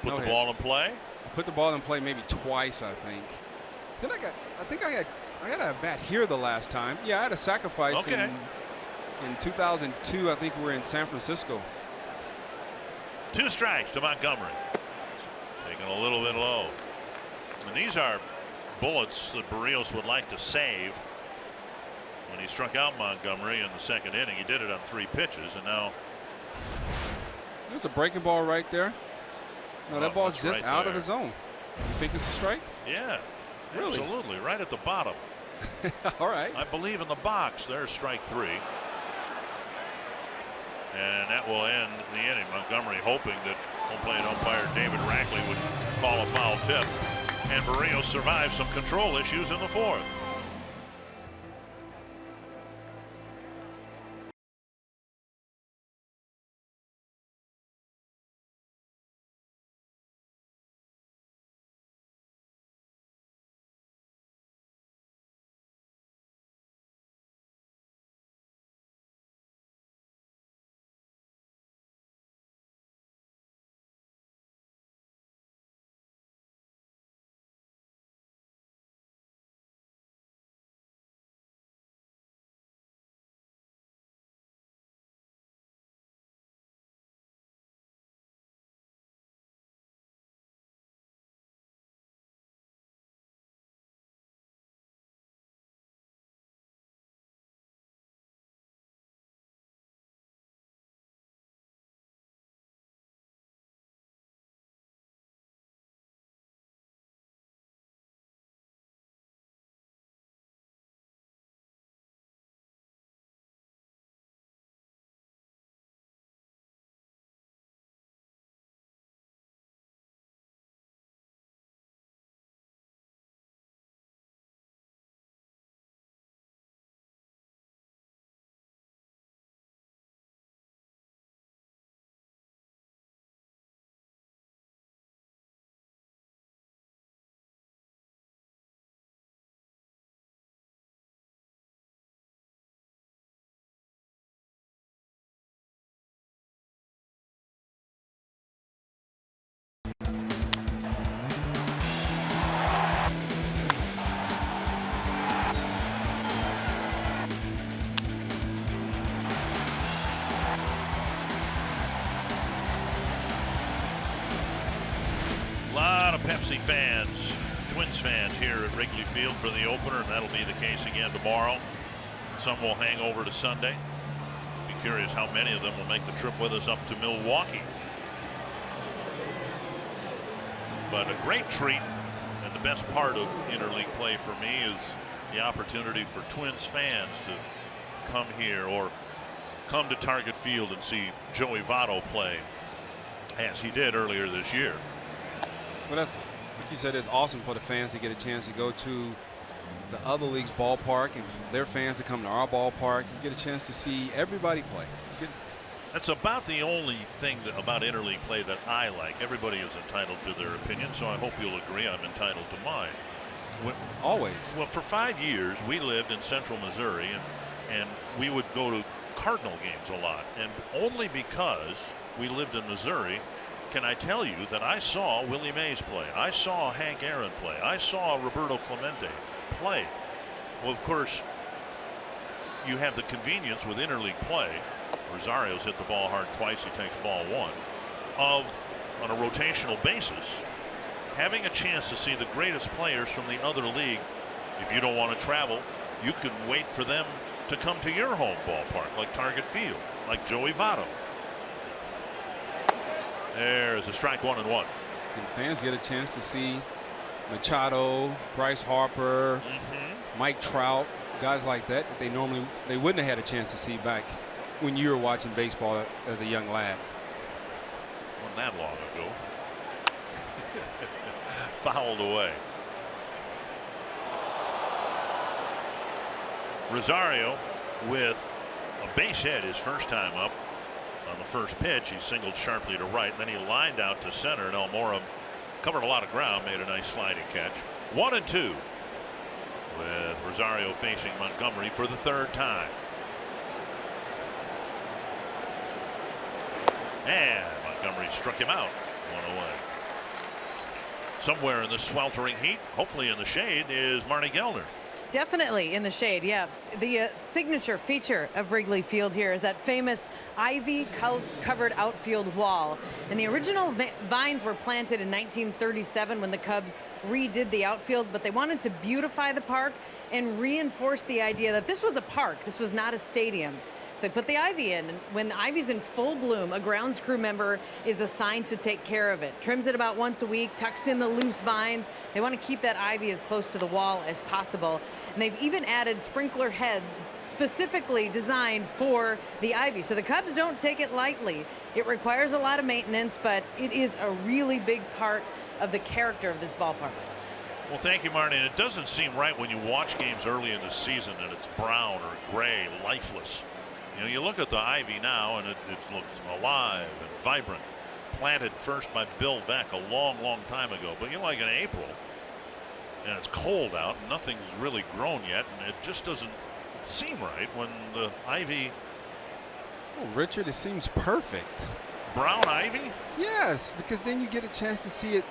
Put the ball in play? I put the ball in play maybe twice, I think. Then I think I had a bat here the last time. Yeah, I had a sacrifice in 2002. I think we were in San Francisco. 2 strikes to Montgomery. Taking a little bit low. And these are bullets that Barrios would like to save. When he struck out Montgomery in the 2nd inning, he did it on 3 pitches, and now there's a breaking ball right there. No, that ball's just right out there. of the zone. You think it's a strike? Yeah, really? Absolutely, right at the bottom. All right. I believe in the box. There's strike 3. And that will end the inning. Montgomery hoping that home plate umpire David Rackley would call a foul tip. And Barrios survived some control issues in the 4th. Pepsi fans, Twins fans here at Wrigley Field for the opener, and that'll be the case again tomorrow. Some will hang over to Sunday. Be curious how many of them will make the trip with us up to Milwaukee. But a great treat, and the best part of interleague play for me is the opportunity for Twins fans to come here or come to Target Field and see Joey Votto play as he did earlier this year. Well, that's, like you said, it's awesome for the fans to get a chance to go to the other league's ballpark, and for their fans to come to our ballpark. You get a chance to see everybody play. That's about the only thing about interleague play that I like. Everybody is entitled to their opinion, so I hope you'll agree I'm entitled to mine. Always. Well, for 5 years, we lived in central Missouri, and we would go to Cardinal games a lot. And only because we lived in Missouri can I tell you that I saw Willie Mays play. I saw Hank Aaron play. I saw Roberto Clemente play. Well, of course, you have the convenience with interleague play. Rosario's hit the ball hard twice. He takes ball 1. On a rotational basis, having a chance to see the greatest players from the other league If you don't want to travel, you can wait for them to come to your home ballpark, like Target Field, like Joey Votto. There's a strike, 1-1. And fans get a chance to see Machado, Bryce Harper, Mike Trout, guys like that they wouldn't have had a chance to see back when you were watching baseball as a young lad. Wasn't that long ago. Fouled away. Rosario with a base hit his first time up. On the first pitch, he singled sharply to right, then he lined out to center, and Almora covered a lot of ground, made a nice sliding catch. 1-2 with Rosario facing Montgomery for the third time. And Montgomery struck him out, 1 away. Somewhere in the sweltering heat, hopefully in the shade, is Marty Gellner. Definitely in the shade, yeah. The signature feature of Wrigley Field here is that famous ivy-covered outfield wall. And the original vines were planted in 1937 when the Cubs redid the outfield, but they wanted to beautify the park and reinforce the idea that this was a park, this was not a stadium. So they put the ivy in, and when the ivy's in full bloom, a grounds crew member is assigned to take care of it. Trims it about once a week, tucks in the loose vines. They want to keep that ivy as close to the wall as possible. And they've even added sprinkler heads specifically designed for the ivy. So the Cubs don't take it lightly. It requires a lot of maintenance, but it is a really big part of the character of this ballpark. Well, thank you, Marty. And it doesn't seem right when you watch games early in the season and it's brown or gray, lifeless. You know, you look at the ivy now and it looks alive and vibrant. Planted first by Bill Veeck a long time ago. But you know, like in April, and it's cold out, and nothing's really grown yet, and it just doesn't seem right when the ivy. Oh, Richard, it seems perfect. Brown ivy? Yes, because then you get a chance to see it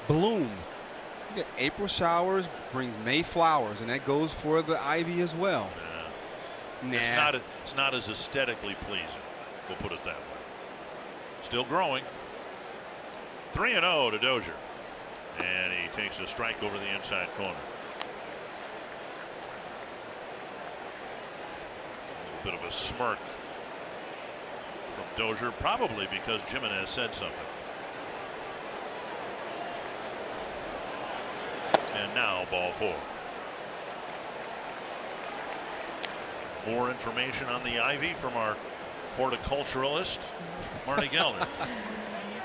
bloom. You get April showers, brings May flowers, and that goes for the ivy as well. Nah. It's not as aesthetically pleasing. We'll put it that way. Still growing. 3-0 to Dozier. And he takes a strike over the inside corner. A little bit of a smirk from Dozier, probably because Jimenez said something. And now ball 4. More information on the ivy from our horticulturalist, Marty Gellner.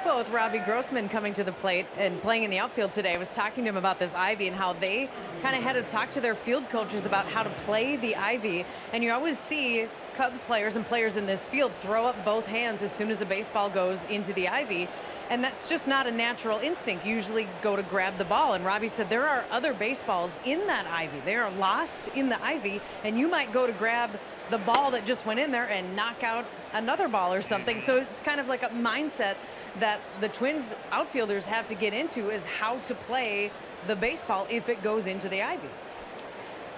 Well, with Robbie Grossman coming to the plate and playing in the outfield today, I was talking to him about this ivy and how they kind of had to talk to their field coaches about how to play the ivy. And you always see Cubs players and players in this field throw up both hands as soon as a baseball goes into the ivy. And that's just not a natural instinct. You usually go to grab the ball. And Robbie said there are other baseballs in that ivy. They are lost in the ivy. And you might go to grab the ball that just went in there and knock out another ball or something. So it's kind of like a mindset that the Twins outfielders have to get into, is how to play the baseball if it goes into the ivy.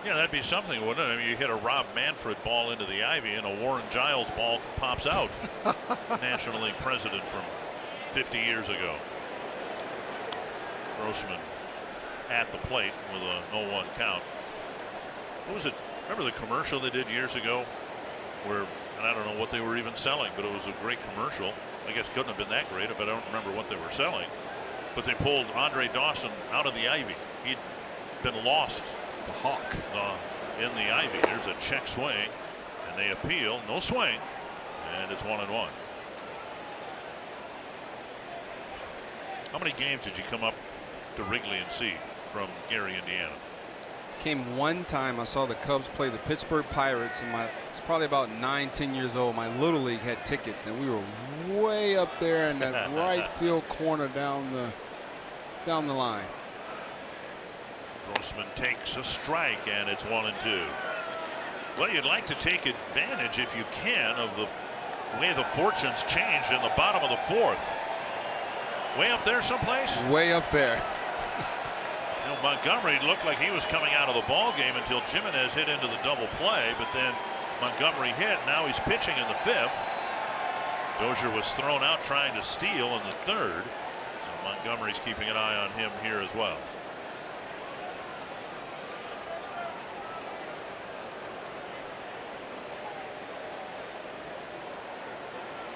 Yeah, that'd be something, wouldn't it? I mean, you hit a Rob Manfred ball into the ivy and a Warren Giles ball pops out. National League president from 50 years ago. Grossman at the plate with a 0-1 count. What was it? Remember the commercial they did years ago where, and I don't know what they were even selling, but it was a great commercial. I guess it couldn't have been that great if I don't remember what they were selling. But they pulled Andre Dawson out of the ivy. He'd been lost. The hawk. In the ivy. There's a check swing, and they appeal. No swing, and it's 1-1. How many games did you come up to Wrigley and see from Gary, Indiana? Came one time. I saw the Cubs play the Pittsburgh Pirates, and it's probably about 9-10 years old. My little league had tickets, and we were way up there in that right field corner down the line. Grossman takes a strike, and it's 1-2. Well, you'd like to take advantage, if you can, of the way the fortunes changed in the bottom of the 4th. Way up there someplace? Way up there. You know, Montgomery looked like he was coming out of the ball game until Jimenez hit into the double play, but then Montgomery hit. Now he's pitching in the 5th. Dozier was thrown out trying to steal in the 3rd. So Montgomery's keeping an eye on him here as well.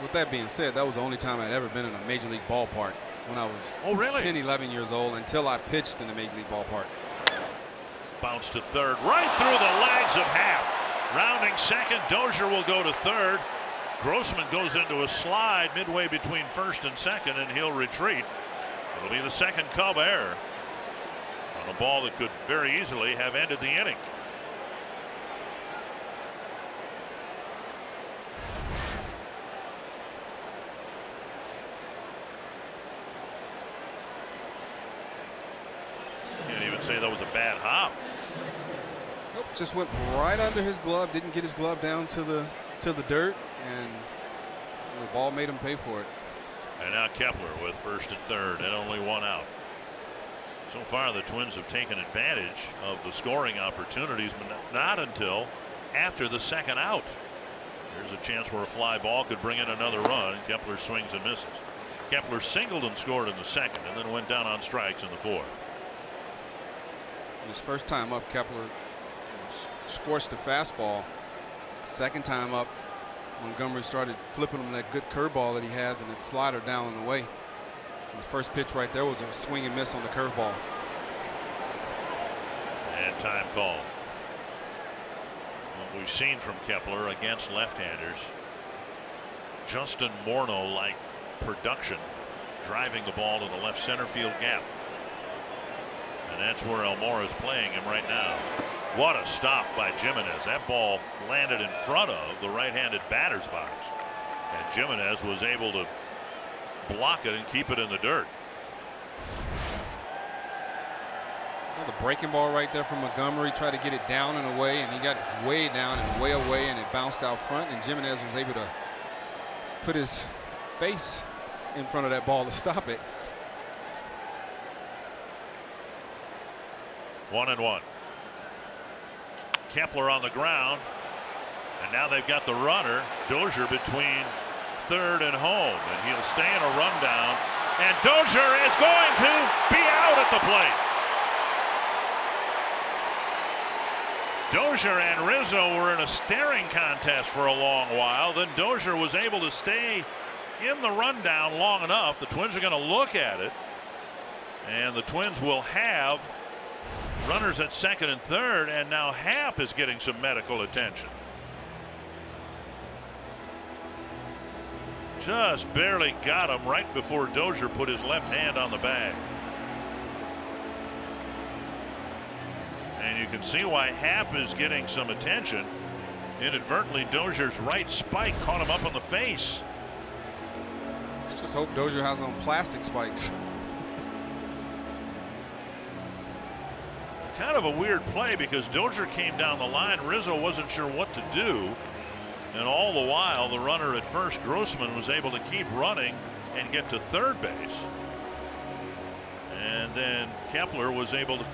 With that being said, that was the only time I'd ever been in a major league ballpark when I was 10, 11 years old until I pitched in the major league ballpark. Bounce to third, right through the legs of Happ. Rounding second, Dozier will go to third. Grossman goes into a slide midway between first and second, and he'll retreat. It'll be the second Cub error on a ball that could very easily have ended the inning. Can't even say that was a bad hop. Nope, just went right under his glove, didn't get his glove down to the dirt, and the ball made him pay for it. And now Kepler with first and third and only one out. So far the Twins have taken advantage of the scoring opportunities, but not until after the second out. There's a chance where a fly ball could bring in another run. Kepler swings and misses. Kepler singled and scored in the second and then went down on strikes in the fourth. His first time up, Kepler scorched the fastball. Second time up, Montgomery started flipping him that good curveball that he has, and it slider down and away. And the first pitch right there was a swing and miss on the curveball. And time called. What we've seen from Kepler against left-handers, Justin Morneau-like production, driving the ball to the left center field gap. And that's where Almora is playing him right now. What a stop by Jimenez. That ball landed in front of the right-handed batter's box, and Jimenez was able to block it and keep it in the dirt. Another breaking ball right there from Montgomery. Tried to get it down and away, and he got it way down and way away, and it bounced out front, and Jimenez was able to put his face in front of that ball to stop it. 1-1. Kepler on the ground, and now they've got the runner Dozier between third and home, and he'll stay in a rundown, and Dozier is going to be out at the plate. Dozier and Rizzo were in a staring contest for a long while. Then Dozier was able to stay in the rundown long enough. The Twins are going to look at it, and the Twins will have runners at second and third, and now Happ is getting some medical attention. Just barely got him right before Dozier put his left hand on the bag. And you can see why Happ is getting some attention. Inadvertently, Dozier's right spike caught him up on the face. Let's just hope Dozier has on plastic spikes. Kind of a weird play because Dozier came down the line. Rizzo wasn't sure what to do. And all the while, the runner at first, Grossman, was able to keep running and get to third base. And then Kepler was able to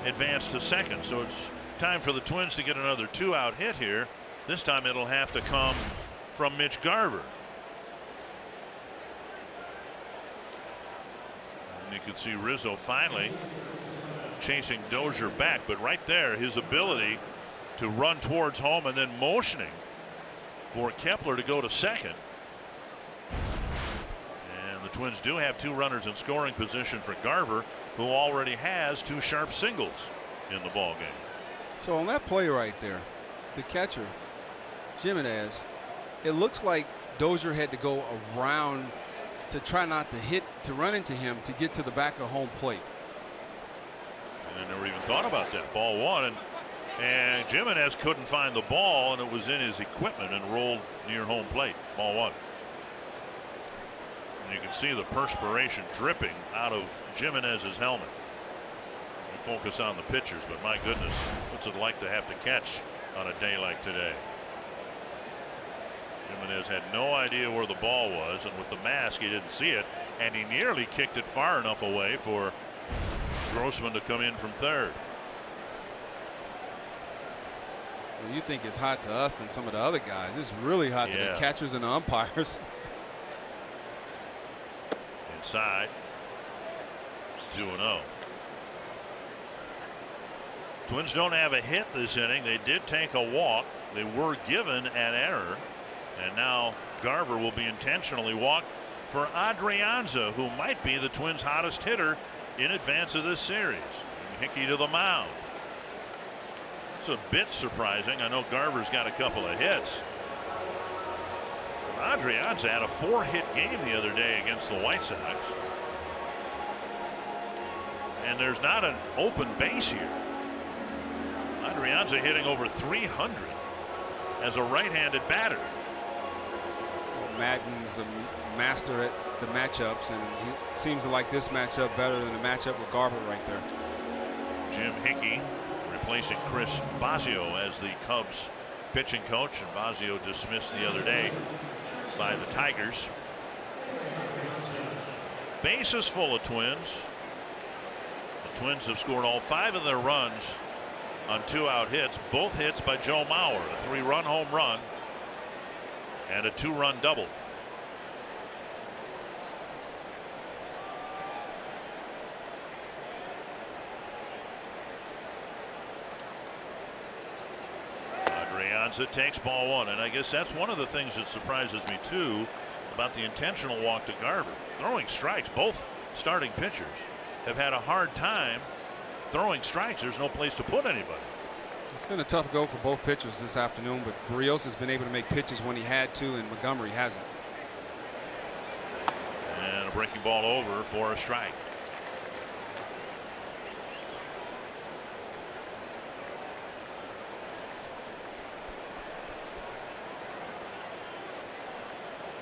advance to second. So it's time for the Twins to get another two-out hit here. This time it'll have to come from Mitch Garver. And you can see Rizzo finally chasing Dozier back, but right there, his ability to run towards home and then motioning for Kepler to go to second. And the Twins do have two runners in scoring position for Garver, who already has two sharp singles in the ball game. So on that play right there, the catcher, Jimenez, it looks like Dozier had to go around to try not to run into him to get to the back of home plate. I never even thought about that. Ball one, and Jimenez couldn't find the ball, and it was in his equipment and rolled near home plate. Ball one. And you can see the perspiration dripping out of Jimenez's helmet. We focus on the pitchers, but my goodness, what's it like to have to catch on a day like today? Jimenez had no idea where the ball was, and with the mask he didn't see it, and he nearly kicked it far enough away for Grossman to come in from third. Well, you think it's hot to us and some of the other guys. It's really hot to the catchers and the umpires. Inside. 2-0. Twins don't have a hit this inning. They did take a walk. They were given an error. And now Garver will be intentionally walked for Adrianza, who might be the Twins' hottest hitter in advance of this series. Hickey to the mound. It's a bit surprising. I know Garver's got a couple of hits. Adrianza had a 4-hit game the other day against the White Sox. And there's not an open base here. Adrianza hitting over 300 as a right-handed batter. Madden's a master at the matchups, and he seems to like this matchup better than the matchup with Garver right there. Jim Hickey replacing Chris Bosio as the Cubs pitching coach, and Bosio dismissed the other day by the Tigers. Bases full of Twins. The Twins have scored all 5 of their runs on 2-out hits, both hits by Joe Mauer, a 3-run home run and a 2-run double. Adrianza takes ball 1, and I guess that's one of the things that surprises me too about the intentional walk to Garver. Throwing strikes. Both starting pitchers have had a hard time throwing strikes. There's no place to put anybody. It's been a tough go for both pitchers this afternoon, but Berrios has been able to make pitches when he had to, and Montgomery hasn't. And a breaking ball over for a strike.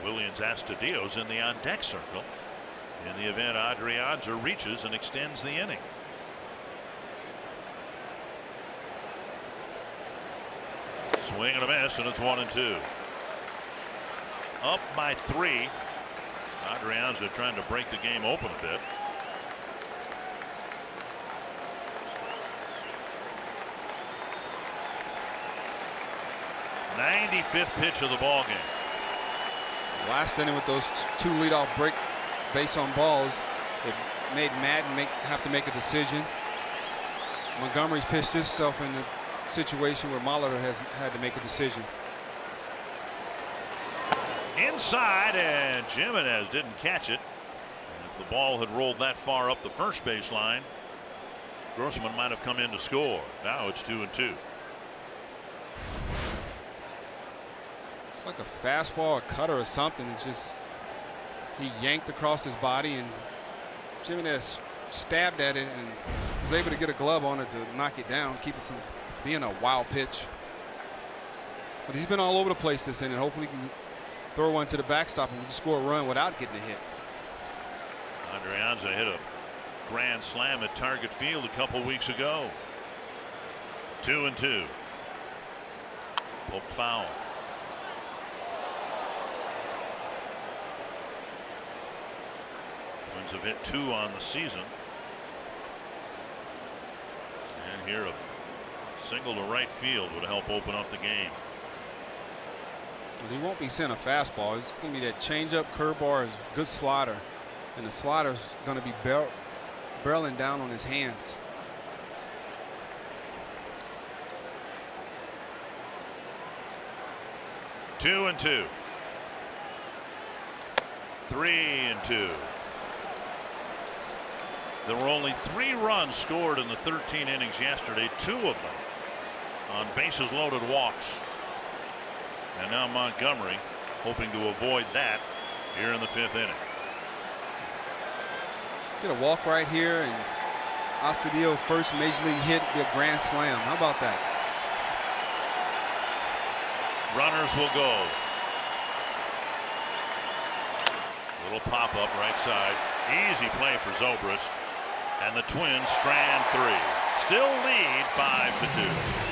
Williams Astudillo's in the on-deck circle in the event Adrianza reaches and extends the inning. Swing and a miss, and it's 1-2. Up by 3. Adrianza trying to break the game open a bit. '95th pitch of the ball game. Last inning with those 2 leadoff break base on balls, it made Madden have to make a decision. Montgomery's pitched himself in a situation where Molitor has had to make a decision. Inside, and Jimenez didn't catch it. And if the ball had rolled that far up the first base line, Grossman might have come in to score. Now it's 2-2. It's like a fastball, a cutter, or something. It's just he yanked across his body, and Jimenez stabbed at it and was able to get a glove on it to knock it down, keep it from being a wild pitch. But he's been all over the place this inning. Hopefully he can throw one to the backstop and we can score a run without getting a hit. Adrianza hit a grand slam at Target Field a couple weeks ago. 2-2. Poked foul. Twins have hit 2 on the season. And here a single to right field would help open up the game. But he won't be sent a fastball. It's going to be that changeup, curveball, is good slider, and the slider's going to be barreling down on his hands. Two and 2. 3-2. There were only 3 runs scored in the 13 innings yesterday, 2 of them on bases loaded walks. And now Montgomery hoping to avoid that here in the 5th inning. Get a walk right here, and Astudillo first major league hit, the grand slam. How about that? Runners will go. Little pop up right side. Easy play for Zobrist. And the Twins strand 3. Still lead 5-2.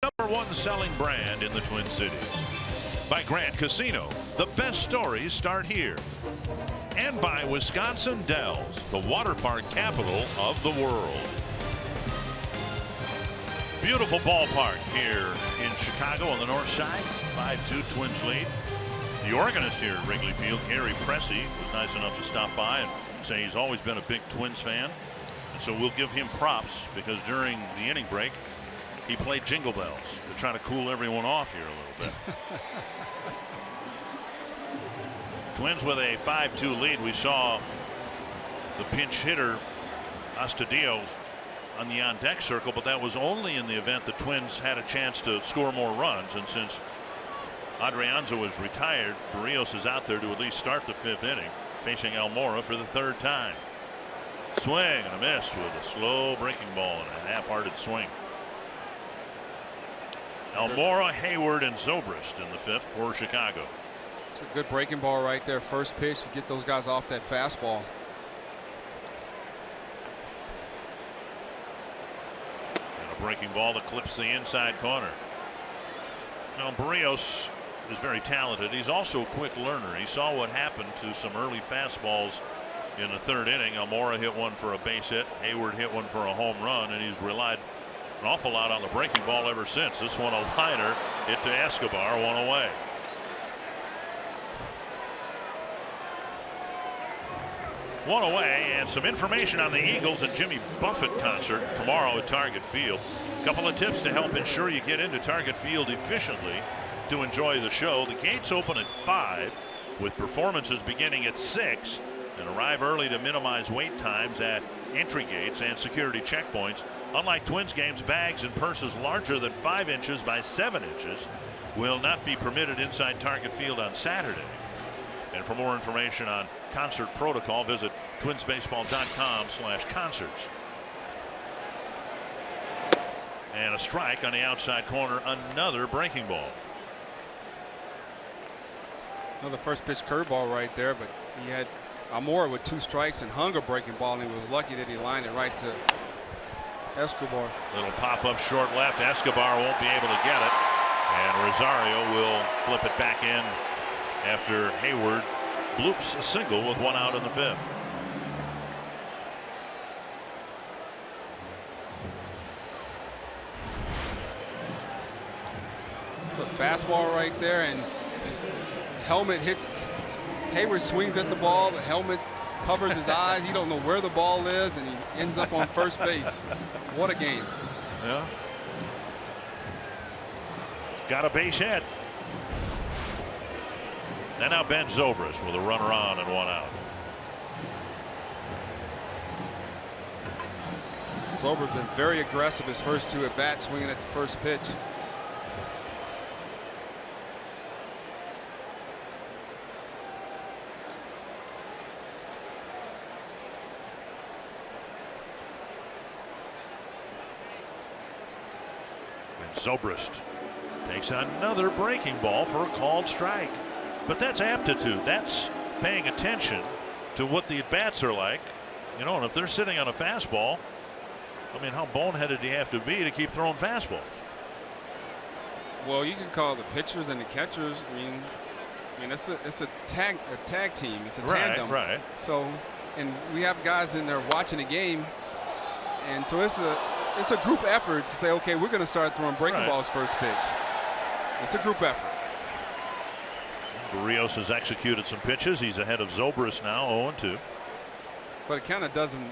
#1 selling brand in the Twin Cities. By Grant Casino, the best stories start here. And by Wisconsin Dells, the water park capital of the world. Beautiful ballpark here in Chicago on the north side. 5-2 Twins lead. The organist here at Wrigley Field, Gary Pressey, was nice enough to stop by and say he's always been a big Twins fan. And so we'll give him props because during the inning break, he played Jingle Bells to try to cool everyone off here a little bit. Twins with a 5-2 lead. We saw the pinch hitter Astudillo on the on-deck circle, but that was only in the event the Twins had a chance to score more runs. And since Adrianza was retired, Barrios is out there to at least start the 5th inning, facing Almora for the 3rd time. Swing and a miss with a slow breaking ball and a half-hearted swing. Almora, Hayward, and Zobrist in the 5th for Chicago. It's a good breaking ball right there. First pitch to get those guys off that fastball. And a breaking ball that clips the inside corner. Now Barrios is very talented. He's also a quick learner. He saw what happened to some early fastballs in the 3rd inning. Almora hit one for a base hit. Hayward hit one for a home run, and he's relied an awful lot on the breaking ball ever since. This one a liner, hit to Escobar, one away. One away, and some information on the Eagles and Jimmy Buffett concert tomorrow at Target Field. A couple of tips to help ensure you get into Target Field efficiently to enjoy the show. The gates open at 5 with performances beginning at 6, and arrive early to minimize wait times at entry gates and security checkpoints. Unlike Twins games, bags and purses larger than 5 inches by 7 inches will not be permitted inside Target Field on Saturday. And for more information on concert protocol, visit twinsbaseball.com/concerts. And a strike on the outside corner, another breaking ball. Another first pitch curveball right there, but he had Almora with 2 strikes and hung a breaking ball, and he was lucky that he lined it right to Escobar. Little pop up short left. Escobar won't be able to get it, and Rosario will flip it back in after Hayward bloops a single with 1 out in the 5th. The fastball right there, and helmet hits. Hayward swings at the ball. The helmet covers his eyes. He don't know where the ball is, and he ends up on first base. What a game. Yeah. Got a base hit. And now Ben Zobrist with a runner on and 1 out. Zobrist been very aggressive his first 2 at bats, swinging at the first pitch. And Zobrist takes another breaking ball for a called strike. But that's aptitude. That's paying attention to what the at-bats are like. You know, and if they're sitting on a fastball, I mean, how boneheaded do you have to be to keep throwing fastballs? Well, you can call the pitchers and the catchers. I mean it's a tag team. It's a tandem. Right. So, and we have guys in there watching the game, and so it's a group effort to say, okay, we're going to start throwing breaking balls first pitch. It's a group effort. Barrios has executed some pitches. He's ahead of Zobrist now, 0-2. But it kind of doesn't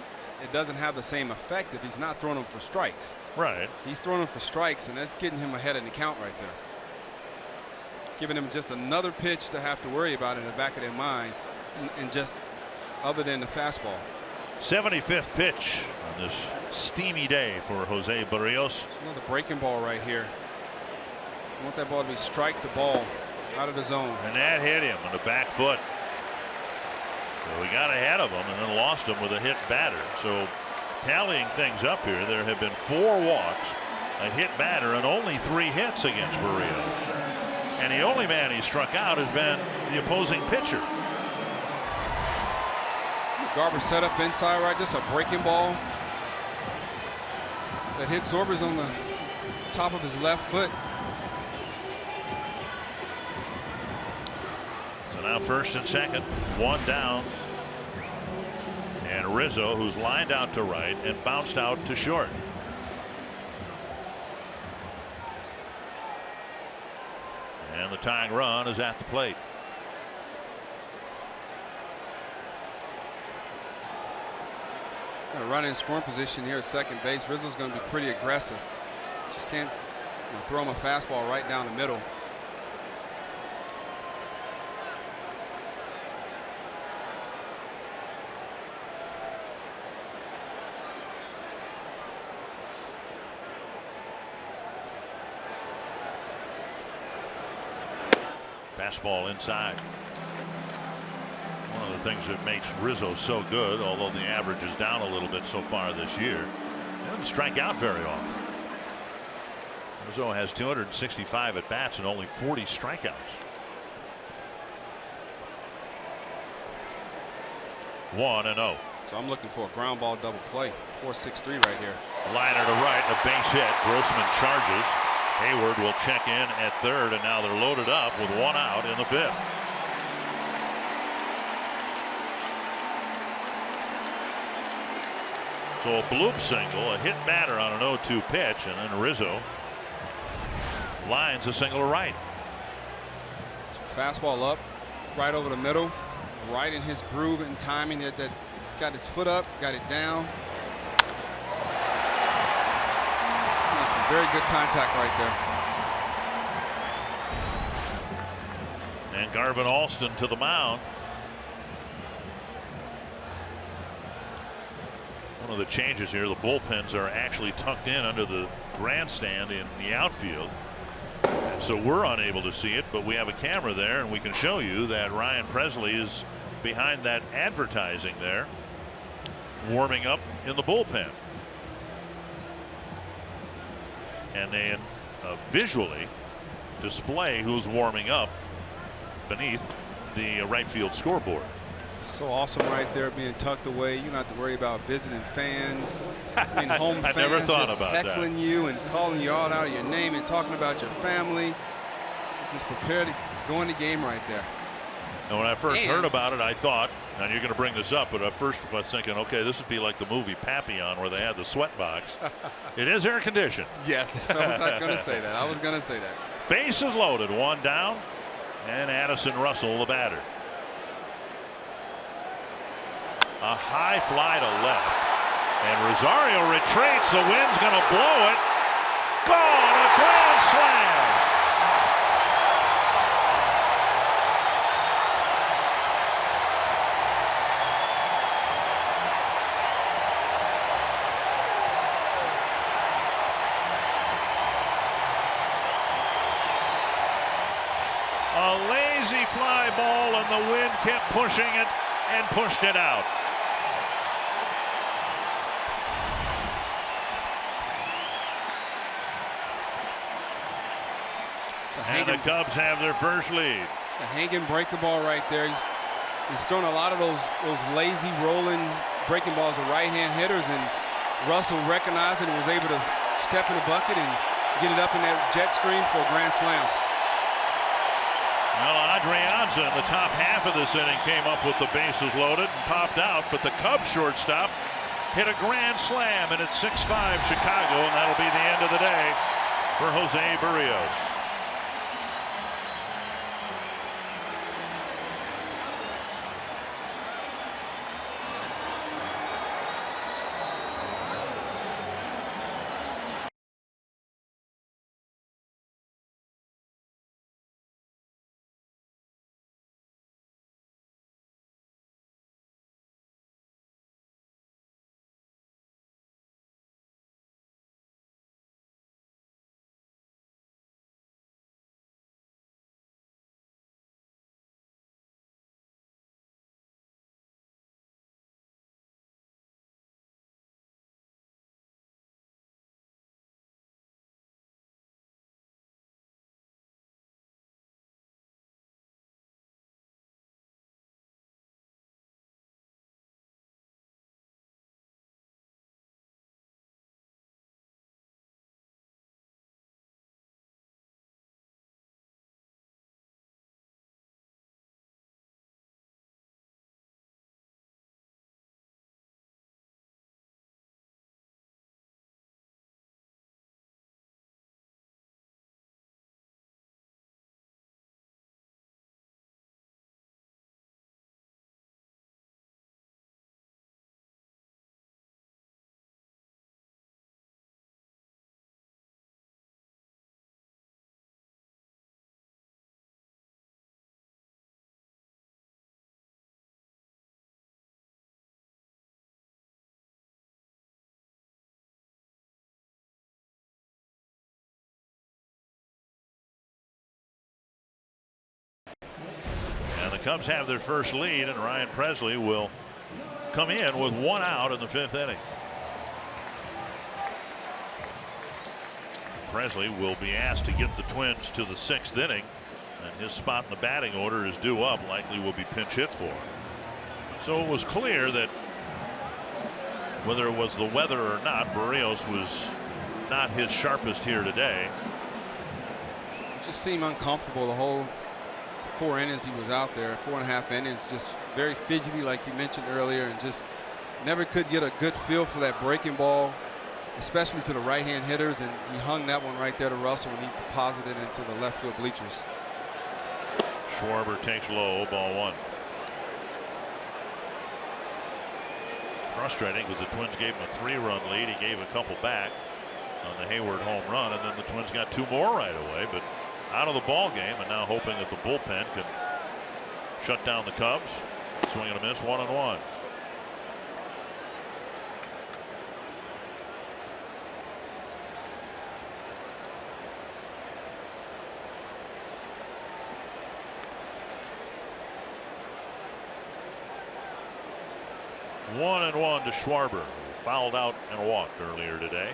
have the same effect if he's not throwing them for strikes. Right. He's throwing them for strikes, and that's getting him ahead in the count right there. Giving him just another pitch to have to worry about in the back of their mind, and just other than the fastball. 75th pitch on this steamy day for Jose Barrios. Another breaking ball right here. I want that ball to be strike the ball out of the zone. And that hit him on the back foot. So we got ahead of him and then lost him with a hit batter. So tallying things up here, there have been 4 walks, a hit batter, and only 3 hits against Barrios. And the only man he struck out has been the opposing pitcher. Garber set up inside right, just a breaking ball that hit Zobrist on the top of his left foot. So now first and second, one down. And Rizzo, who's lined out to right and bounced out to short. And the tying run is at the plate. Gonna run in scoring position here at second base. Rizzo's going to be pretty aggressive. Just can't throw him a fastball right down the middle. Fastball inside. One of the things that makes Rizzo so good, although the average is down a little bit so far this year, he doesn't strike out very often. Rizzo has 265 at bats and only 40 strikeouts. One and 0. So I'm looking for a ground ball double play. 4-6-3 right here. Liner to right, a base hit. Grossman charges. Hayward will check in at third, and now they're loaded up with one out in the fifth. So a bloop single, a hit batter on an 0-2 pitch, and then Rizzo lines a single to right. Fastball up, right over the middle, right in his groove and timing. That got his foot up, got it down. Some very good contact right there. And Garvin Alston to the mound. One of the changes here, the bullpens are actually tucked in under the grandstand in the outfield. And so we're unable to see it, but we have a camera there and we can show you that Ryan Presley is behind that advertising there, warming up in the bullpen. And then visually display who's warming up beneath the right field scoreboard. So awesome right there, being tucked away. You don't have to worry about visiting fans. I mean, home I fans never thought just about heckling you and calling you all out of your name and talking about your family. Just prepare to go in the game right there. And when I first heard about it, I thought, and you're going to bring this up, but at first I was thinking, okay, this would be like the movie Papillon where they had the sweat box. It is air conditioned. Yes, I was not going to say that. I was going to say that. Bases loaded, one down, and Addison Russell, the batter. A high fly to left, and Rosario retreats. The wind's going to blow it. Gone, a grand slam. A lazy fly ball, and the wind kept pushing it and pushed it out. And the Cubs have their first lead. A hanging breaking ball right there. He's thrown a lot of those lazy rolling breaking balls to right-hand hitters, and Russell recognized it and was able to step in the bucket and get it up in that jet stream for a grand slam. Well, Adrianza in the top half of this inning came up with the bases loaded and popped out, but the Cubs shortstop hit a grand slam, and it's 6-5 Chicago, and that'll be the end of the day for Jose Barrios. Cubs have their first lead, and Ryan Presley will come in with 1 out in the 5th inning. Presley will be asked to get the Twins to the 6th inning, and his spot in the batting order is due up, likely will be pinch hit for. So it was clear that whether it was the weather or not, Barrios was not his sharpest here today. It just seemed uncomfortable the whole 4 innings he was out there. 4.5 innings, just very fidgety like you mentioned earlier, and just never could get a good feel for that breaking ball, especially to the right-hand hitters, and he hung that one right there to Russell when he deposited it into the left field bleachers. Schwarber takes low, ball 1. Frustrating because the Twins gave him a 3-run lead. He gave a couple back on the Hayward home run, and then the Twins got 2 more right away, but out of the ball game, and now hoping that the bullpen can shut down the Cubs. Swing and a miss, 1-1. One to Schwarber, who fouled out and walked earlier today.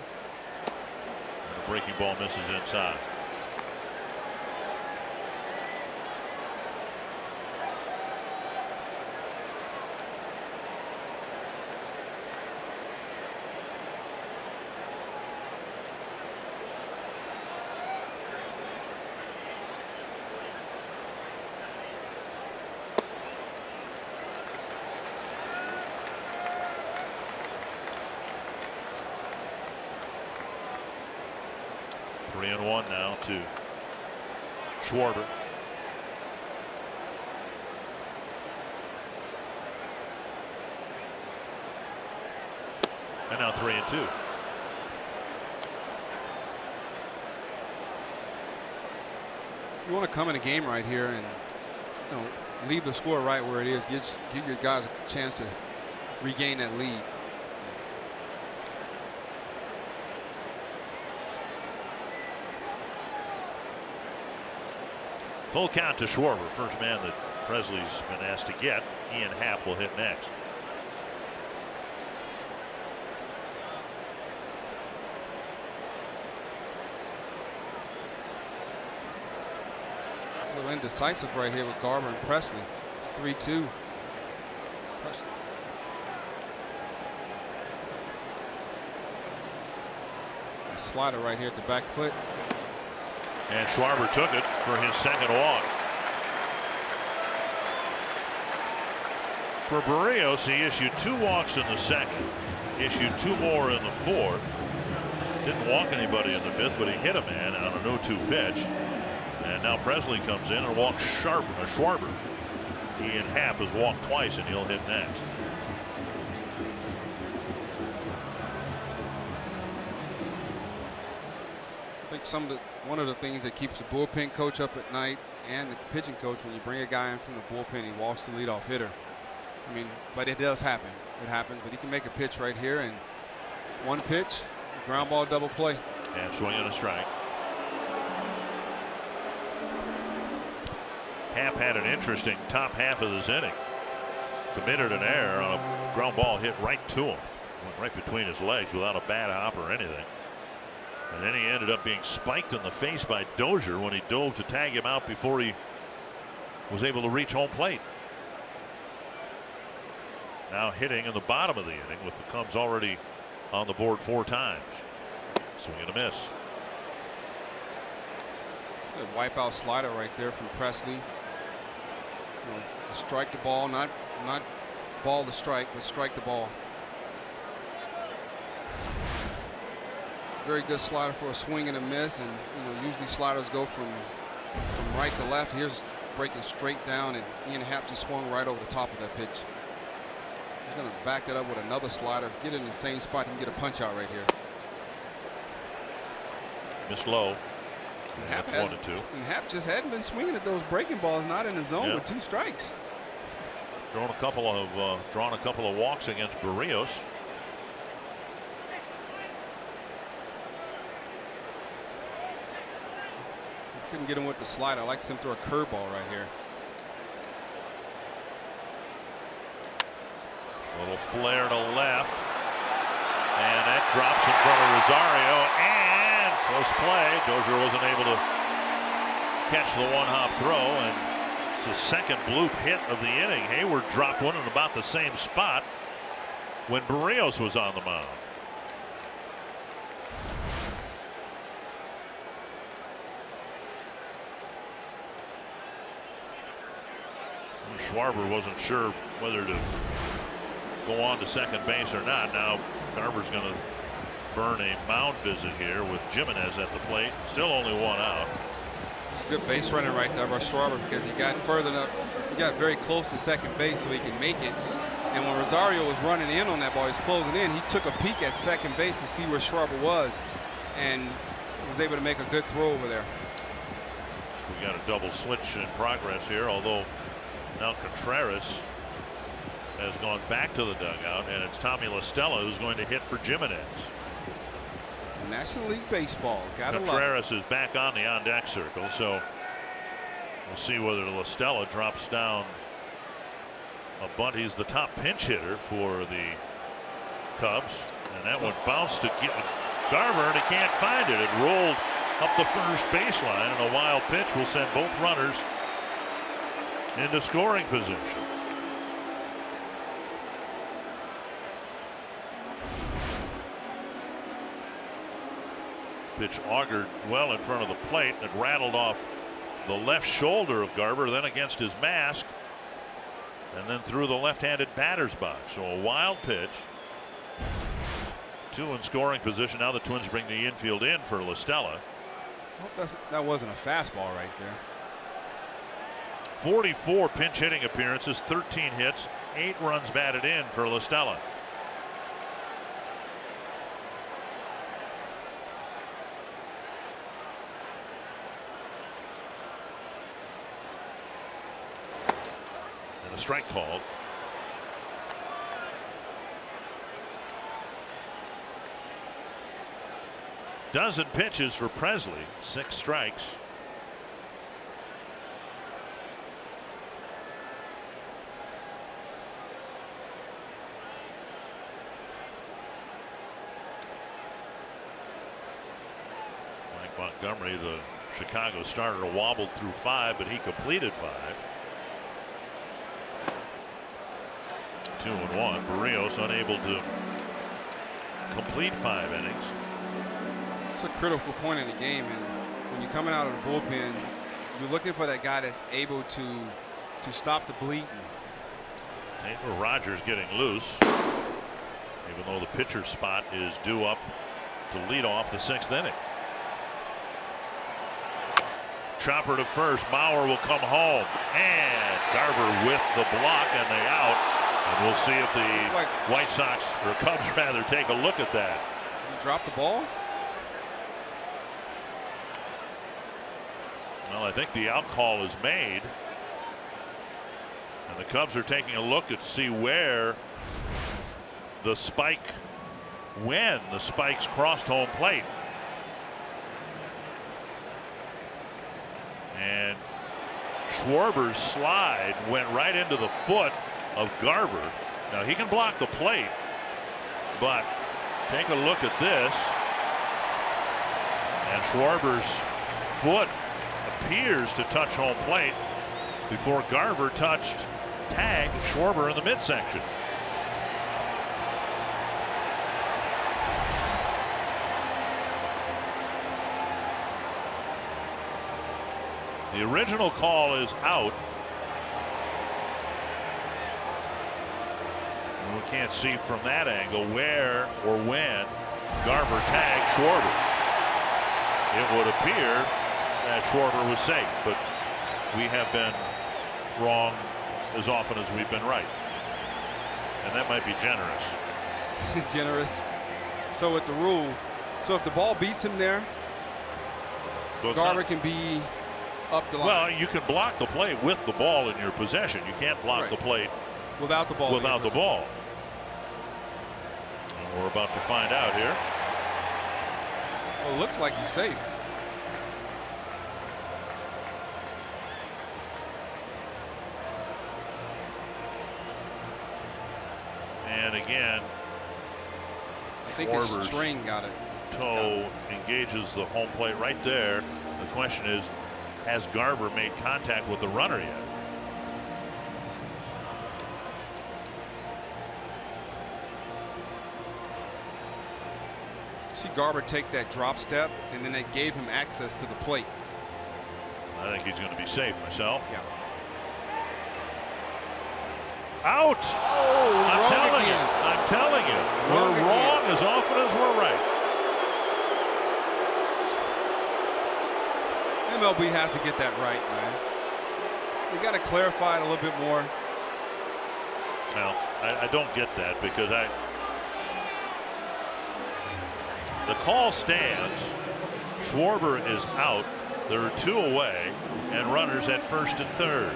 And the breaking ball misses inside. Three and 1 now to Schwarber. And now 3 and 2. You want to come in a game right here and leave the score right where it is. Give your guys a chance to regain that lead. Full count to Schwarber, first man that Presley's been asked to get. Ian Happ will hit next. A little indecisive right here with Garber and Presley. 3-2. Slider right here at the back foot. And Schwarber took it for his 2nd walk. For Barrios, he issued 2 walks in the 2nd, issued 2 more in the 4th. Didn't walk anybody in the 5th, but he hit a man on a 0-2 pitch. And now Presley comes in and walks Schwarber. Ian Happ has walked twice, and he'll hit next. I think one of the things that keeps the bullpen coach up at night and the pitching coach, when you bring a guy in from the bullpen, he walks the leadoff hitter. I mean, but it does happen. It happens, but he can make a pitch right here, and 1 pitch, ground ball, double play. And swing and a strike. Happ had an interesting top half of this inning. Committed an error on a ground ball hit right to him. Went right between his legs without a bad hop or anything. And then he ended up being spiked in the face by Dozier when he dove to tag him out before he was able to reach home plate. Now hitting in the bottom of the inning with the Cubs already on the board 4 times. Swing and a miss. It's a wipeout slider right there from Presley. Strike the ball, not ball the strike, but strike the ball. Very good slider for a swing and a miss, and usually sliders go from right to left. Here's breaking straight down, and Ian Happ just swung right over the top of that pitch. He's going to back that up with another slider, get it in the same spot, and get a punch out right here. Missed low. And Happ just hadn't been swinging at those breaking balls, not in the zone with 2 strikes. Drawn a couple of walks against Barrios. Couldn't get him with the slide. I like to throw a curveball right here. little flare to left. And that drops in front of Rosario. And close play. Dozier wasn't able to catch the one-hop throw. And it's the second bloop hit of the inning. Hayward dropped one in about the same spot when Barrios was on the mound. Schwarber wasn't sure whether to go on to second base or not. Now Garver's going to burn a mound visit here with Jimenez at the plate. Still only one out. It's good base running right there by Schwarber because he got further up. He got very close to second base so he could make it. And when Rosario was running in on that ball, he was closing in. He took a peek at second base to see where Schwarber was and was able to make a good throw over there. We got a double switch in progress here, although now Contreras has gone back to the dugout, and it's Tommy La Stella who's going to hit for Jimenez. National League Baseball. Contreras is back on the on-deck circle, so we'll see whether La Stella drops down a bunt. He's the top pinch hitter for the Cubs, and that one bounced to Garver, and he can't find it. It rolled up the first baseline, and a wild pitch will send both runners into scoring position. Pitch augured well in front of the plate. It rattled off the left shoulder of Garver, then against his mask, and then through the left-handed batter's box. So a wild pitch. Two in scoring position. Now the Twins bring the infield in for La Stella. That wasn't a fastball right there. 44 pinch hitting appearances, 13 hits, 8 runs batted in for La Stella. And a strike called. Dozen pitches for Presley, 6 strikes. Montgomery, the Chicago starter, wobbled through 5, but he completed 5. 2-1. Barrios unable to complete 5 innings. It's a critical point in the game, and when you're coming out of the bullpen, you're looking for that guy that's able to stop the bleeding. Taylor Rogers getting loose, even though the pitcher's spot is due up to lead off the 6th inning. Chopper to first. Bauer will come home, and Garver with the block and the out. And we'll see if the White Sox, or Cubs rather, take a look at that. He dropped the ball? Well, I think the out call is made, and the Cubs are taking a look to see where the spike, when the spikes crossed home plate. And Schwarber's slide went right into the foot of Garver. Now he can block the plate, but take a look at this. And Schwarber's foot appears to touch home plate before Garver touched tag Schwarber in the midsection. The original call is out. We can't see from that angle where or when Garver tagged Schwarber. It would appear that Schwarber was safe, but we have been wrong as often as we've been right. And that might be generous. Generous. So with the rule, so if the ball beats him there, Garver can be up the line. Well, you can block the plate with the ball in your possession. You can't block the plate without the ball. Without the ball. And we're about to find out here. Well, it looks like he's safe. And again, I think his Schwarber's string got it. toe engages the home plate right there. The question is, has Garver made contact with the runner yet? See Garver take that drop step, and then they gave him access to the plate. I think he's going to be safe myself. Yeah. Out! Oh, I'm wrong telling again. you. I'm telling you. Wrong We're wrong as often as we're right. MLB has to get that right, man. You got to clarify it a little bit more. Well, I don't get that because the call stands. Schwarber is out. There are 2 away and runners at first and third.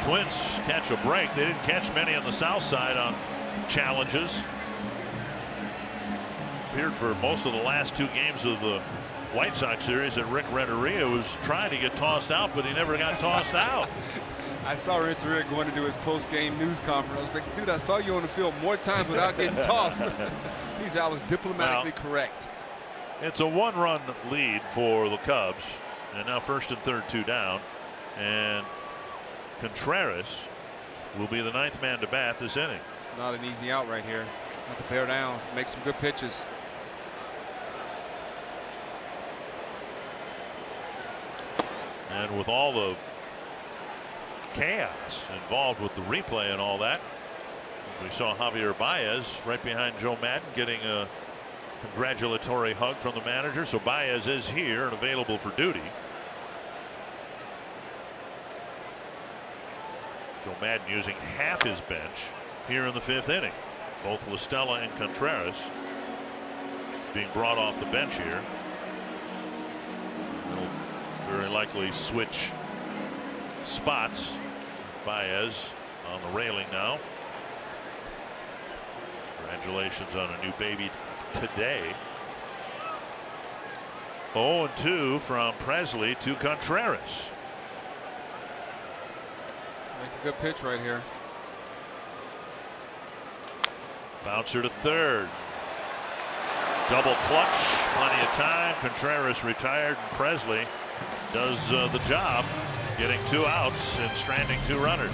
Twins catch a break. They didn't catch many on the south side on challenges. Appeared for most of the last 2 games of the White Sox series that Rick Renteria was trying to get tossed out, but he never got tossed out. I saw Renteria going to do his post-game news conference. I was like, dude, I saw you on the field more times without getting tossed. I was diplomatically correct. It's a 1-run lead for the Cubs, and now first and third, 2 down. And Contreras will be the 9th man to bat this inning. Not an easy out right here. Have to bear down, make some good pitches. And with all the chaos involved with the replay and all that, we saw Javier Baez right behind Joe Madden getting a congratulatory hug from the manager. So Baez is here and available for duty. Joe Madden using half his bench here in the 5th inning. Both La Stella and Contreras being brought off the bench here. They'll very likely switch spots. Baez on the railing now. Congratulations on a new baby today. 0-2 from Presley to Contreras. Make a good pitch right here. Bouncer to third. Double clutch, plenty of time. Contreras retired, and Presley does the job, getting 2 outs and stranding 2 runners.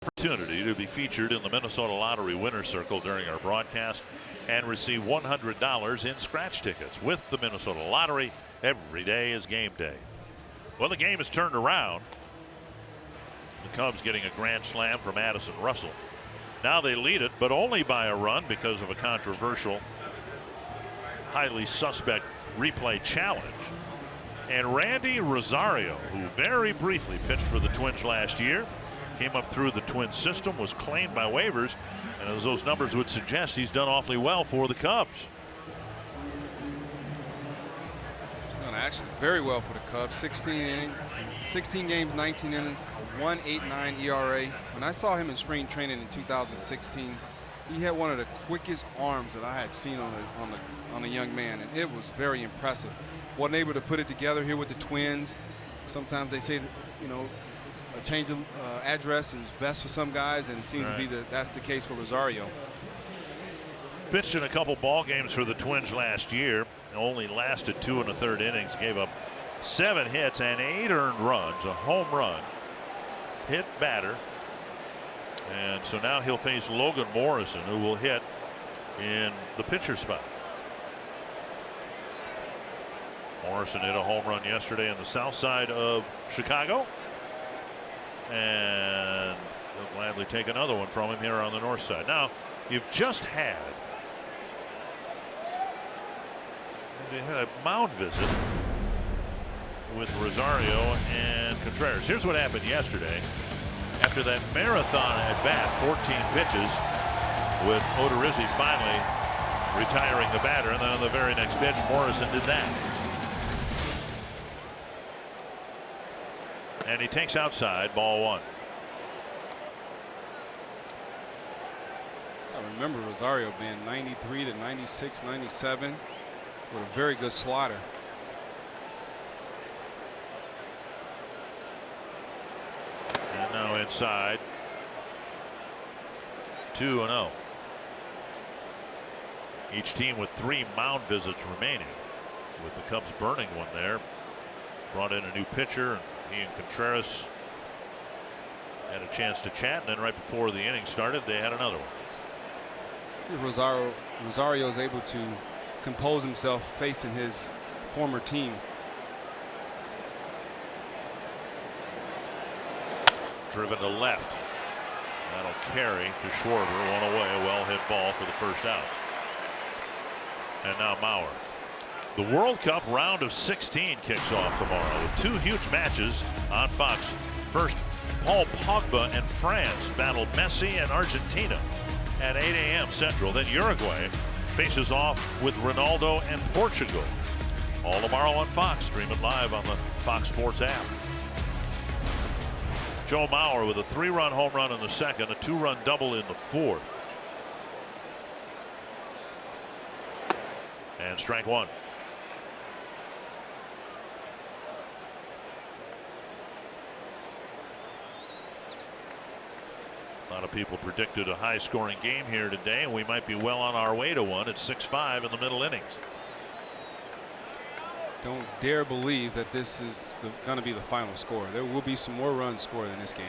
Opportunity to be featured in the Minnesota Lottery Winner Circle during our broadcast and receive $100 in scratch tickets. With the Minnesota Lottery, every day is game day. Well, the game has turned around. The Cubs getting a grand slam from Addison Russell. Now they lead it, but only by a run because of a controversial, highly suspect replay challenge. And Randy Rosario, who very briefly pitched for the Twins last year, came up through the Twins system, was claimed by waivers, and as those numbers would suggest, he's done awfully well for the Cubs. He's done actually very well for the Cubs. 16 games, 19 innings, a 1.89 ERA. When I saw him in spring training in 2016, he had one of the quickest arms that I had seen on a young man, and it was very impressive. Wasn't able to put it together here with the Twins. Sometimes they say that, you know, a change of address is best for some guys, and it seems to be that's the case for Rosario. Pitched in a couple ball games for the Twins last year. Only lasted 2 1/3 innings. Gave up 7 hits and 8 earned runs, a home run, hit batter. And so now he'll face Logan Morrison, who will hit in the pitcher spot. Morrison hit a home run yesterday on the south side of Chicago, and they'll gladly take another one from him here on the north side. Now, you've just had a mound visit with Rosario and Contreras. Here's what happened yesterday after that marathon at bat, 14 pitches, with Odorizzi finally retiring the batter, and then on the very next pitch, Morrison did that. And he takes outside, ball 1. I remember Rosario being 93 to 96, 97 with a very good slider. And now inside, 2-0. Each team with 3 mound visits remaining, with the Cubs burning one there. Brought in a new pitcher, and he and Contreras had a chance to chat, and then right before the inning started, they had another one. See, Rosario is able to compose himself facing his former team. Driven to left. That'll carry to Schwarber. One away. A well hit ball for the first out. And now Mauer. The World Cup round of 16 kicks off tomorrow with 2 huge matches on Fox. First, Paul Pogba and France battle Messi and Argentina at 8 a.m. Central. Then Uruguay faces off with Ronaldo and Portugal. All tomorrow on Fox. Stream it live on the Fox Sports app. Joe Mauer with a 3-run home run in the second, a 2-run double in the fourth. And strike 1. A lot of people predicted a high-scoring game here today, and we might be well on our way to one. It's 6-5 in the middle innings. Don't dare believe that this is going to be the final score. There will be some more runs scored in this game.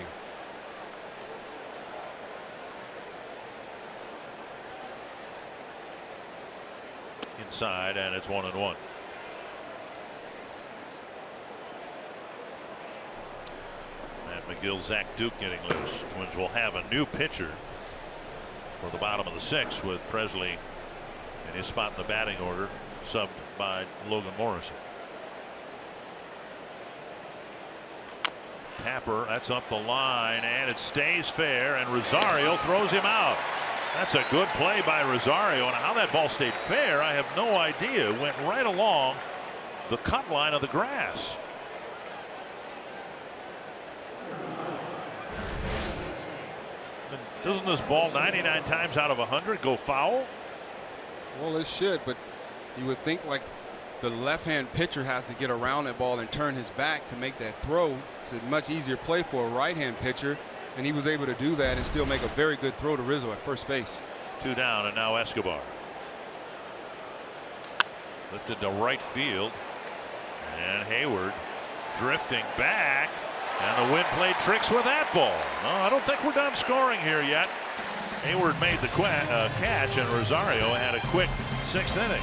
Inside, and it's 1-1. Matt McGill, Zach Duke getting loose. Twins will have a new pitcher for the bottom of the 6th, with Presley in his spot in the batting order, subbed by Logan Morrison. Tapper, that's up the line, and it stays fair, and Rosario throws him out. That's a good play by Rosario, and how that ball stayed fair, I have no idea. It went right along the cut line of the grass. And doesn't this ball 99 times out of 100 go foul? Well, it should, but you would think like the left-hand pitcher has to get around that ball and turn his back to make that throw. It's a much easier play for a right-hand pitcher, and he was able to do that and still make a very good throw to Rizzo at first base. 2 down, and now Escobar. Lifted to right field, and Hayward drifting back, and the wind played tricks with that ball. No, I don't think we're done scoring here yet. Hayward made the catch, and Rosario had a quick 6th inning.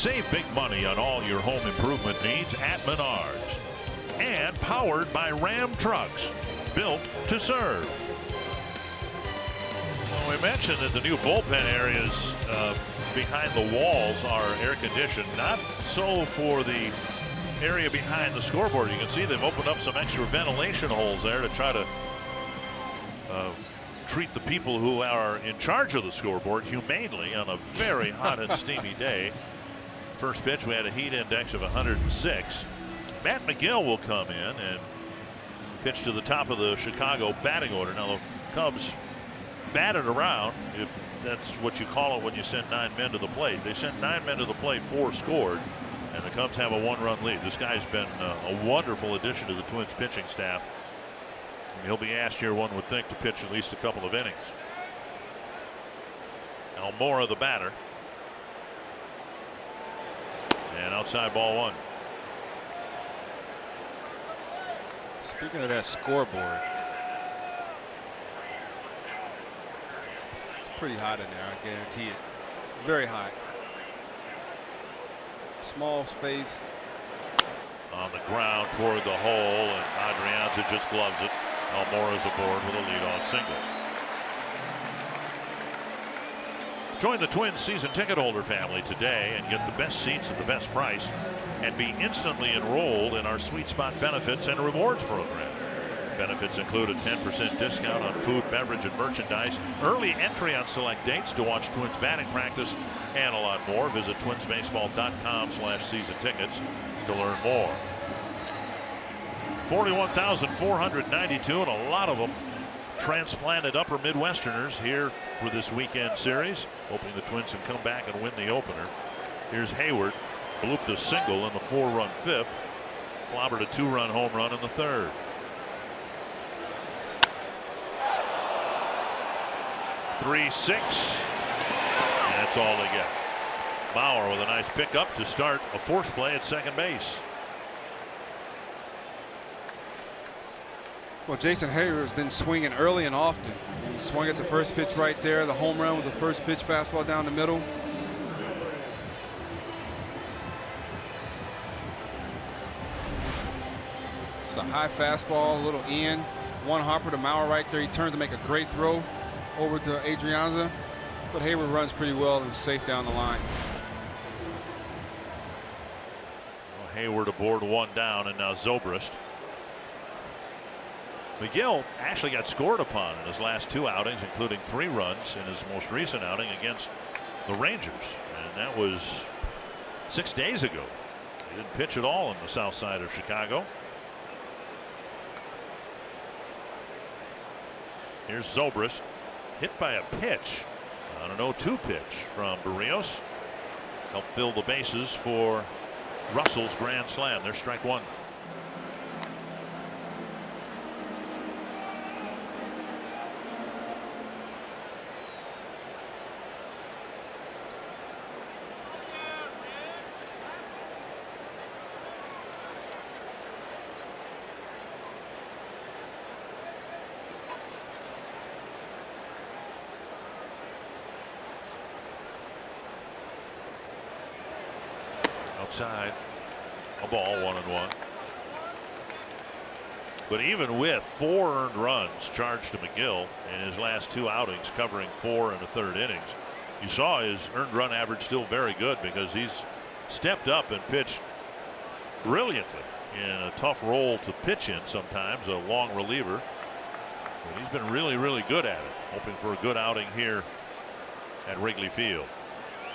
Save big money on all your home improvement needs at Menards. And powered by Ram trucks, built to serve. Well, we mentioned that the new bullpen areas behind the walls are air conditioned. Not so for the area behind the scoreboard. You can see they've opened up some extra ventilation holes there to try to treat the people who are in charge of the scoreboard humanely on a very hot and steamy day. First pitch, we had a heat index of 106. Matt McGill will come in and pitch to the top of the Chicago batting order. Now the Cubs batted around, if that's what you call it when you send 9 men to the plate. They sent 9 men to the plate, 4 scored, and the Cubs have a 1-run lead. This guy's been a wonderful addition to the Twins pitching staff. And he'll be asked here, one would think, to pitch at least a couple of innings. Almora the batter. And outside ball 1. Speaking of that scoreboard, it's pretty hot in there, I guarantee it. Very hot. Small space. On the ground toward the hole, and Adrianza just gloves it. Almora's aboard with a leadoff single. Join the Twins season ticket holder family today and get the best seats at the best price and be instantly enrolled in our Sweet Spot benefits and rewards program. Benefits include a 10% discount on food, beverage, and merchandise, early entry on select dates to watch Twins batting practice, and a lot more. Visit twinsbaseball.com/season tickets to learn more. 41,492, and a lot of them transplanted upper Midwesterners here for this weekend series, hoping the Twins can come back and win the opener. Here's Hayward, blooped a single in the 4-run 5th, clobbered a 2-run home run in the 3rd. Three-6, and that's all they get. Bauer with a nice pickup to start a force play at second base. Well, Jason Hayward has been swinging early and often. He swung at the first pitch right there. The home run was the first pitch, fastball down the middle. It's a high fastball, a little in. One hopper to Mauer right there. He turns to make a great throw over to Adrianza. But Hayward runs pretty well and safe down the line. Well, Hayward aboard 1 down, and now Zobrist. McGill actually got scored upon in his last 2 outings, including 3 runs in his most recent outing against the Rangers. And that was 6 days ago. He didn't pitch at all on the south side of Chicago. Here's Zobrist, hit by a pitch on an 0-2 pitch from Barrios. Helped fill the bases for Russell's grand slam. There's strike 1. Outside, a ball, 1-1. But even with 4 earned runs charged to McGill in his last 2 outings, covering 4 1/3 innings, you saw his earned run average still very good because he's stepped up and pitched brilliantly in a tough role to pitch in sometimes, a long reliever. But he's been really, really good at it, hoping for a good outing here at Wrigley Field.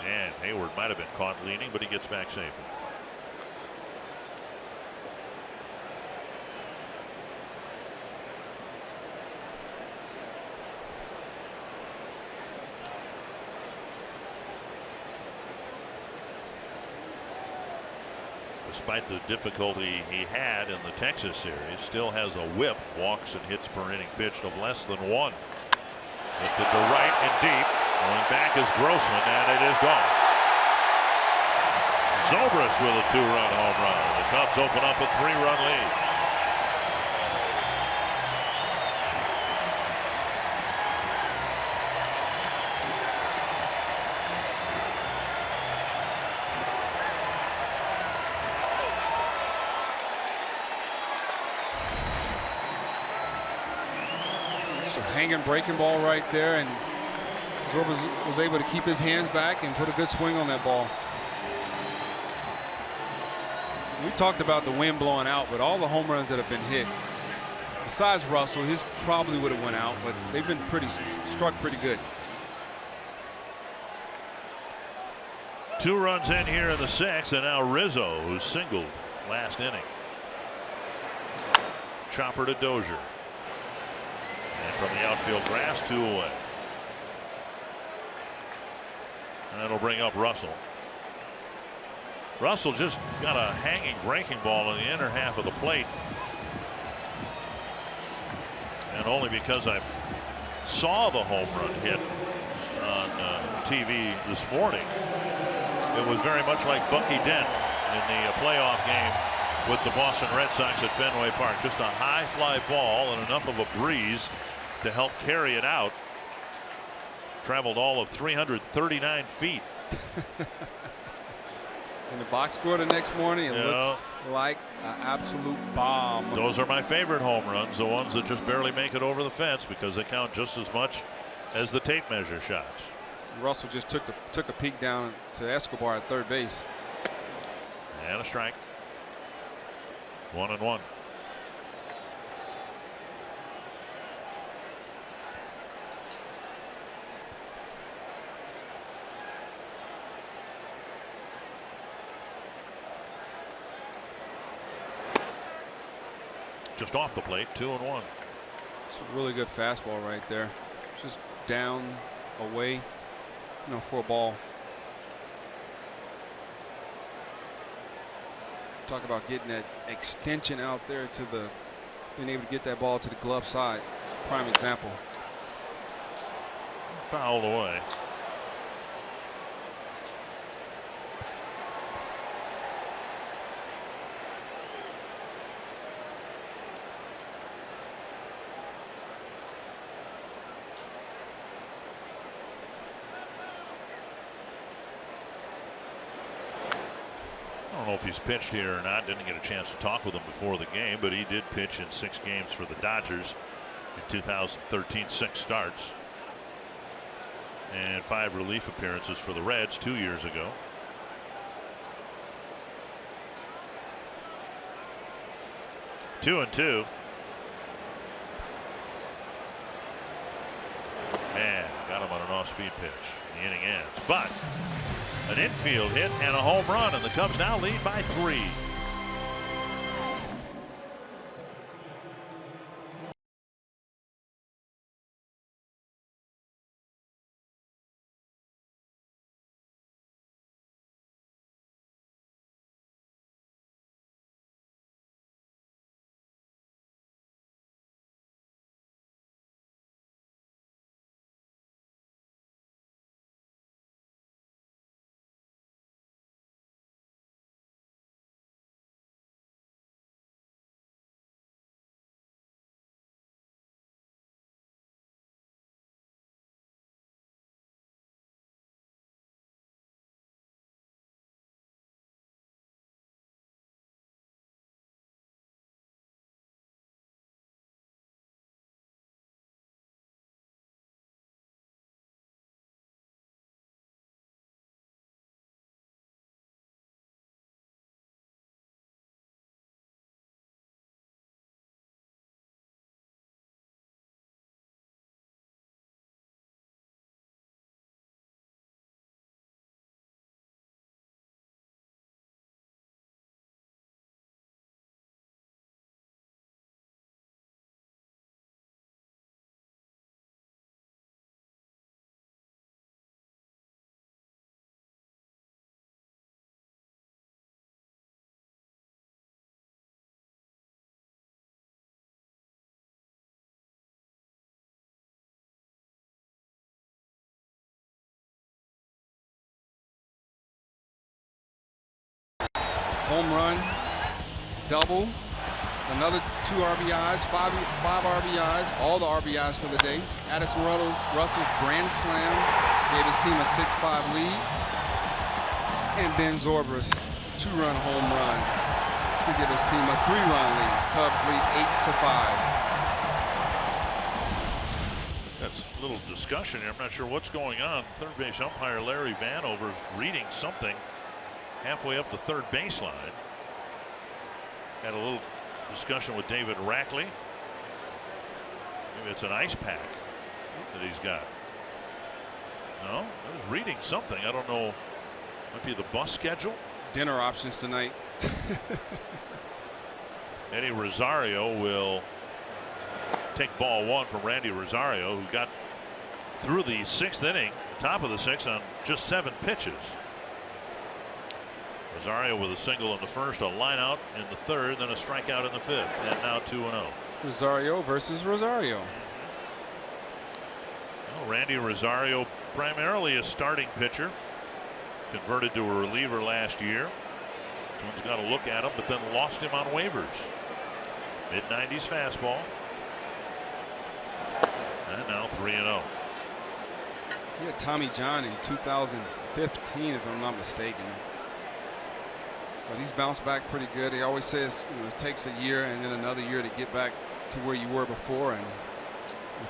And Hayward might have been caught leaning, but he gets back safely. Despite the difficulty he had in the Texas series, still has a whip, walks and hits per inning pitched of less than 1. Lifted to right and deep. Going back is Grossman, and it is gone. Zobrist with a 2-run home run. The Cubs open up a 3-run lead. Just a hanging breaking ball right there, and Zorbas was able to keep his hands back and put a good swing on that ball. We talked about the wind blowing out, but all the home runs that have been hit, besides Russell, his probably would have went out, but they've been struck pretty good. 2 runs in here in the 6th, and now Rizzo, who singled last inning. Chopper to Dozier. And from the outfield grass, 2 away. And that'll bring up Russell. Russell just got a hanging breaking ball in the inner half of the plate. And only because I saw the home run hit on TV this morning. It was very much like Bucky Dent in the playoff game with the Boston Red Sox at Fenway Park. Just a high fly ball and enough of a breeze to help carry it out. Traveled all of 339 feet. In the box score the next morning, it looks like an absolute bomb. Those are my favorite home runs, the ones that just barely make it over the fence, because they count just as much as the tape measure shots. Russell just took a peek down to Escobar at third base. And a strike. 1-1. Just off the plate, 2-1. It's a really good fastball right there. Just down, away, for a ball. Talk about getting that extension out there to being able to get that ball to the glove side. Prime example. Fouled away. I don't know if he's pitched here or not. Didn't get a chance to talk with him before the game, but he did pitch in 6 games for the Dodgers in 2013, 6 starts, and 5 relief appearances for the Reds 2 years ago. Two and 2. And got him on an off-speed pitch. The inning ends, but an infield hit and a home run, and the Cubs now lead by 3. Home run, double, another 2 RBIs, 5 RBIs, all the RBIs for the day. Addison Russell's grand slam gave his team a 6-5 lead. And Ben Zorbas' 2-run home run to give his team a 3-run lead. Cubs lead 8-5. a little discussion here. I'm not sure what's going on. Third base umpire Larry Vanover is reading something halfway up the third baseline. Had a little discussion with David Rackley. Maybe it's an ice pack that he's got. No, I was reading something. I don't know. Might be the bus schedule. Dinner options tonight. Eddie Rosario will take ball one from Randy Rosario, who got through the sixth inning, top of the sixth, on just 7 pitches. Rosario with a single in the first, a line out in the third, then a strikeout in the fifth, and now 2-0. Rosario versus Rosario. Well, Randy Rosario, primarily a starting pitcher, converted to a reliever last year. Twins got a look at him, but then lost him on waivers. Mid-90s fastball. And now 3-0. He had Tommy John in 2015, if I'm not mistaken. But he's bounced back pretty good. He always says, you know, it takes a year and then another year to get back to where you were before. And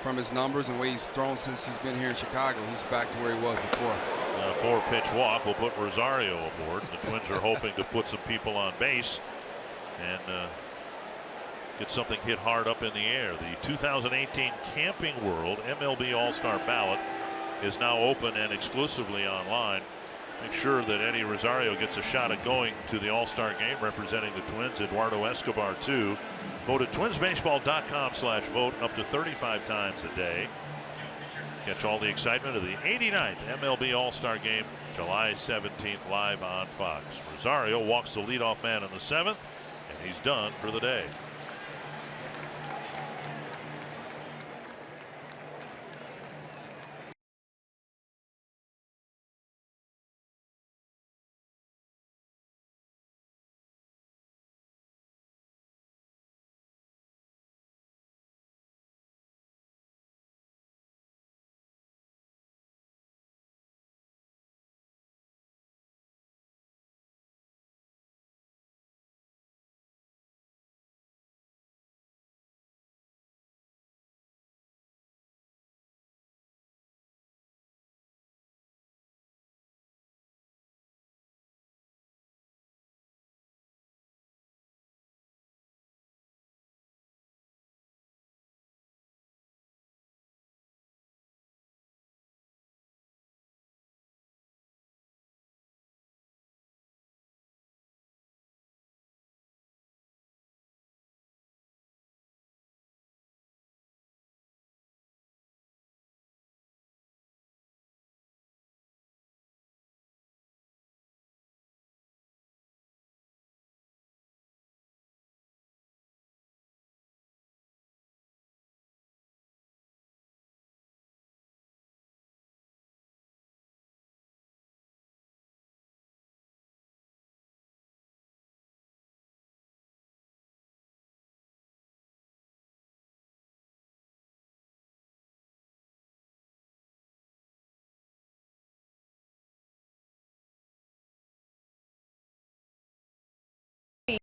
from his numbers and the way he's thrown since he's been here in Chicago, he's back to where he was before. A 4-pitch walk will put Rosario aboard. The Twins are hoping to put some people on base and get something hit hard up in the air. The 2018 Camping World MLB All-Star ballot is now open and exclusively online. Make sure that Eddie Rosario gets a shot at going to the All-Star game representing the Twins. Eduardo Escobar too. Vote at twinsbaseball.com/vote up to 35 times a day. Catch all the excitement of the 89th MLB All-Star Game July 17th live on Fox. Rosario walks the leadoff man in the 7th, and he's done for the day.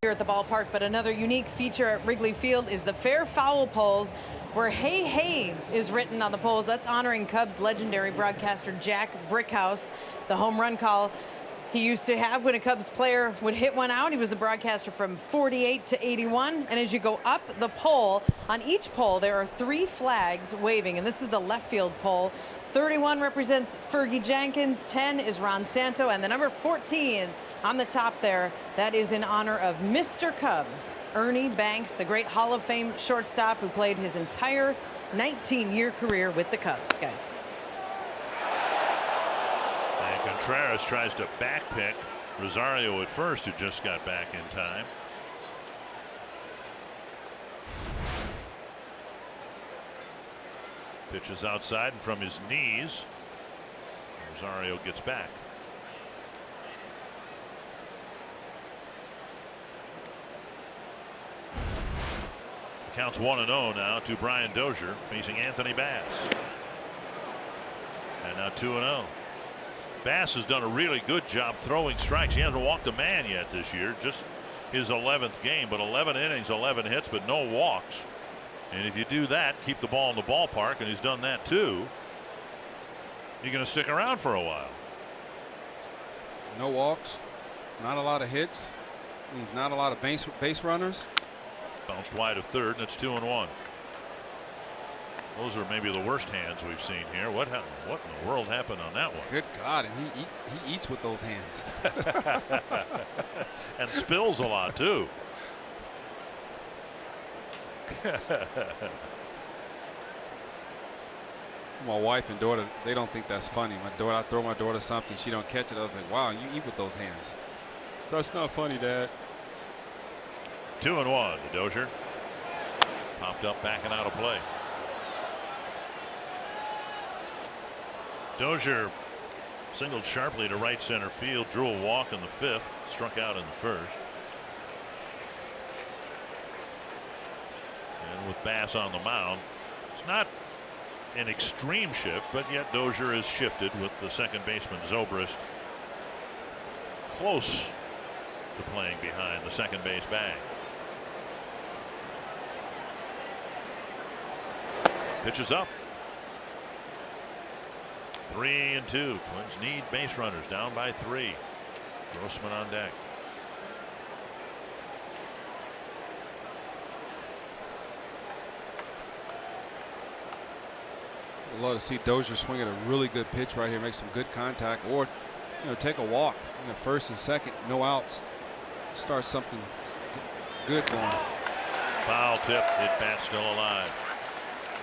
Here at the ballpark, but another unique feature at Wrigley Field is the fair foul poles, where "Hey Hey" is written on the poles. That's honoring Cubs legendary broadcaster Jack Brickhouse. The home run call he used to have when a Cubs player would hit one out. He was the broadcaster from 48 to 81. And as you go up the pole, on each pole there are 3 flags waving, and this is the left field pole. 31 represents Fergie Jenkins, 10 is Ron Santo, and the number 14 on the top there, that is in honor of Mr. Cub, Ernie Banks, the great Hall of Fame shortstop who played his entire 19-year career with the Cubs, guys. And Contreras tries to backpick Rosario at first, who just got back in time. Pitches outside and from his knees. Rosario gets back. Counts 1-0 now to Brian Dozier facing Anthony Bass. And now 2-0. Bass has done a really good job throwing strikes. He hasn't walked a man yet this year, just his 11th game, but 11 innings, 11 hits, but no walks. And if you do that, keep the ball in the ballpark, and he's done that too, you're going to stick around for a while. No walks, not a lot of hits, means not a lot of base runners. Bounced wide of third, and it's 2-1. Those are maybe the worst hands we've seen here. What in the world happened on that one? Good God, and he eats with those hands. And spills a lot too. My wife and daughter, they don't think that's funny. I throw my daughter something, she don't catch it. I was like, wow, you eat with those hands. That's not funny, Dad. 2-1 to Dozier. Popped up, backing out of play. Dozier singled sharply to right center field, drew a walk in the fifth, struck out in the first. And with Bass on the mound, it's not an extreme shift, but yet Dozier is shifted with the second baseman Zobrist close to playing behind the second base bag. Pitches up. 3-2. Twins need base runners, down by 3. Grossman on deck. I'd love to see Dozier swing at a really good pitch right here, make some good contact, or take a walk. First and second, no outs. Start something good going. Foul tip. It bat's still alive.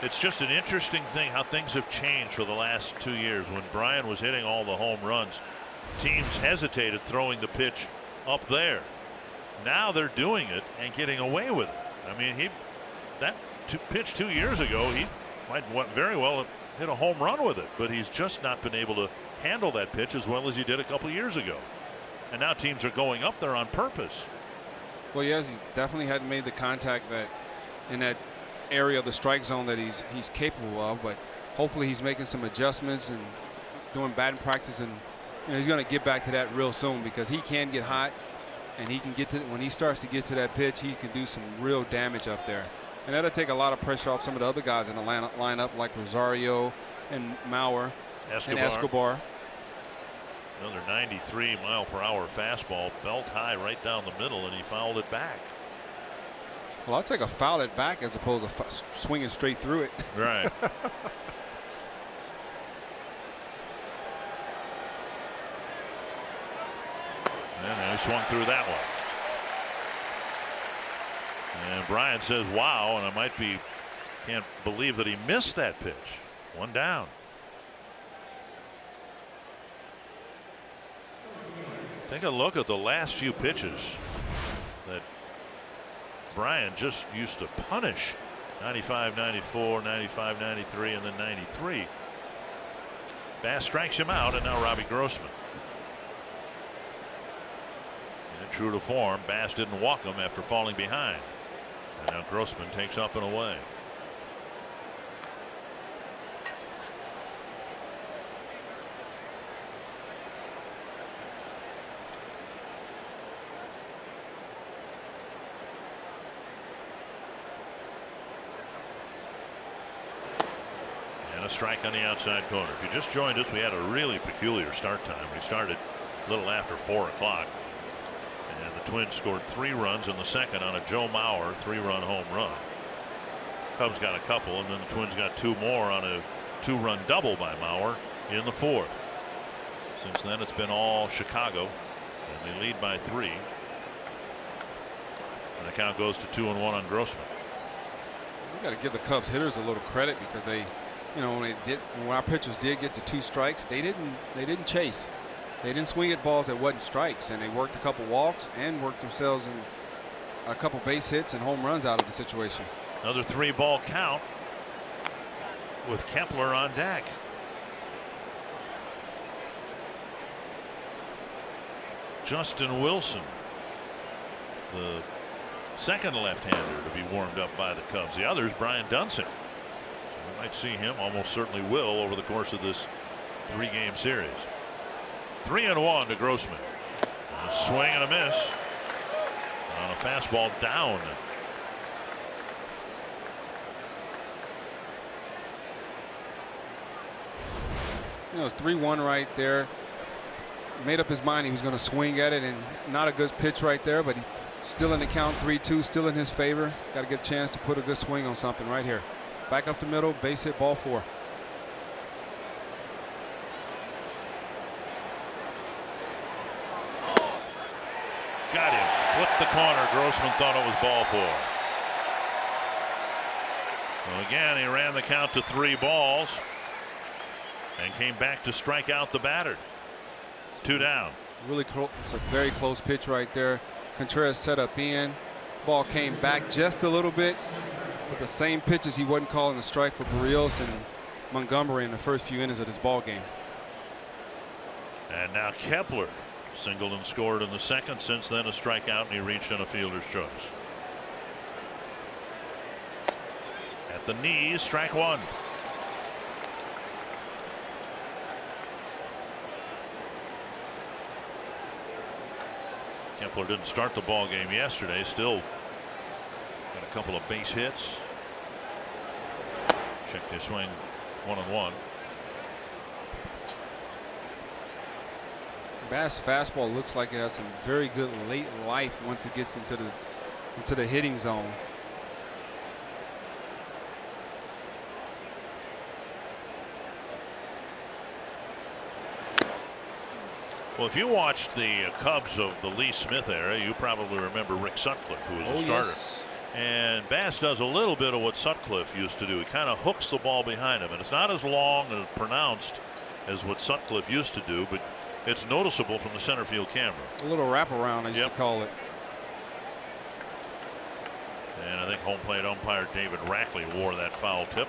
It's just an interesting thing how things have changed for the last 2 years. When Brian was hitting all the home runs, teams hesitated throwing the pitch up there. Now they're doing it and getting away with it. I mean, that pitch 2 years ago, he might very well have hit a home run with it, but he's just not been able to handle that pitch as well as he did a couple years ago. And now teams are going up there on purpose. Well, yes, he definitely hadn't made the contact that in that area of the strike zone that he's capable of, but hopefully he's making some adjustments and doing batting practice, and he's going to get back to that real soon, because he can get hot, and he can get to, when he starts to get to that pitch, he can do some real damage up there, and that'll take a lot of pressure off some of the other guys in the lineup like Rosario and Mauer and Escobar. Another 93-mile-per-hour fastball, belt high right down the middle, and he fouled it back. Well, I'll take a foul it back as opposed to swinging straight through it. Right. And he swung through that one. And Brian says, wow, and can't believe that he missed that pitch. One down. Take a look at the last few pitches that Brian just used to punish. 95, 94, 95, 93, and then 93. Bass strikes him out, and now Robbie Grossman. And true to form, Bass didn't walk him after falling behind. And now Grossman takes up and away. A strike on the outside corner. If you just joined us, we had a really peculiar start time. We started a little after 4 o'clock, and the Twins scored 3 runs in the second on a Joe Mauer 3-run home run. Cubs got a couple, and then the Twins got 2 more on a 2-run double by Mauer in the 4th. Since then, it's been all Chicago, and they lead by 3. And the count goes to 2-1 on Grossman. We got to give the Cubs hitters a little credit, because they, when our pitchers did get to 2 strikes, they didn't chase. They didn't swing at balls that wasn't strikes, and they worked a couple walks and worked themselves in a couple base hits and home runs out of the situation. Another 3-ball count with Kepler on deck. Justin Wilson, the second left-hander to be warmed up by the Cubs. The other is Brian Dunsing. We might see him, almost certainly will, over the course of this 3-game series. 3-1 to Grossman. A swing and a miss on a fastball down. You know, it's 3-1 right there. Made up his mind he was going to swing at it, and not a good pitch right there, but he still in the count, 3-2, still in his favor. Got to get a chance to put a good swing on something right here. Back up the middle, base hit, ball 4. Got him. Flipped the corner. Grossman thought it was ball 4. Well, again, he ran the count to 3 balls and came back to strike out the batter. It's 2 down. Really close. It's a very close pitch right there. Contreras set up in. Ball came back just a little bit. With the same pitches he wasn't calling a strike for Barrios and Montgomery in the first few innings of this ball game. And now Kepler singled and scored in the second. Since then, a strikeout, and he reached on a fielder's choice. At the knees, strike 1. Kepler didn't start the ball game yesterday. Still got a couple of base hits. Checked his swing 1-1. Bass fastball looks like it has some very good late life once it gets into the hitting zone. Well, if you watched the Cubs of the Lee Smith era, you probably remember Rick Sutcliffe, who was a starter. Yes. And Bass does a little bit of what Sutcliffe used to do. He kind of hooks the ball behind him, and it's not as long and pronounced as what Sutcliffe used to do, but it's noticeable from the center field camera. A little wraparound, I used to call it. And I think home plate umpire David Rackley wore that foul tip.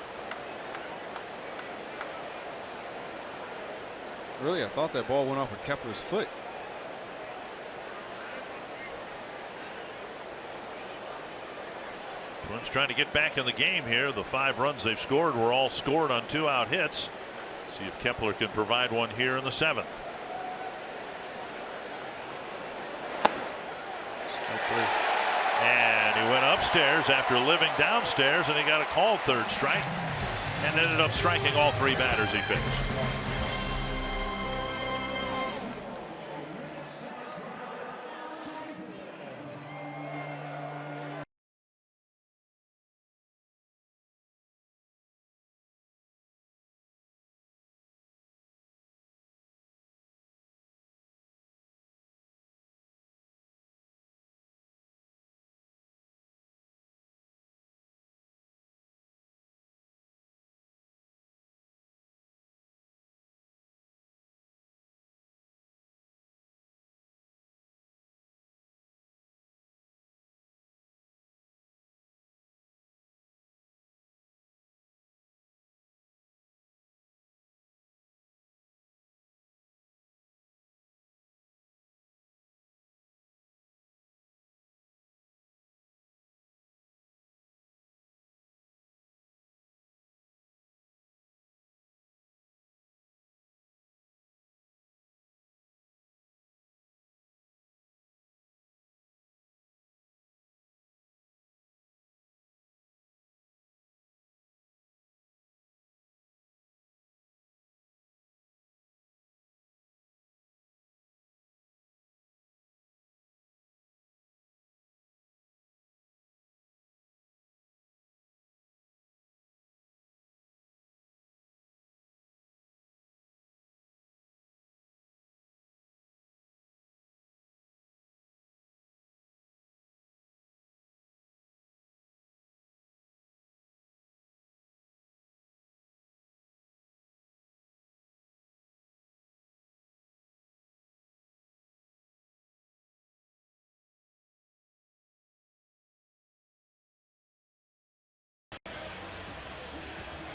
Really, I thought that ball went off of Kepler's foot. Twins trying to get back in the game here. The 5 runs they've scored were all scored on 2-out hits. See if Kepler can provide one here in the 7th. And he went upstairs after living downstairs, and he got a called 3rd strike and ended up striking all 3 batters he faced.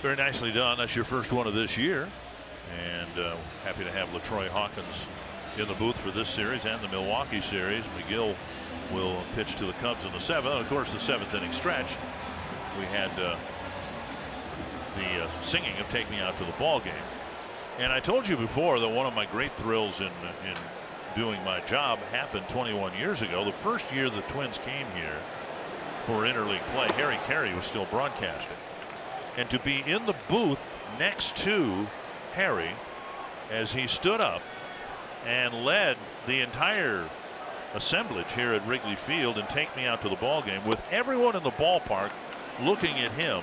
Very nicely done. That's your first one of this year. And happy to have LaTroy Hawkins in the booth for this series and the Milwaukee series. McGill will pitch to the Cubs in the 7th. And of course, the 7th inning stretch. We had the singing of Take Me Out to the Ball Game. And I told you before that one of my great thrills in doing my job happened 21 years ago. The first year the Twins came here for interleague play, Harry Carey was still broadcasting. And to be in the booth next to Harry as he stood up and led the entire assemblage here at Wrigley Field and take me out to the ball game with everyone in the ballpark looking at him.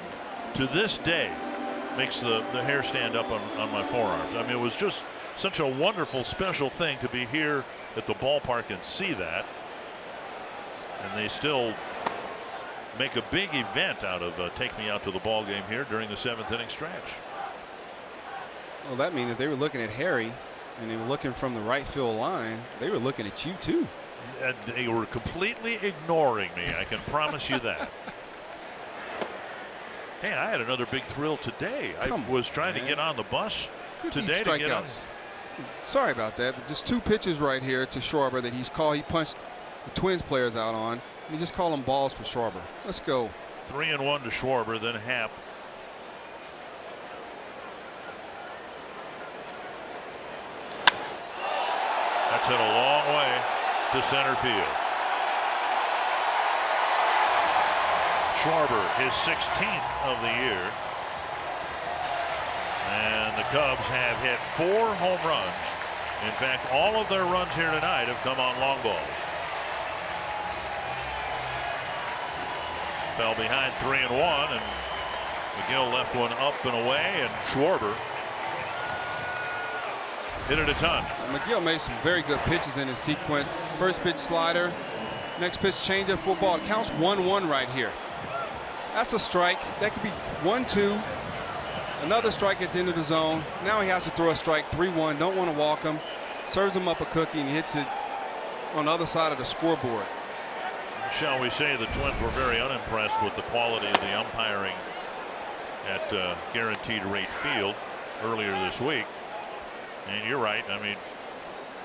To this day makes the hair stand up on my forearms. I mean, it was just such a wonderful, special thing to be here at the ballpark and see that. And they still make a big event out of take me out to the ball game here during the 7th inning stretch. Well, that means if they were looking at Harry and they were looking from the right field line, they were looking at you too. They were completely ignoring me. I can promise you that. Hey, I had another big thrill today. I was trying to get on the bus today to get on. Sorry about that, but just 2 pitches right here to Schwarber that he's called. He punched the Twins players out on. You just call them balls for Schwarber. Let's go. 3-1 to Schwarber, then Happ. That's hit a long way to center field. Schwarber, his 16th of the year. And the Cubs have hit 4 home runs. In fact, all of their runs here tonight have come on long balls. Fell behind 3-1, and McGill left one up and away, and Schwarber hit it a ton. McGill made some very good pitches in his sequence. First pitch slider, next pitch changeup, full ball. It counts 1-1 right here. That's a strike. That could be 1-2. Another strike at the end of the zone. Now he has to throw a strike. 3-1. Don't want to walk him. Serves him up a cookie and hits it on the other side of the scoreboard. Shall we say the Twins were very unimpressed with the quality of the umpiring at Guaranteed Rate Field earlier this week. And you're right. I mean,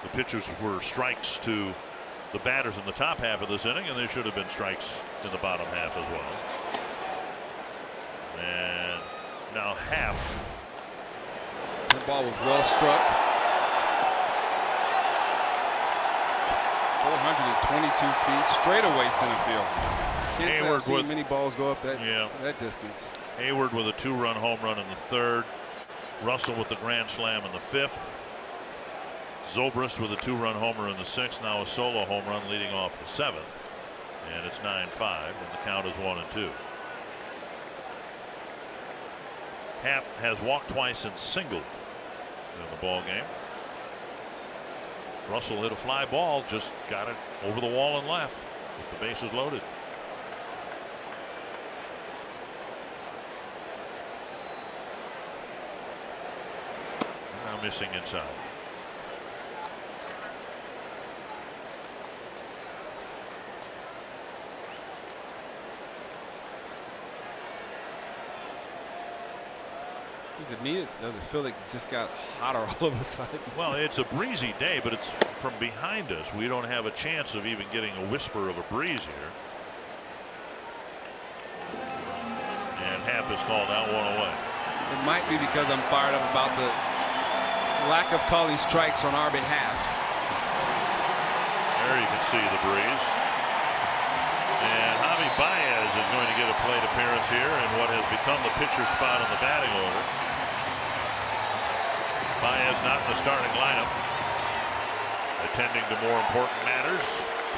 the pitchers were strikes to the batters in the top half of this inning, and they should have been strikes in the bottom half as well. And now Happ. That ball was well struck. 422 feet straight away center field. Can't say I've seen many balls go up that distance. Hayward with a 2-run home run in the 3rd. Russell with the grand slam in the 5th. Zobrist with a 2-run homer in the 6th. Now a solo home run leading off the 7th. And it's 9-5, and the count is 1-2. Happ has walked twice and singled in the ball game. Russell hit a fly ball, just got it over the wall and left with the bases loaded. Now missing inside. Is it me? Does it feel like it just got hotter all of a sudden? Well, it's a breezy day, but it's from behind us. We don't have a chance of even getting a whisper of a breeze here. And Happ is called out, 1 away. It might be because I'm fired up about the lack of calling strikes on our behalf. There you can see the breeze. And Javi Baez is going to get a plate appearance here in what has become the pitcher spot in the batting order. Baez not in the starting lineup, attending to more important matters,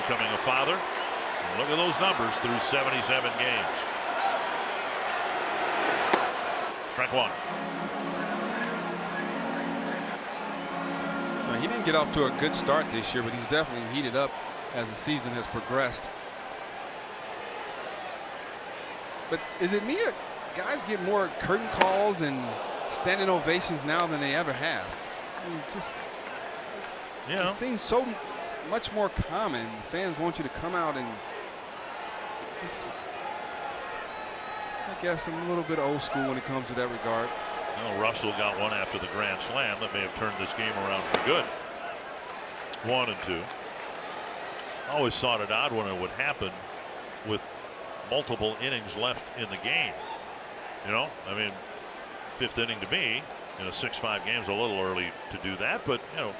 becoming a father. And look at those numbers through 77 games. Strike 1. He didn't get off to a good start this year, but he's definitely heated up as the season has progressed. But is it me? Guys get more curtain calls and standing ovations now than they ever have. I mean, it seems so much more common. Fans want you to come out and just, I guess I'm a little bit old school when it comes to that regard. Well, Russell got one after the grand slam that may have turned this game around for good. 1-2. Always thought it odd when it would happen with multiple innings left in the game. You know, I mean, 5th inning to me in a 6-5 game's a little early to do that, but you know,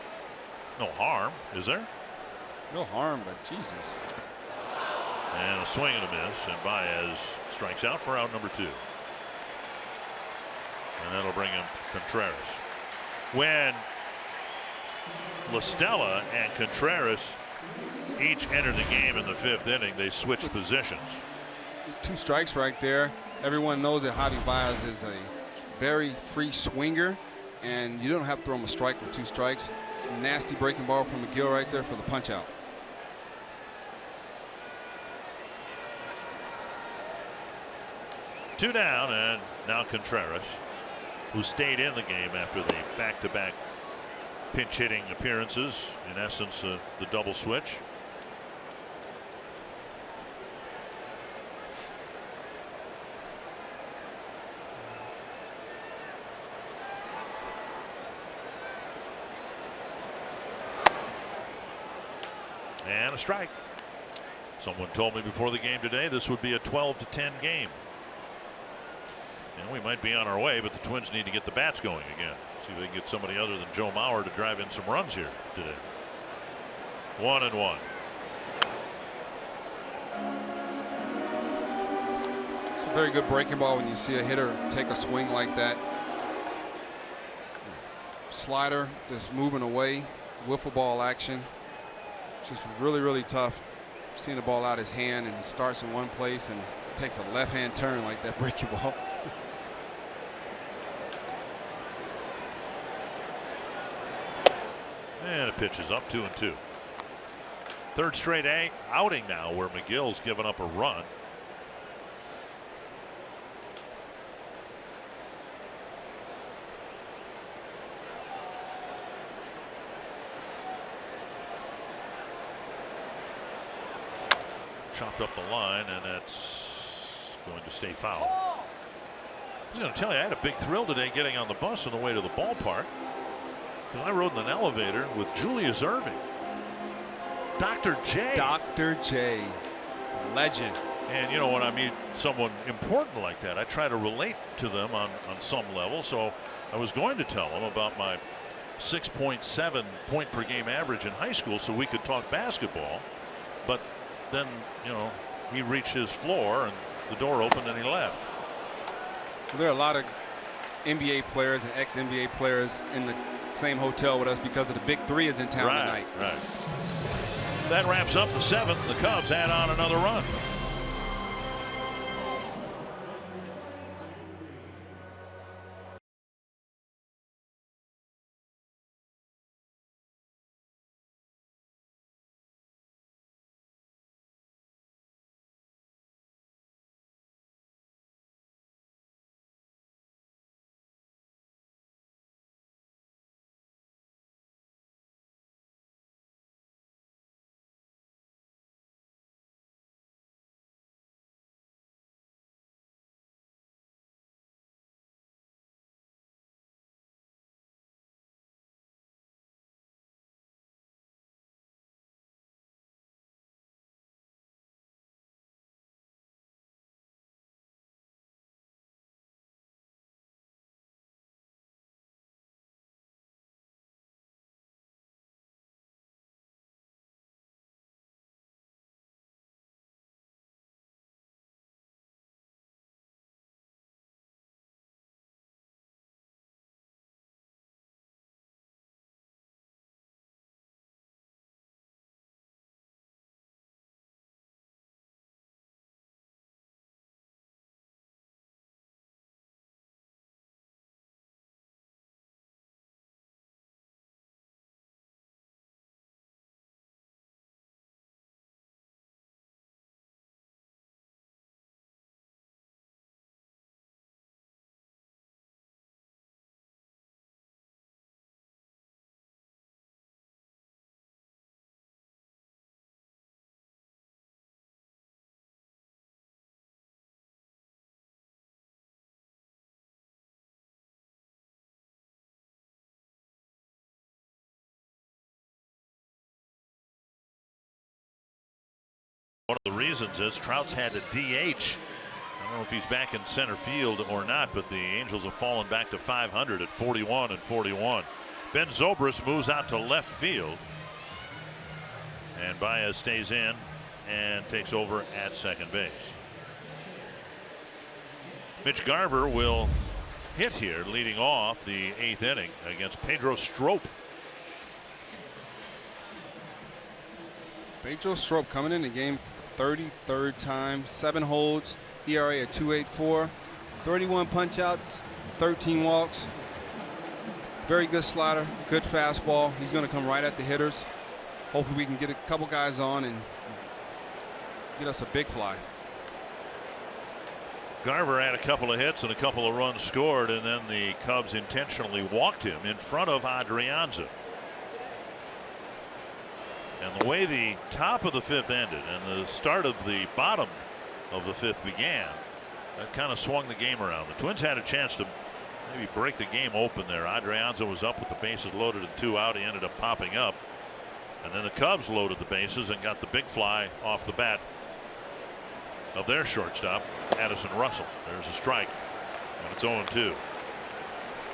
no harm, is there? No harm, but Jesus. And a swing and a miss, and Baez strikes out for out number 2. And that'll bring him Contreras. When LaStella and Contreras each entered the game in the 5th inning. They switched positions. 2 strikes right there. Everyone knows that Javi Baez is a very free swinger, and you don't have to throw him a strike with 2 strikes. It's a nasty breaking ball from McGill right there for the punch out. Two down, and now Contreras, who stayed in the game after the back-to-back pinch hitting appearances, in essence the double switch. And a strike. Someone told me before the game today this would be a 12-10 game. And we might be on our way, but the Twins need to get the bats going again. See if they can get somebody other than Joe Mauer to drive in some runs here today. 1-1. It's a very good breaking ball when you see a hitter take a swing like that. Slider just moving away, wiffle ball action. Just really, really tough. Seeing the ball out his hand, and he starts in one place and takes a left-hand turn like that breaking ball. And a pitch is up, 2-2. Third straight outing now where McGill's given up a run. Chopped up the line, and that's going to stay foul. I was going to tell you, I had a big thrill today getting on the bus on the way to the ballpark. I rode in an elevator with Julius Erving. Dr. J. Dr. J. Legend. And you know, when I meet someone important like that, I try to relate to them on some level. So I was going to tell them about my 6.7 point per game average in high school so we could talk basketball. But then, you know, he reached his floor and the door opened and he left. There are a lot of NBA players and ex-NBA players in the same hotel with us because of the Big Three is in town tonight. Right. That wraps up the 7th. The Cubs add on another run. One of the reasons is Trout's had to DH. I don't know if he's back in center field or not, but the Angels have fallen back to 500 at 41 and 41. Ben Zobrist moves out to left field, and Baez stays in and takes over at second base. Mitch Garver will hit here, leading off the 8th inning against Pedro Strop. Pedro Strop coming in the game 33rd time, 7 holds, ERA at 2.84, 31 punch-outs, 13 walks. Very good slider, good fastball. He's going to come right at the hitters. Hopefully we can get a couple guys on and get us a big fly. Garver had a couple of hits and a couple of runs scored, and then the Cubs intentionally walked him in front of Adrianza. And the way the top of the 5th ended and the start of the bottom of the 5th began, that kind of swung the game around. The Twins had a chance to maybe break the game open there. Adrianza was up with the bases loaded and 2 out. He ended up popping up. And then the Cubs loaded the bases and got the big fly off the bat of their shortstop, Addison Russell. There's a strike, and it's 0-2.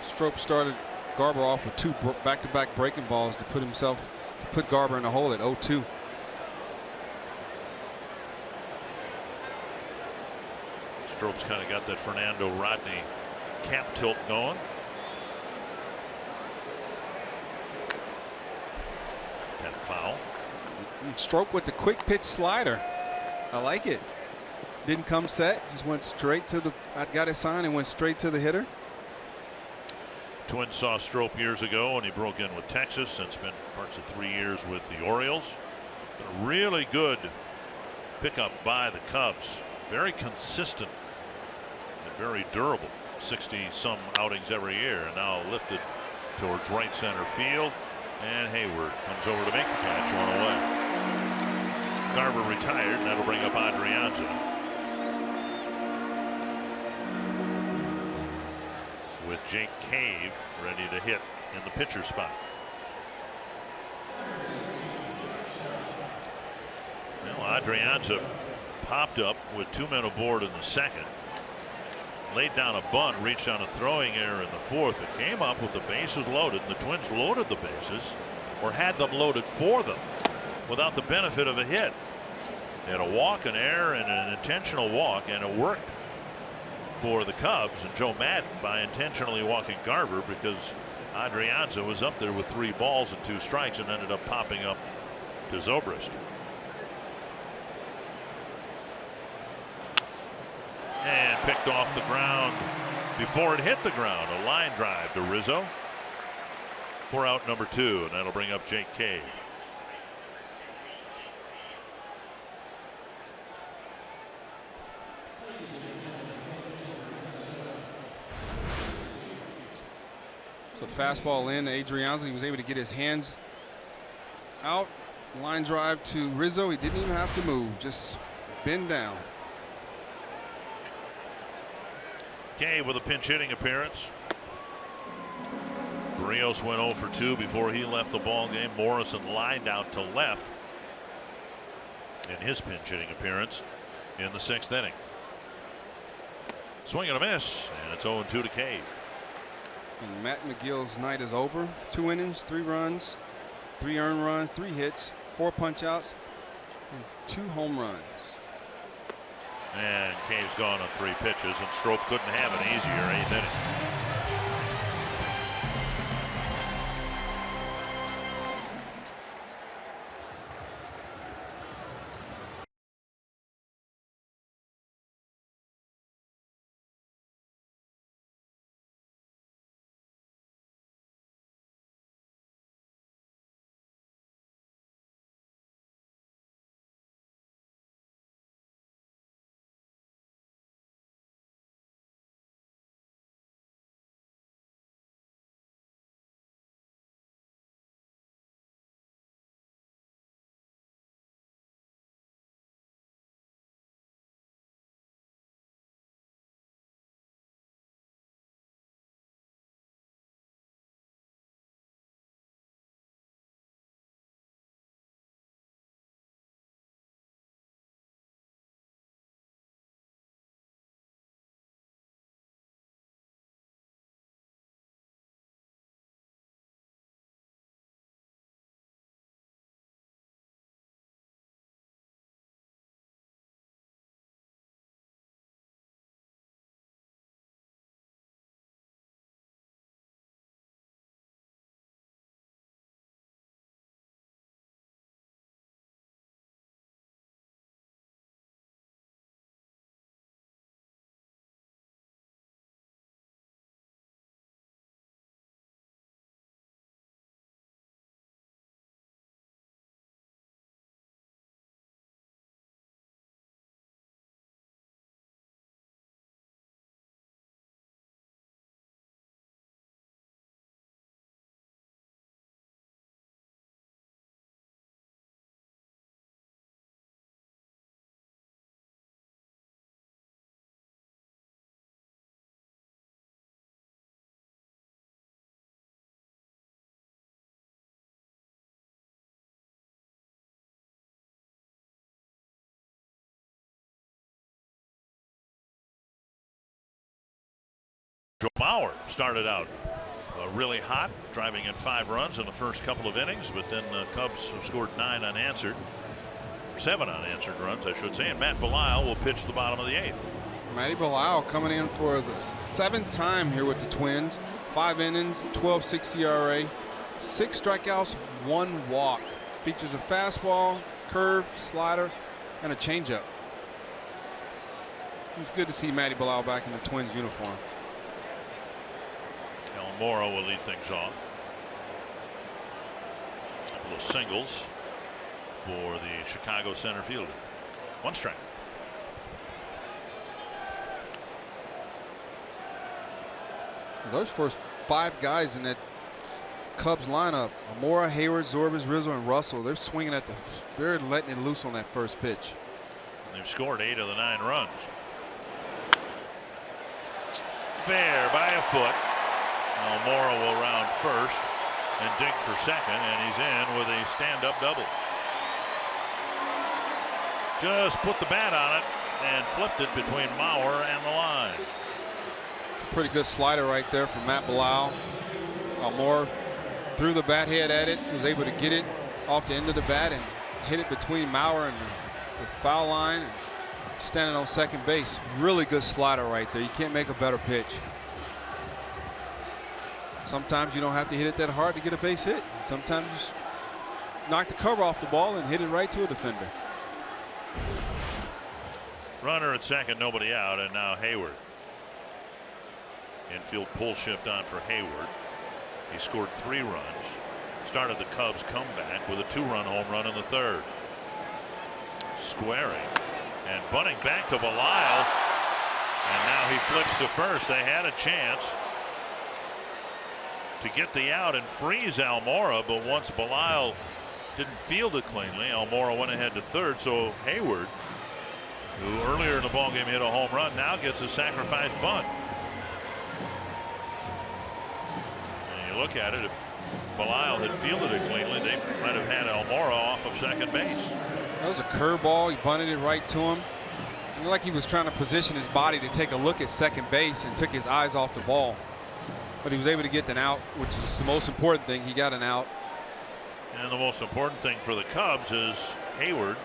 Strop started Garber off with 2 back-to-back breaking balls to put Garber in the hole at 0-2. Strop's kind of got that Fernando Rodney cap tilt going. And foul. Strop with the quick pitch slider. I like it. Didn't come set, just went straight to the. I got his sign and went straight to the hitter. Twins saw Strop years ago, and he broke in with Texas and spent parts of 3 years with the Orioles. But a really good pickup by the Cubs. Very consistent and very durable. 60-some outings every year, and now lifted towards right center field. And Hayward comes over to make the catch, 1 away. Garver retired, and that'll bring up Adrianza. With Jake Cave ready to hit in the pitcher spot. Well, Adrianza popped up with 2 men aboard in the 2nd. Laid down a bunt, reached on a throwing error in the 4th, but came up with the bases loaded. And the Twins loaded the bases, or had them loaded for them, without the benefit of a hit. They had a walk, an error, and an intentional walk, and it worked for the Cubs and Joe Madden by intentionally walking Garver, because Adrianza was up there with 3 balls and 2 strikes and ended up popping up to Zobrist. And picked off the ground before it hit the ground. A line drive to Rizzo for out number 2, and that'll bring up Jake Cave. So fastball in to Adrianza. He was able to get his hands out. Line drive to Rizzo. He didn't even have to move, just bend down. Cave with a pinch hitting appearance. Barrios went 0 for 2 before he left the ball game. Morrison lined out to left in his pinch hitting appearance in the 6th inning. Swing and a miss, and it's 0-2 to Cave. And Matt McGill's night is over. 2 innings, 3 runs, 3 earned runs, 3 hits, 4 punch outs, and 2 home runs. And Cave's gone on 3 pitches, and Strop couldn't have an easier 8th inning. Mauer started out really hot, driving in 5 runs in the first couple of innings, but then the Cubs have scored 7 unanswered runs, I should say, and Matt Belisle will pitch the bottom of the 8th. Matty Belisle coming in for the 7th time here with the Twins. 5 innings, 12.6 ERA, 6 strikeouts, 1 walk. Features a fastball, curve, slider, and a changeup. It's good to see Matty Belisle back in the Twins uniform. Almora will lead things off. A couple of singles for the Chicago center fielder. 1 strike. Those first 5 guys in that Cubs lineup, Almora, Hayward, Zorbas, Rizzo, and Russell, they're swinging at they're letting it loose on that first pitch. They've scored 8 of the 9 runs. Fair by a foot. Almora will round first and dig for second, and he's in with a stand-up double. Just put the bat on it and flipped it between Mauer and the line. It's a pretty good slider right there from Matt Belisle. Almora threw the bat head at it, was able to get it off the end of the bat and hit it between Mauer and the foul line, and standing on second base. Really good slider right there. You can't make a better pitch. Sometimes you don't have to hit it that hard to get a base hit. Sometimes you just knock the cover off the ball and hit it right to a defender. Runner at second, nobody out, and now Hayward. Infield pull shift on for Hayward. He scored 3 runs. Started the Cubs comeback with a 2-run home run in the 3rd. Squaring and bunting back to Belisle, and now he flips to first. They had a chance to get the out and freeze Almora, but once Belisle didn't field it cleanly, Almora went ahead to 3rd. So Hayward, who earlier in the ballgame hit a home run, now gets a sacrifice bunt. And you look at it, if Belisle had fielded it cleanly, they might have had Almora off of second base. That was a curveball. He bunted it right to him. It looked like he was trying to position his body to take a look at second base and took his eyes off the ball. But he was able to get an out, which is the most important thing. He got an out. And the most important thing for the Cubs is Hayward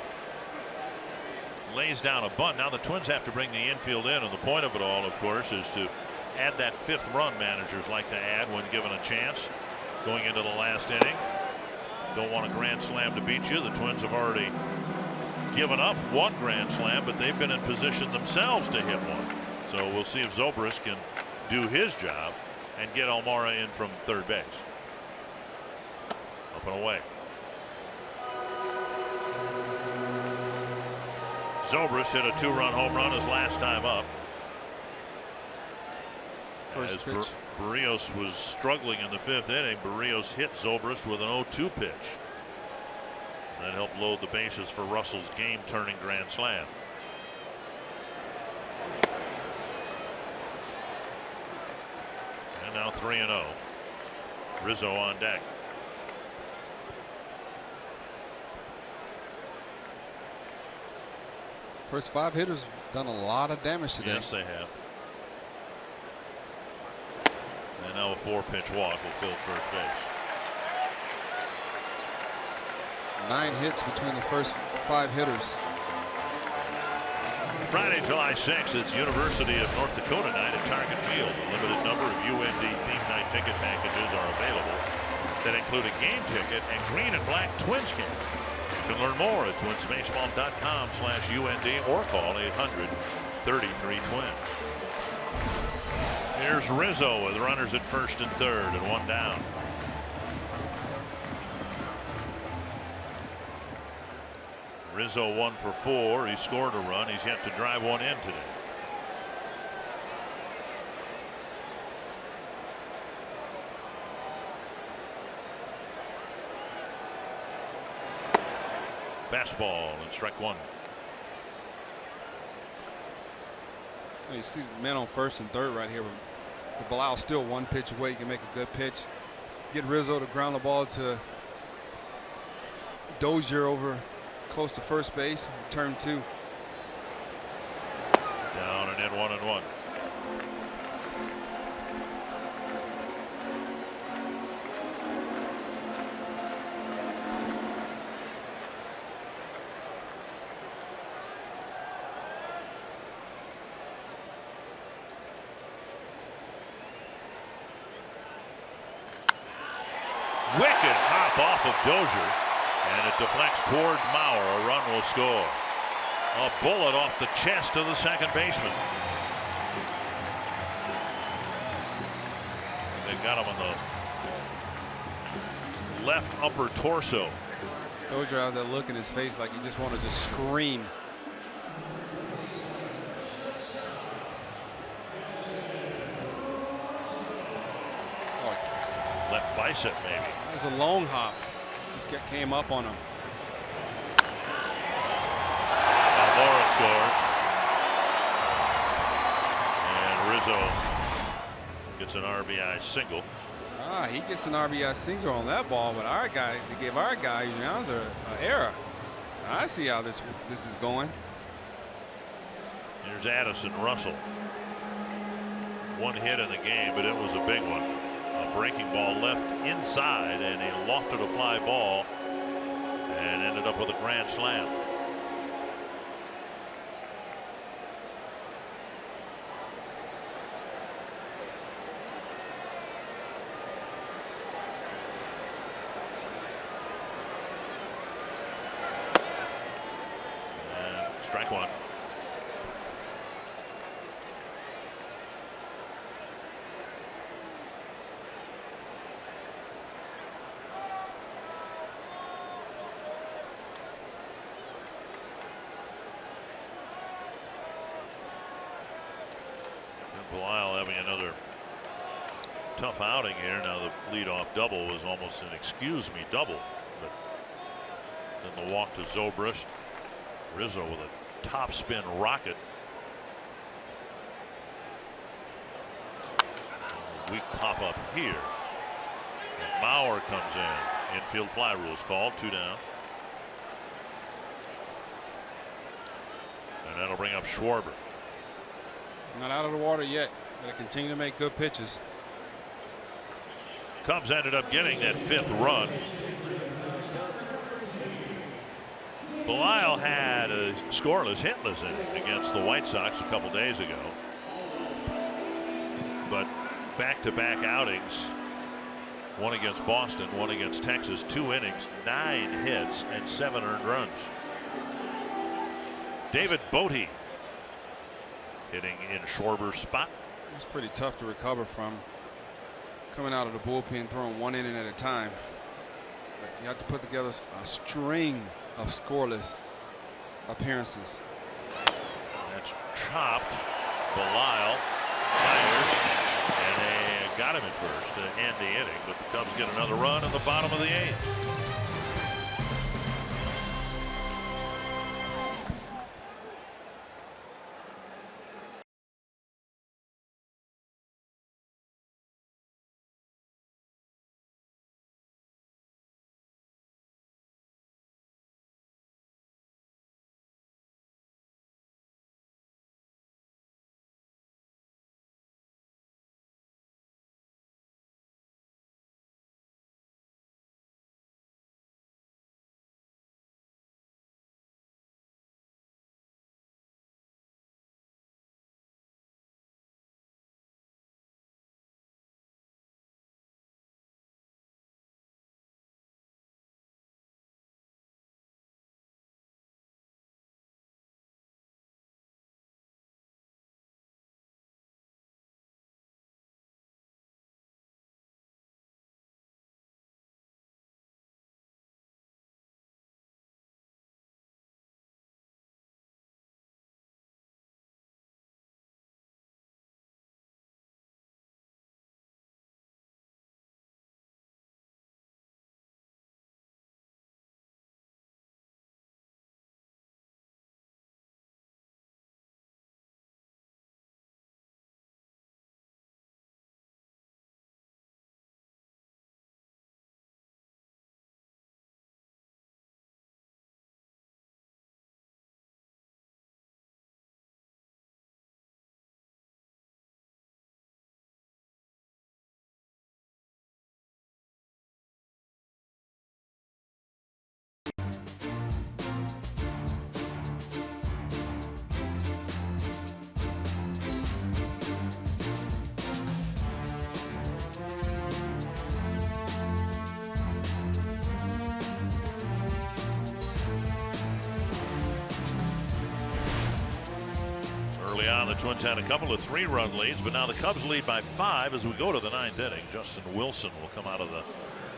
lays down a bunt. Now the Twins have to bring the infield in, and the point of it all, of course, is to add that 5th run managers like to add when given a chance going into the last inning. Don't want a grand slam to beat you. The Twins have already given up 1 grand slam, but they've been in position themselves to hit 1. So we'll see if Zobrist can do his job and get Almora in from 3rd base. Up and away. Zobrist hit a 2-run home run his last time up. As Barrios was struggling in the 5th inning, Barrios hit Zobrist with an 0-2 pitch. That helped load the bases for Russell's game-turning grand slam. And now 3-0. Rizzo on deck. First 5 hitters done a lot of damage today. Yes, they have. And now a 4-pitch walk will fill first base. 9 hits between the first 5 hitters. Friday, July 6th, it's University of North Dakota night at Target Field. A limited number of UND theme night ticket packages are available that include a game ticket and green and black Twins game. You can learn more at twinsbaseball.com/UND or call 800-33-TWINS. Here's Rizzo with runners at 1st and 3rd and 1 down. Rizzo 1 for 4. He scored a run. He's yet to drive 1 in today. Fastball and strike 1. You see the men on 1st and 3rd right here. But Belisle still 1 pitch away. You can make a good pitch. Get Rizzo to ground the ball to Dozier over close to first base. Turn 2. Down and in 1-1. Wicked hop off of Dozier, and it deflects toward Mauer. A run will score. A bullet off the chest of the second baseman. They got him on the left upper torso. Dozier has that look in his face like he just wanted to scream. Left bicep, maybe. It was a long hop. Just came up on him. Almora scores. And Rizzo gets an RBI single. He gets an RBI single on that ball, but our guy, they gave our guy an error. I see how this is going. Here's Addison Russell. One hit in the game, but it was a big one. A breaking ball left inside, and he lofted a fly ball and ended up with a grand slam. And strike one. Belisle having another tough outing here. Now the leadoff double was almost an excuse me double, but then the walk to Zobrist. Rizzo with a top spin rocket. Weak pop up here. And Mauer comes in. Infield fly rules called. 2 down. And that'll bring up Schwarber. Not out of the water yet. Got to continue to make good pitches. Cubs ended up getting that 5th run. Belisle had a scoreless, hitless inning against the White Sox a couple days ago. But back-to-back outings, one against Boston, one against Texas, 2 innings, 9 hits, and 7 earned runs. David Bote hitting in Schwarber's spot. It's pretty tough to recover from. Coming out of the bullpen, throwing 1 inning at a time. But you have to put together a string of scoreless appearances. That's chopped. Belisle fires, and they got him at first to end the inning. But the Cubs get another run in the bottom of the 8th. The Twins had a couple of 3-run leads, but now the Cubs lead by 5 as we go to the 9th inning. Justin Wilson will come out of the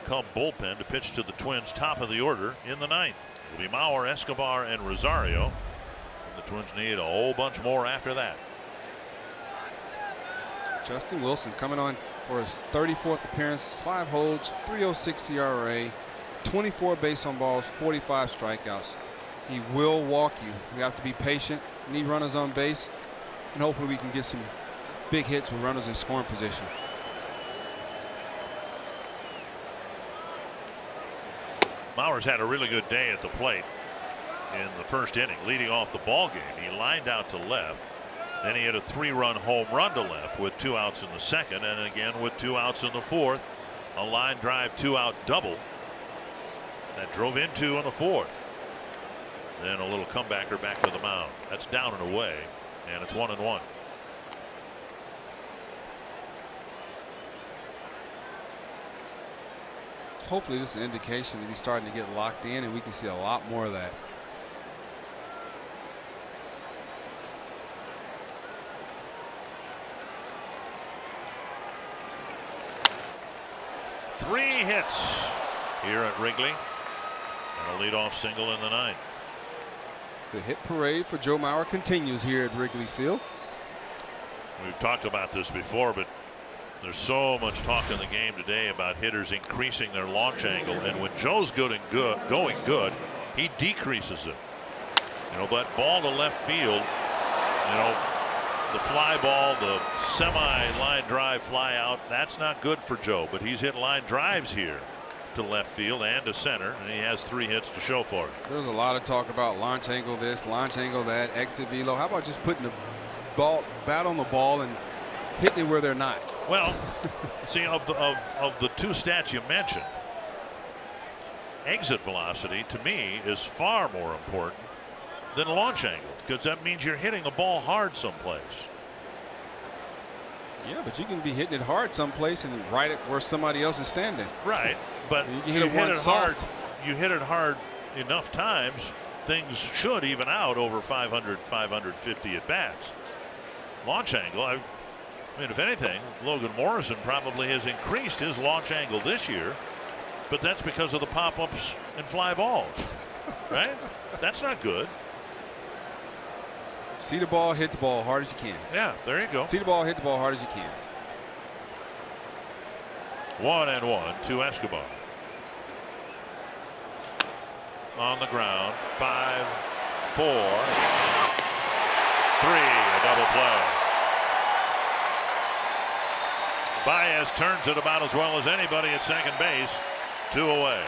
Cub bullpen to pitch to the Twins top of the order in the 9th. It'll be Mauer, Escobar, and Rosario. And the Twins need a whole bunch more after that. Justin Wilson coming on for his 34th appearance, 5 holds, 3.06 ERA, 24 base on balls, 45 strikeouts. He will walk you. We have to be patient, need runners on base, and hopefully we can get some big hits with runners in scoring position. Mauer's had a really good day at the plate in the first inning, leading off the ball game. He lined out to left. Then he hit a 3-run home run to left with 2 outs in the second, and again with 2 outs in the fourth. A line drive 2-out double that drove in 2 in the fourth. Then a little comebacker back to the mound. That's down and away, and it's 1-1. Hopefully this is an indication that he's starting to get locked in, and we can see a lot more of that. Three hits here at Wrigley, and a leadoff single in the 9th. The hit parade for Joe Mauer continues here at Wrigley Field. We've talked about this before, but there's so much talk in the game today about hitters increasing their launch angle, and when Joe's going good, he decreases it. You know, but ball to left field, you know, the fly ball, the semi-line drive fly out, that's not good for Joe, but he's hit line drives here to left field and to center, and he has 3 hits to show for it. There's a lot of talk about launch angle this, launch angle that, exit velo. How about just putting the bat on the ball and hitting it where they're not? Well, see, of the 2 stats you mentioned, exit velocity to me is far more important than launch angle, because that means you're hitting a ball hard someplace. Yeah, but you can be hitting it hard someplace and right at where somebody else is standing. Right, but you hit it hard. You hit it hard enough times, things should even out over 500, 550 at bats. Launch angle, I mean, if anything, Logan Morrison probably has increased his launch angle this year, but that's because of the pop-ups and fly balls, right? That's not good. See the ball, hit the ball hard as you can. Yeah, there you go. See the ball, hit the ball hard as you can. 1-1 to Escobar. On the ground, 5, 4, 3, a double play. Baez turns it about as well as anybody at second base. 2 away.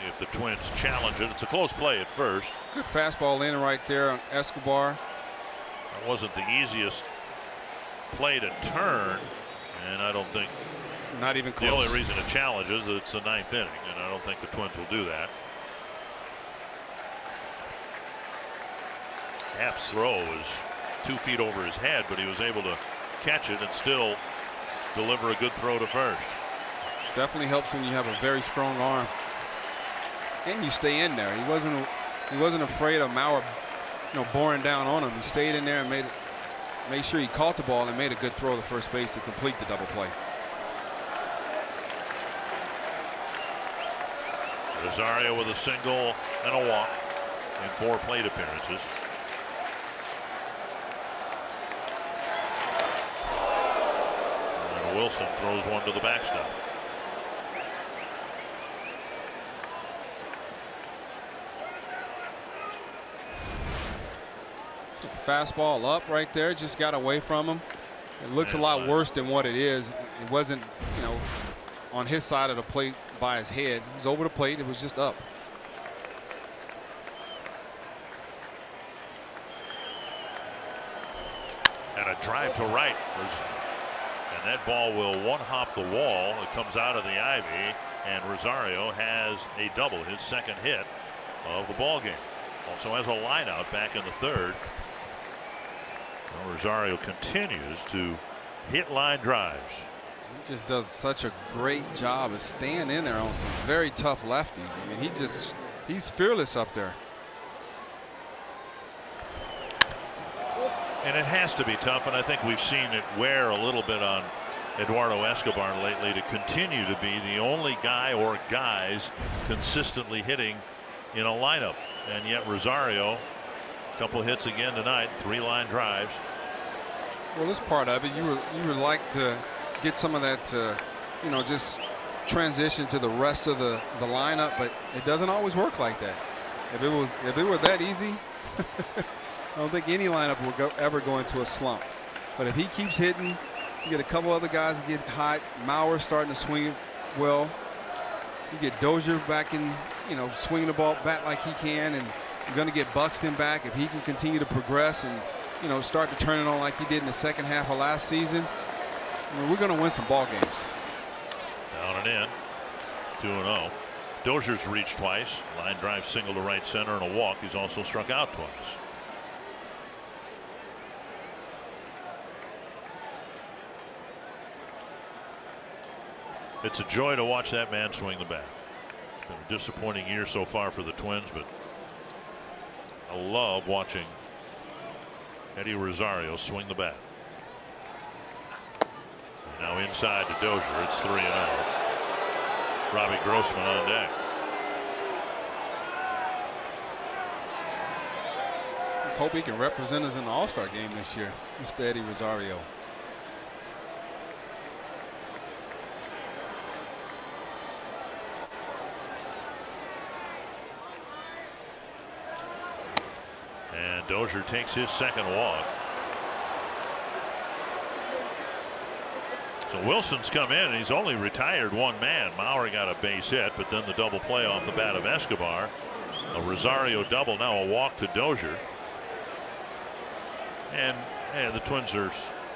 If the Twins challenge it, it's a close play at first. Good fastball in right there on Escobar. That wasn't the easiest play to turn, and I don't think not even close. The only reason it challenges it's the 9th inning, and I don't think the Twins will do that. Happ's throw was 2 feet over his head, but he was able to catch it and still deliver a good throw to first. Definitely helps when you have a very strong arm and you stay in there. He wasn't afraid of Mauer, boring down on him. He stayed in there and made sure he caught the ball and made a good throw to first base to complete the double play. Rosario with a single and a walk in 4 plate appearances. And Wilson throws one to the backstop. Fastball up right there, just got away from him. It looks a lot worse than what it is. It wasn't, on his side of the plate by his head. It was over the plate. It was just up. And a drive to right and that ball will one-hop the wall. It comes out of the ivy, and Rosario has a double, his 2nd hit of the ball game. Also has a line out back in the 3rd. Rosario continues to hit line drives. He just does such a great job of staying in there on some very tough lefties. I mean, he's fearless up there. And it has to be tough, and I think we've seen it wear a little bit on Eduardo Escobar lately to continue to be the only guy or guys consistently hitting in a lineup. And yet Rosario, a couple hits again tonight, 3 line drives. Well, it's part of it. You would like to get some of that, you know, just transition to the rest of the lineup, but it doesn't always work like that. If it were that easy, I don't think any lineup will ever go into a slump. But if he keeps hitting, you get a couple other guys that get hot. Mauer starting to swing it well. You get Dozier back in, you know, swinging the ball back like he can, and you're going to get Buxton back if he can continue to progress and, you know, start to turn it on like he did in the second half of last season. I mean, we're going to win some ball games. Down and in, 2-0. Dozier's reached twice. Line drive single to right center and a walk. He's also struck out twice. It's a joy to watch that man swing the bat. It's been a disappointing year so far for the Twins, but I love watching Eddie Rosario swing the bat. And now inside to Dozier. It's 3-0. Robbie Grossman on deck. Let's hope he can represent us in the All-Star game this year, Mr. Eddie Rosario. And Dozier takes his second walk. So Wilson's come in and he's only retired one man. Mauer got a base hit, but then the double play off the bat of Escobar. A Rosario double, now a walk to Dozier. And the Twins are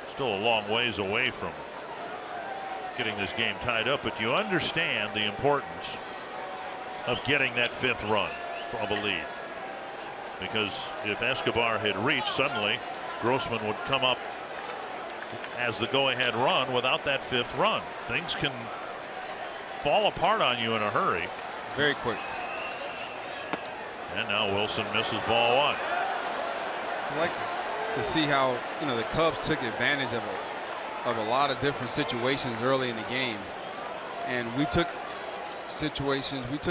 still a long ways away from getting this game tied up, but you understand the importance of getting that 5th run of a lead. Because if Escobar had reached, suddenly Grossman would come up as the go-ahead run without that 5th run. Things can fall apart on you in a hurry. Very quick. And now Wilson misses ball 1. I like to see how, you know, the Cubs took advantage of a lot of different situations early in the game, and we took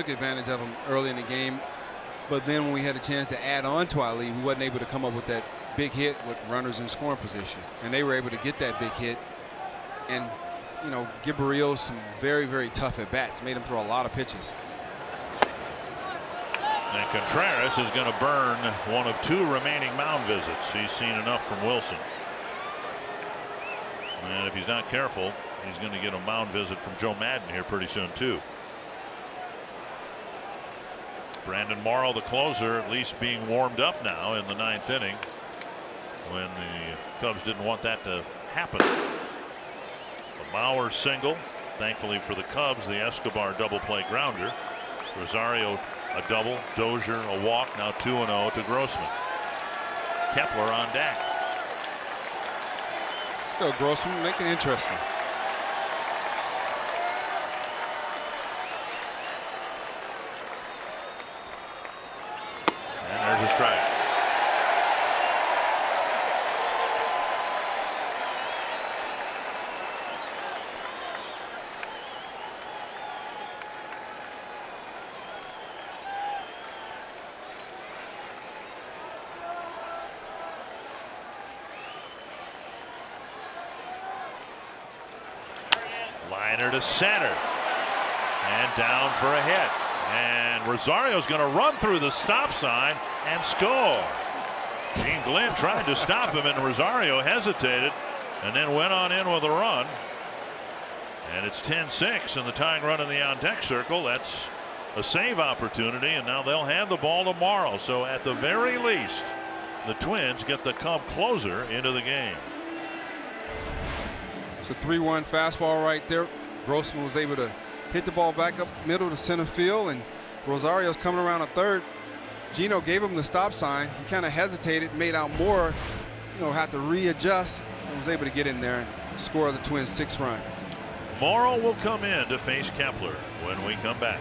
advantage of them early in the game. But then when we had a chance to add on to our lead, we wasn't able to come up with that big hit with runners in scoring position. And they were able to get that big hit and, you know, give Barrios some very, very tough at-bats, made him throw a lot of pitches. And Contreras is going to burn one of 2 remaining mound visits. He's seen enough from Wilson. And if he's not careful, he's going to get a mound visit from Joe Madden here pretty soon, too. Brandon Morrow, the closer, at least being warmed up now in the 9th inning, when the Cubs didn't want that to happen. The Mauer single, thankfully for the Cubs, the Escobar double play grounder. Rosario a double, Dozier a walk, now 2-0 to Grossman. Kepler on deck. Let's go, Grossman, make it interesting. And there's a strike. Liner to center and down for a hit, and Rosario's going to run through the stop sign and score. Gene Glenn tried to stop him, and Rosario hesitated and then went on in with a run, and it's 10-6 and the tying run in the on deck circle. That's a save opportunity, and now they'll hand the ball to Morrow. So at the very least, the Twins get the Cub closer into the game. It's a 3-1 fastball right there. Grossman was able to hit the ball back up middle to center field, and Rosario's coming around a third. Gino gave him the stop sign. He kind of hesitated, made out more, you know, had to readjust, and was able to get in there and score the Twins' 6th run. Morrow will come in to face Kepler when we come back.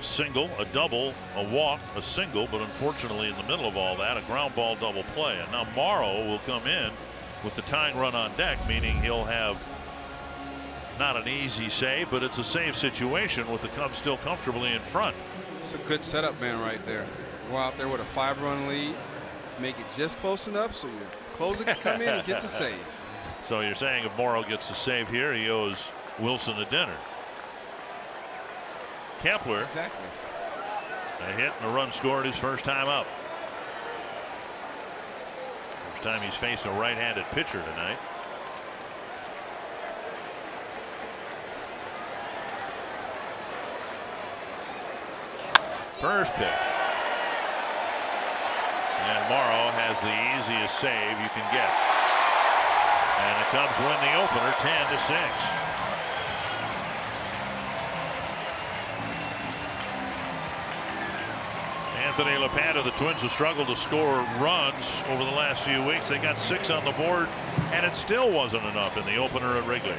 Single, a double, a walk, a single, but unfortunately in the middle of all that, a ground ball double play. And now Morrow will come in with the tying run on deck, meaning he'll have not an easy save, but it's a save situation with the Cubs still comfortably in front. It's a good setup man right there. Go out there with a 5-run lead, make it just close enough so your closer can come in and get the save. So you're saying if Morrow gets the save here, he owes Wilson a dinner. Kepler, exactly. A hit and a run scored his first time up. First time he's faced a right-handed pitcher tonight. First pitch. And Morrow has the easiest save you can get. And the Cubs win the opener 10-6. Anthony LaPanta, the Twins have struggled to score runs over the last few weeks. They got 6 on the board, and it still wasn't enough in the opener at Wrigley.